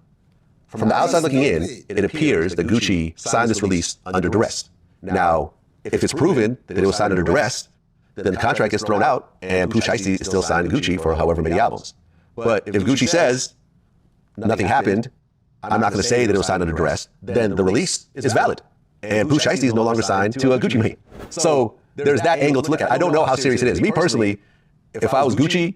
From the outside looking in, it appears that Gucci signed this release under duress. Now, if it's proven that it was signed under duress, then the contract gets thrown out, and Pooh Shiesty is still signed to Gucci for however many albums. But if Gucci says nothing happened, I'm not going to say that it was signed under duress, then the release is valid. And Pooh Shiesty is no longer signed to a Gucci Mane. So there's that angle to look at. I don't know how serious it is. Me personally, if I was Gucci,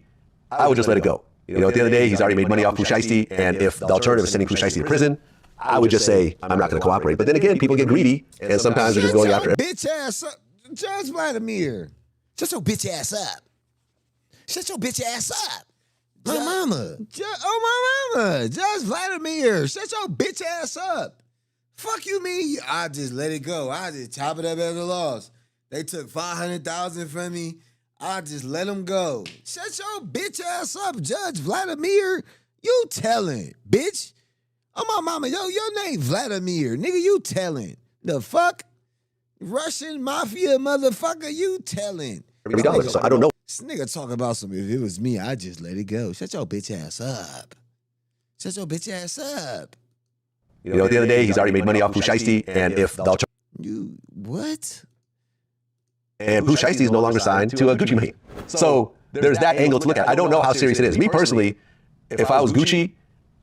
I would just let it go. At the end of the day, he's already made money off Pooh Shiesty, and if the alternative is sending Pooh Shiesty to prison, I would just say, I'm not going to cooperate. But then again, people get greedy, and sometimes they're just going after it. Bitch ass up. Judge Vladimir. Shut your bitch ass up. Shut your bitch ass up. My mama. My mama. Judge Vladimir. Shut your bitch ass up. Fuck you mean? I just let it go. I just chop it up as a loss. They took $500,000 from me. I just let them go. Shut your bitch ass up, Judge Vladimir. You telling, bitch. Oh, my mama. Yo, your name Vladimir. Nigga, you telling. The fuck? Russian mafia motherfucker, you telling. So I don't know. This nigga talk about some, if it was me, I'd just let it go. Shut your bitch ass up. Shut your bitch ass up. At the end of the day, he's already made money off Pooh Shiesty, and if the alternative... You, what? And Pooh Shiesty is no longer signed to a Gucci Mane. So there's that angle to look at. I don't know how serious it is. Me personally, if I was Gucci,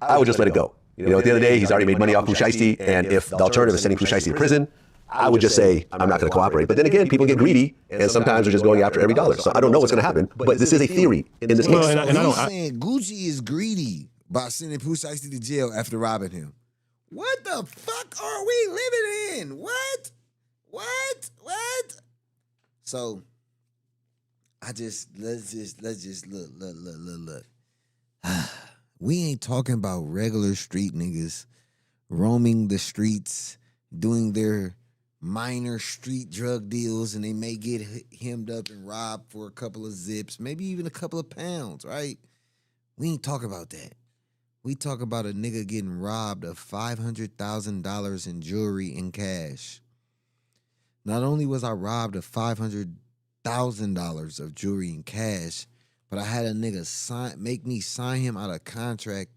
I would just let it go. At the end of the day, he's already made money off Pooh Shiesty, and if the alternative is sending Pooh Shiesty to prison, I would just say, I'm not going to cooperate. But then again, people get greedy, and sometimes they're just going after every dollar. So I don't know what's going to happen, but this is a theory in this case. And I don't saying Gucci is greedy by sending Pooh Shiesty to jail after robbing him. What the fuck are we living in? What? So, let's just look. We ain't talking about regular street niggas roaming the streets, doing their minor street drug deals, and they may get hemmed up and robbed for a couple of zips, maybe even a couple of pounds, right? We ain't talking about that. We talk about a nigga getting robbed of $500,000 in jewelry and cash. Not only was I robbed of $500,000 of jewelry and cash, but I had a nigga make me sign him out a contract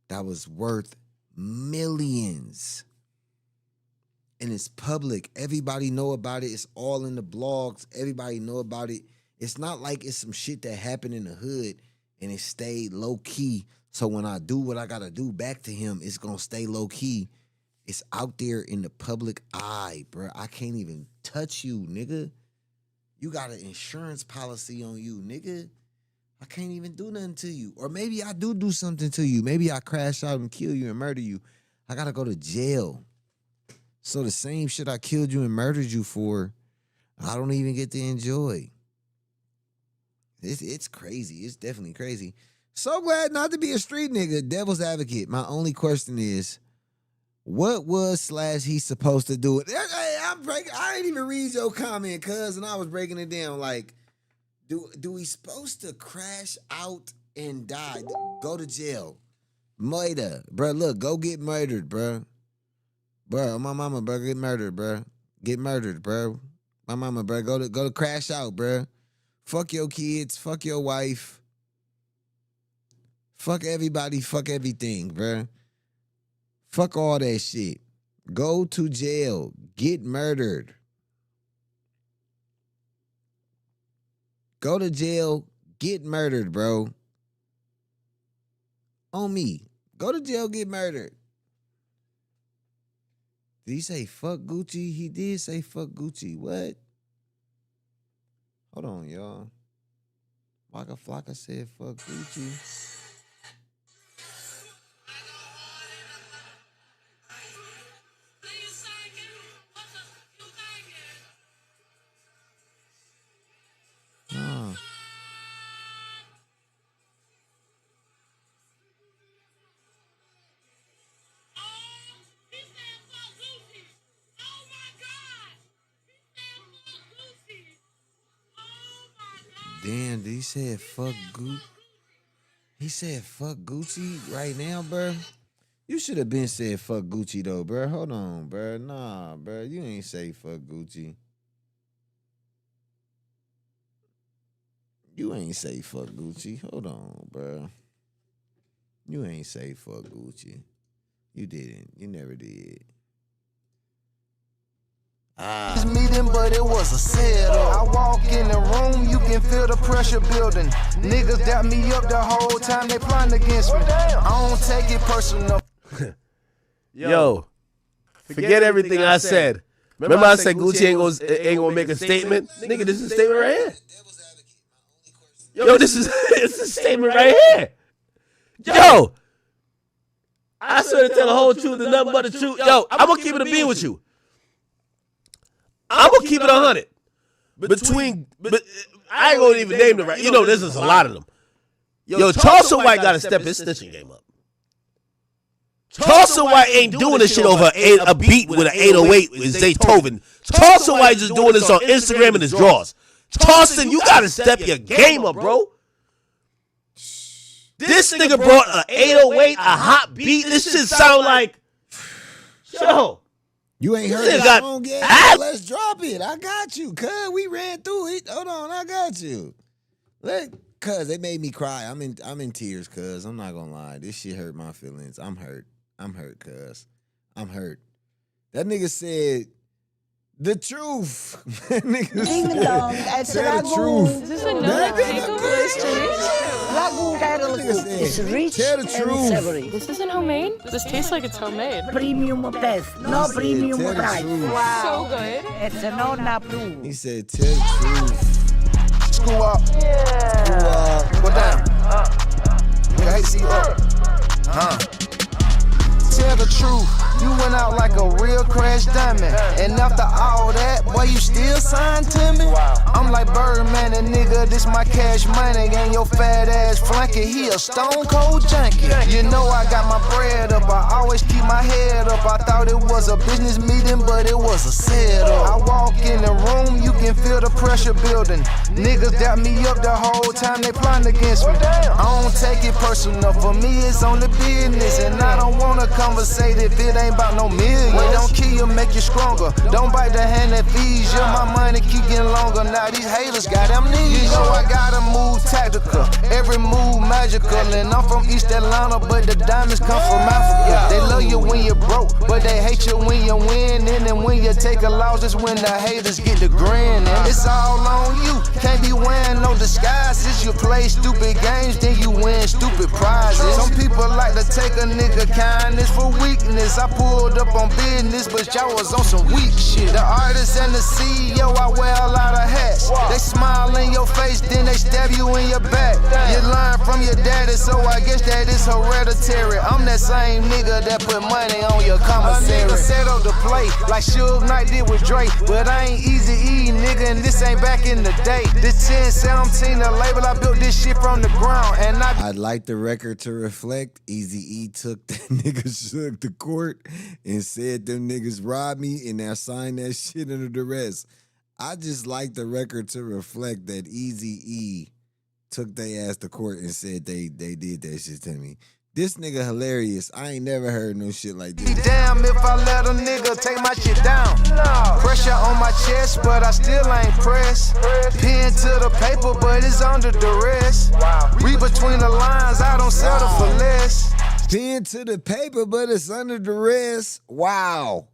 that was worth millions. And it's public. Everybody know about it. It's all in the blogs. Everybody know about it. It's not like it's some shit that happened in the hood and it stayed low key. So when I do what I gotta do back to him, it's gonna stay low key. It's out there in the public eye, bro. I can't even touch you, nigga. You got an insurance policy on you, nigga. I can't even do nothing to you. Or maybe I do something to you. Maybe I crash out and kill you and murder you. I gotta go to jail. So the same shit I killed you and murdered you for, I don't even get to enjoy. It's crazy. It's definitely crazy. So glad not to be a street nigga. Devil's advocate. My only question is, what was / he supposed to do? I didn't even read your comment, cuz, and I was breaking it down. Like, do we supposed to crash out and die? Go to jail. Murder. Bro, look, go get murdered, bro. Bro, my mama, bro, get murdered, bro. Get murdered, bro. My mama, bro, go to crash out, bro. Fuck your kids. Fuck your wife. Fuck everybody. Fuck everything, bro. Fuck all that shit. Go to jail. Get murdered. Go to jail. Get murdered, bro. On me. Go to jail, get murdered. Did he say fuck Gucci? He did say fuck Gucci. What? Hold on, y'all. Waka Flocka said fuck Gucci. Damn, he said fuck Gucci. He said fuck Gucci right now, bro. You should have been said fuck Gucci though, bro. Hold on, bro. Nah, bro. You ain't say fuck Gucci. You ain't say fuck Gucci. Hold on, bro. You ain't say fuck Gucci. You didn't. You never did. Meeting, but it was a setup. I walk in the room, you can feel the pressure building. Niggas doubt me up the whole time they plotting against me. I don't take it personal. Yo, forget everything I said. Remember I said Gucci ain't gonna make a statement? Nigga, this is a statement right here. Yo, this is it's a statement right here. Yo, I swear to tell the whole truth and nothing but the truth. Yo, I'm gonna keep it a bean with you. I'm gonna keep it 100. But I ain't gonna even name them right. You know, this is a lot of them. Yo, Charleston White gotta step his snitching game up. Charleston White ain't doing this shit over a beat with an 808 with Zaytoven. Charleston White just doing this on Instagram and his drawers. Charleston, you gotta step your game up, bro. This nigga brought an 808, a hot beat. This shit sound like, yo. You ain't heard the song yet? Let's drop it. I got you, cuz. We ran through it. Hold on, I got you. Cuz, they made me cry. I'm in tears, cuz. I'm not gonna lie. This shit hurt my feelings. I'm hurt. I'm hurt, cuz. I'm hurt. That nigga said the truth. Nigga Ding dong, it's the truth. Is this a no It's rich Tell the and truth. savory. This isn't homemade? This tastes like it's homemade. Premium best, no said, premium tell the price. truth. So good. It's a non-approved. He said, tell the truth. Screw up. Screw up. Go down. I hate to see you up. Tell the truth, you went out like a real crash diamond. And after all that, boy, you still signed to me? I'm like Birdman, and nigga, this my cash money. And your fat ass flunky, he a stone cold junkie. You know I got my bread up, I always keep my head up. I thought it was a business meeting, but it was a setup. I walk in the room, you can feel the pressure building. Niggas doubt me up the whole time they plotting against me. I don't take it personal, for me it's only business. And I don't wanna conversate if it ain't about no millions. Don't kill you, make you stronger. Don't bite the hand that feeds you. My money keep getting longer. Now these haters got amnesia. You know I gotta move tactical, every move magical. And I'm from East Atlanta, but the diamonds come from Africa. They love you when you're broke, but they hate you when you win. And then when you take a loss, that's when the haters get the grin. And it's all on you. Can't be wearing no disguises. You play stupid games, then you win stupid prizes. Some people like to take a nigga kindness for weakness. I pulled up on business, but y'all was on some weak shit. The artist and the CEO, I wear a lot of hats. They smile in your face, then they stab you in your back. You learn from your daddy, so I guess that is hereditary. I'm that same nigga that put money on your commissary. A nigga settled the play like Suge Knight did with Drake, but I ain't easy E, nigga, and this ain't back in the day. This 10 said I'm 17, the label, I built this shit from the ground. And I'd like the record to reflect Eazy-E took that nigga Suge to court and said them niggas robbed me and now signed that shit under duress. I just like the record to reflect that Eazy-E took their ass to court and said they did that shit to me. This nigga hilarious. I ain't never heard no shit like this. Damn if I let a nigga take my shit down. Pressure on my chest, but I still ain't pressed. Pen to the paper, but it's under duress. Read between the lines, I don't settle for less. Pen to the paper, but it's under duress. Wow.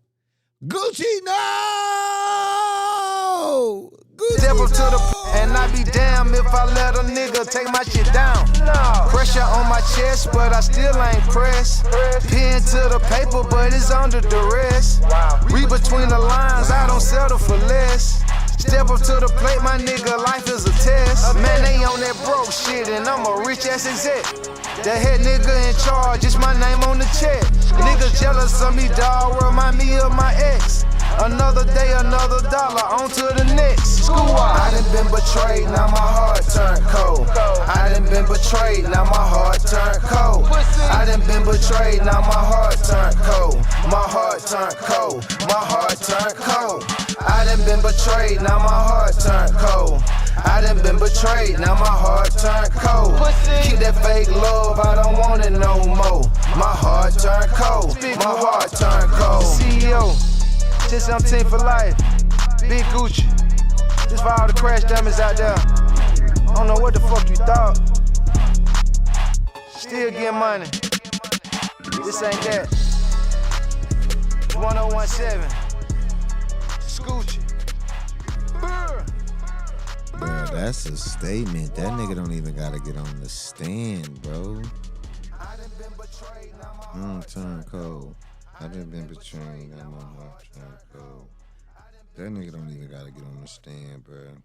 Gucci, no! Step up to the and I be damn if I let a nigga take my shit down. Pressure on my chest, but I still ain't pressed. Pen to the paper, but it's under duress. Read between the lines, I don't settle for less. Step up to the plate, my nigga, life is a test. Man, they on that broke shit, and I'm a rich ass exec. The head nigga in charge, it's my name on the check. Niggas jealous of me, dawg, remind me of my ex. Another day, another dollar, on to the next. I done been betrayed, now my heart turned cold. I done been betrayed, now my heart turned cold. I done been betrayed, now my heart turned cold. My heart turned cold, my heart turned cold. I done been betrayed, now my heart turned cold. I done been betrayed, now my heart turned cold. Keep that fake love, I don't want it no more. My heart turned cold, my heart turned cold. CEO, 1017 for life, Big Gucci. This for all the crash dummies out there. I don't know what the fuck you thought. Still get money. This ain't that. 1017. Scoochie. Bro, that's a statement. That nigga don't even gotta get on the stand, bro. Turn cold. I done been betrayed. I'm on my turn cold. That nigga don't even gotta get on the stand, bro.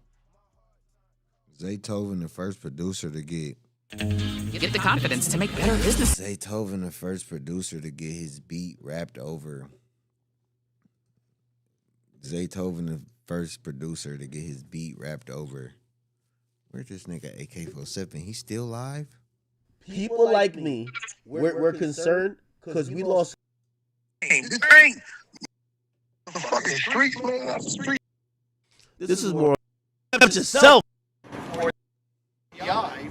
Zaytoven, the first producer to get the confidence to make better business. Zaytoven, the first producer to get his beat rapped over. Zaytoven, the first producer to get his beat rapped over. Where's this nigga AK-47? He's still live? People like me, we're concerned because we lost. The fucking streets, man. That's the street. This is more about yourself.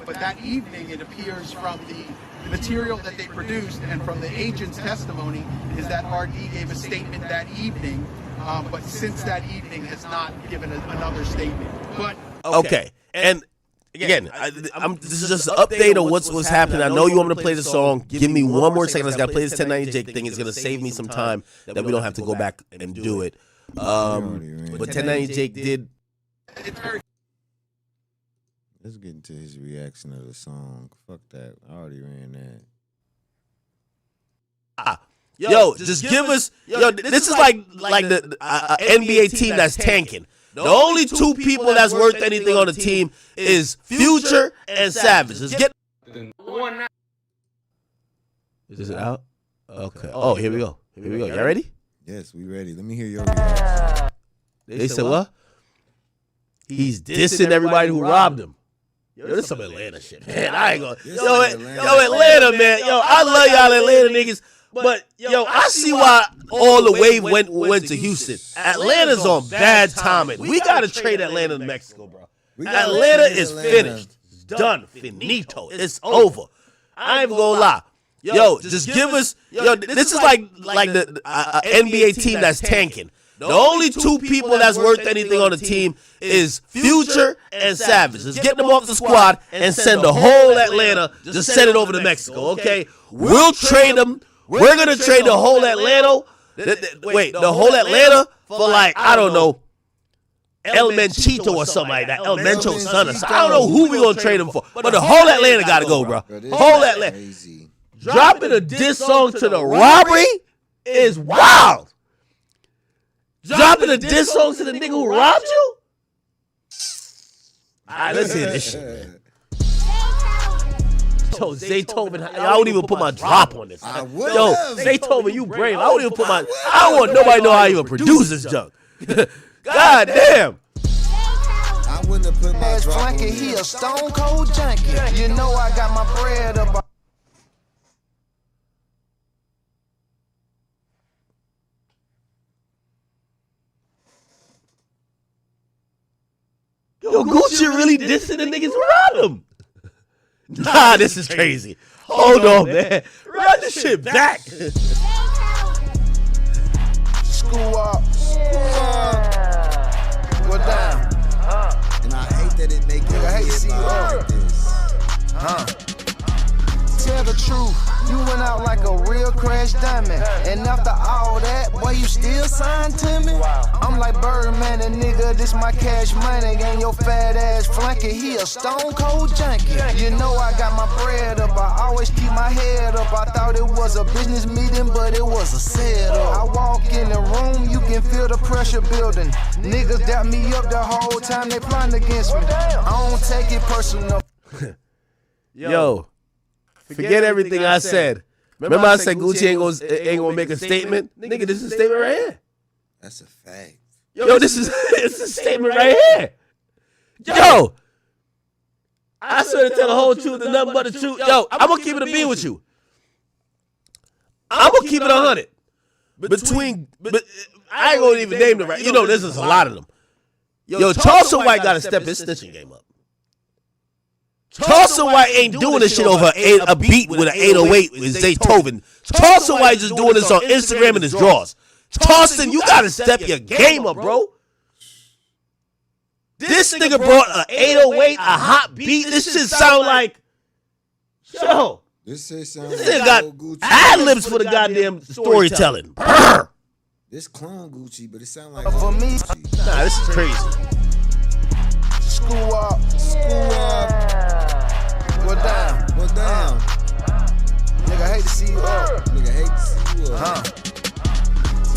But that evening, it appears from the material that they produced and from the agent's testimony is that RD gave a statement that evening, but since that evening has not given another statement. But Okay, and again, this is just an update on what's happening. I know you want me to play the song. Give me one more second. I just got to play this 1090 Jake thing. It's going to save me some time that we don't have to go back and do it. But 1090 Jake did. Let's get into his reaction of the song. Fuck that. I already ran that. Yo, just give us. Yo, this is like the NBA team that's tanking. The only two people that's worth anything on the team is Future and Savage. Let's get. Is it out? Okay. Oh, here we go. Here we go. Y'all ready? Yes, we ready. Let me hear your reaction. They said what? He's dissing everybody who robbed him. Yo, this is some Atlanta shit, man. I ain't gonna. Yo, Atlanta, man. Yo, I love y'all Atlanta niggas. But, yo, I see why all the wave went to Houston. Atlanta's on bad timing. We got to trade Atlanta to Mexico, bro. Atlanta is finished. It's done. Finito. It's over. I ain't gonna lie. Yo, just give us. Yo, this is like the NBA team that's tanking. The only two people that's worth anything on the team is Future and Savage. Let's get them off the squad and send the whole Atlanta. Just send it over to Mexico, okay? We'll trade them. We're going to trade the whole Atlanta. The whole Atlanta for like, I don't know, El Menchito or something like that. El Mencho's son or something. I don't know who we're going to trade him for. But the whole Atlanta got to go, bro. Whole Atlanta. Dropping a diss song to the robbery is wild. Dropping a diss song to the nigga who robbed you? All right, let's hear this shit. Yo, Zaytoven, I don't even put my drop on this. Yo, Zaytoven, you brave. I don't even put my. I don't want nobody to know how I even produce this junk. God damn. I wouldn't have put my Ass drop on flunky, he a stone cold junkie. You know I got my bread up. Yo, Gucci really dissing the niggas around him. Nah, this is crazy. Hold on, man. Run this shit back. School up. Go down. And I hate that it make your head like this. Tell the truth, you went out like a real crash diamond. And after all that, boy, you still signed to me? I'm like Birdman, and nigga, this my cash money. And your fat ass flunky, he a stone cold junkie. You know I got my bread up, I always keep my head up. I thought it was a business meeting, but it was a setup. I walk in the room, you can feel the pressure building. Niggas doubt me up the whole time they plotting against me. I don't take it personal. Yo. Forget everything I said. Remember I said Gucci ain't gonna make a statement? Nigga, this is a statement right here. That's a fact. Yo, this is it's a statement right here. Yo, I swear to tell the whole truth and nothing but the truth. Yo, I'm gonna keep it a bean with you. I'm gonna keep it 100. But I ain't gonna even name them right. You know, this is a lot of them. Yo, Charleston White gotta step his stitching game up. Charleston White ain't doing this shit over a beat with an 808 with Zaytoven. Charleston White just doing this on Instagram and his drawers. Charleston, you gotta step your game up, bro. This nigga brought an 808, a hot beat. This shit sound like, yo. This shit sound This like nigga got ad-libs for the goddamn storytelling. Brr. This clone Gucci, but it sound like for me. Nah, this is crazy. School up. Go down. Go down. Nigga, hate to see you up. Nigga, hate to see you up.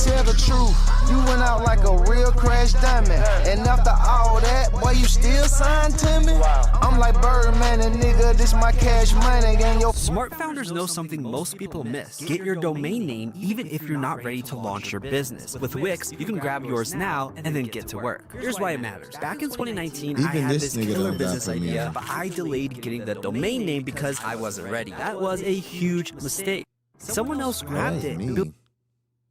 Tell the truth, you went out like a real crash diamond. And after all that, boy, you still signed to me? I'm like Birdman, and nigga, this my cash money. And your Smart founders know something most people miss. Get your domain name even if you're not ready to launch your business. With Wix, you can grab yours now and then get to work. Here's why it matters. Back in 2019, I had this killer business idea, but I delayed getting the domain name because I wasn't ready. That was a huge mistake. Someone else grabbed it and built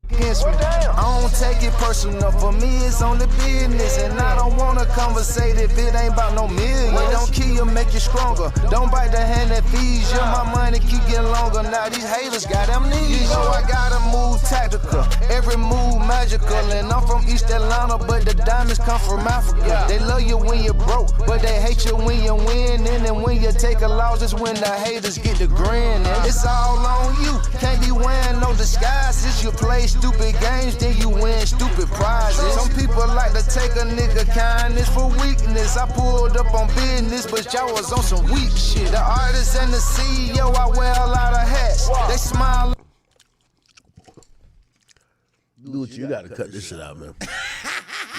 against me. I don't take it personal. For me, it's only business, and I don't wanna conversate if it ain't about no million. Don't kill you, make you stronger. Don't bite the hand that feeds you. My money keep getting longer. Now these haters got amnesia. You know I gotta move tactical, every move magical. And I'm from East Atlanta, but the diamonds come from Africa. They love you when you're broke, but they hate you when you win. And when you take a loss, it's when the haters get the grin. And it's all on you. Can't be wearing no disguises. You play stupid games, then you win stupid prizes. Some people like to take a nigga kindness for weakness. I pulled up on business, but y'all was on some weak shit. The artist and the CEO, I wear a lot of hats. They smile. Gucci, you gotta cut this shit out, man.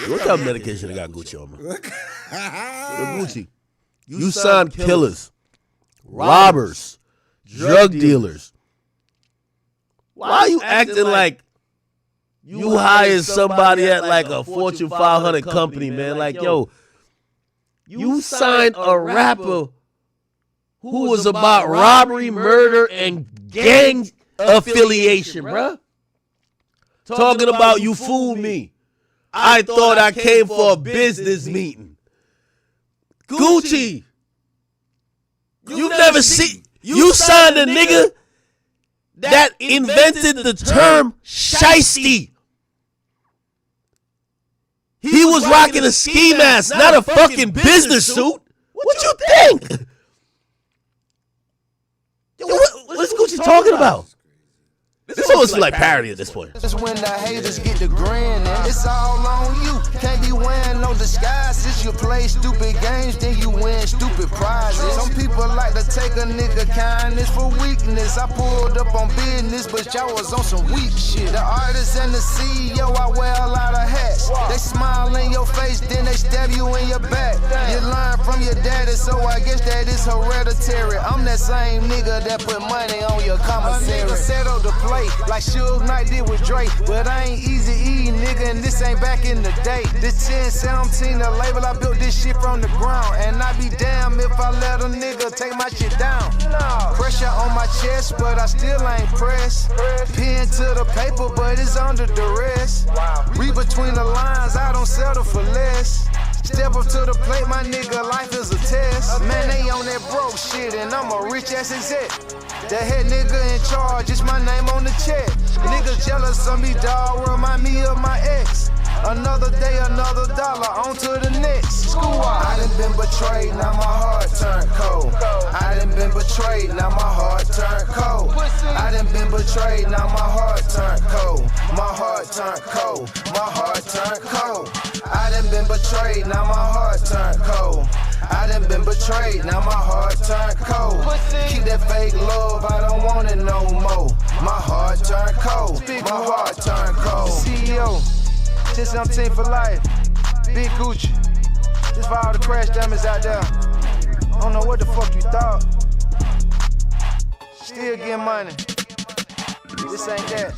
What kind of medication they got Gucci on, man? Gucci, you signed killers, robbers, drug dealers. Why are you acting like you hired somebody at like a Fortune 500 company, man? Like, yo, you signed a rapper who was about robbery, murder, and gang affiliation, bruh. Talking about you fooled me. I thought I came for a business meeting. Gucci, you've never seen, you signed a nigga that invented the term Shiesty. He was rocking a ski mask, not a fucking business suit. What you think? What's Gucci talking about? This almost like parody at this point. It's when the haters get the grin, and it's all on you. Can't be wearing no disguises. You play stupid games, then you win stupid prizes. Some people like to take a nigga kindness for weakness. I pulled up on business, but y'all was on some weak shit. The artist and the CEO, I wear a lot of hats. They smile in your face, then they stab you in your back. You learn from your daddy, so I guess that is hereditary. I'm that same nigga that put money on your commissary. Settle the plate like Suge Knight did with Drake. But I ain't easy E, nigga, and this ain't back in the day. This 1017, the label, I built this shit from the ground. And I be damn if I let a nigga take my shit down. Pressure on my chest, but I still ain't pressed. Pen to the paper, but it's under duress. Read between the lines, I don't settle for less. Step up to the plate, my nigga, life is a test. Man, they on that broke shit, and I'm a rich ass exec. The head nigga in charge, it's my name on the check. Niggas jealous of me, dawg, remind me of my ex. Another day, another dollar, on to the next. School I done been betrayed, now my heart turned cold. I done been betrayed, now my heart turned cold. I done been betrayed, now my heart turned cold. My heart turned cold, my heart turned cold. I done been betrayed, now my heart turned cold. I done been betrayed, now my heart turned cold. Keep that fake love, I don't want it no more. My heart turned cold, my heart turned cold. CEO, 1017 for life, Big Gucci. This for all the crash dummies out there. I don't know what the fuck you thought. Still get money. This ain't that.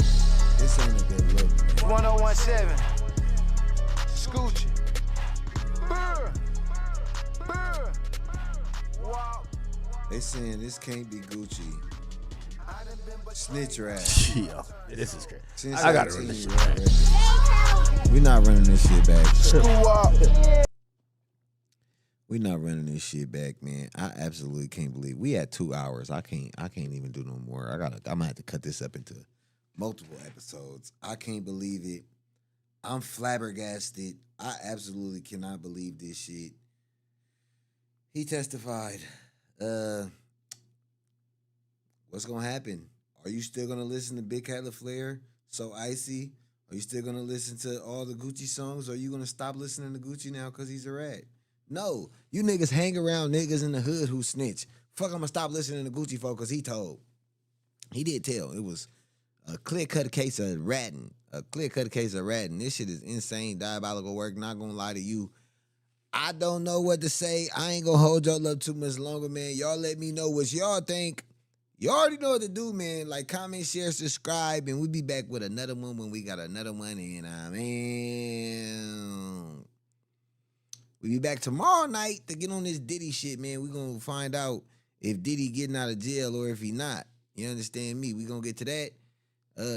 This ain't a good look. 1017. Scoochie. Burr. Burr. Wow. They saying this can't be Gucci. Snitch your ass. Yo, this is crazy. Since I gotta 18, run this shit back. We not running this shit back. Screw up. We not running this shit back, man. I absolutely can't believe we at 2 hours. I can't even do no more. I'm gonna have to cut this up into multiple episodes. I can't believe it. I'm flabbergasted. I absolutely cannot believe this shit. He testified. What's gonna happen? Are you still gonna listen to Big Cat LaFleur, So Icy? Are you still gonna listen to all the Gucci songs? Or are you gonna stop listening to Gucci now because he's a rat? No, you niggas hang around niggas in the hood who snitch. Fuck, I'm gonna stop listening to Gucci folk because he told. He did tell. It was a clear-cut case of ratting. A clear-cut case of ratting. This shit is insane, diabolical work. Not gonna lie to you. I don't know what to say. I ain't gonna hold y'all up too much longer, man. Y'all let me know what y'all think. You already know what to do, man. Like, comment, share, subscribe, and we'll be back with another one when we got another one. And we'll be back tomorrow night to get on this Diddy shit, man. We're gonna find out if Diddy getting out of jail or if he not. You understand me? We gonna get to that.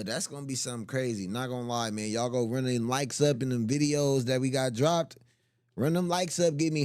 That's gonna be something crazy. Not gonna lie, man. Y'all go run them likes up in them videos that we got dropped. Run them likes up, give me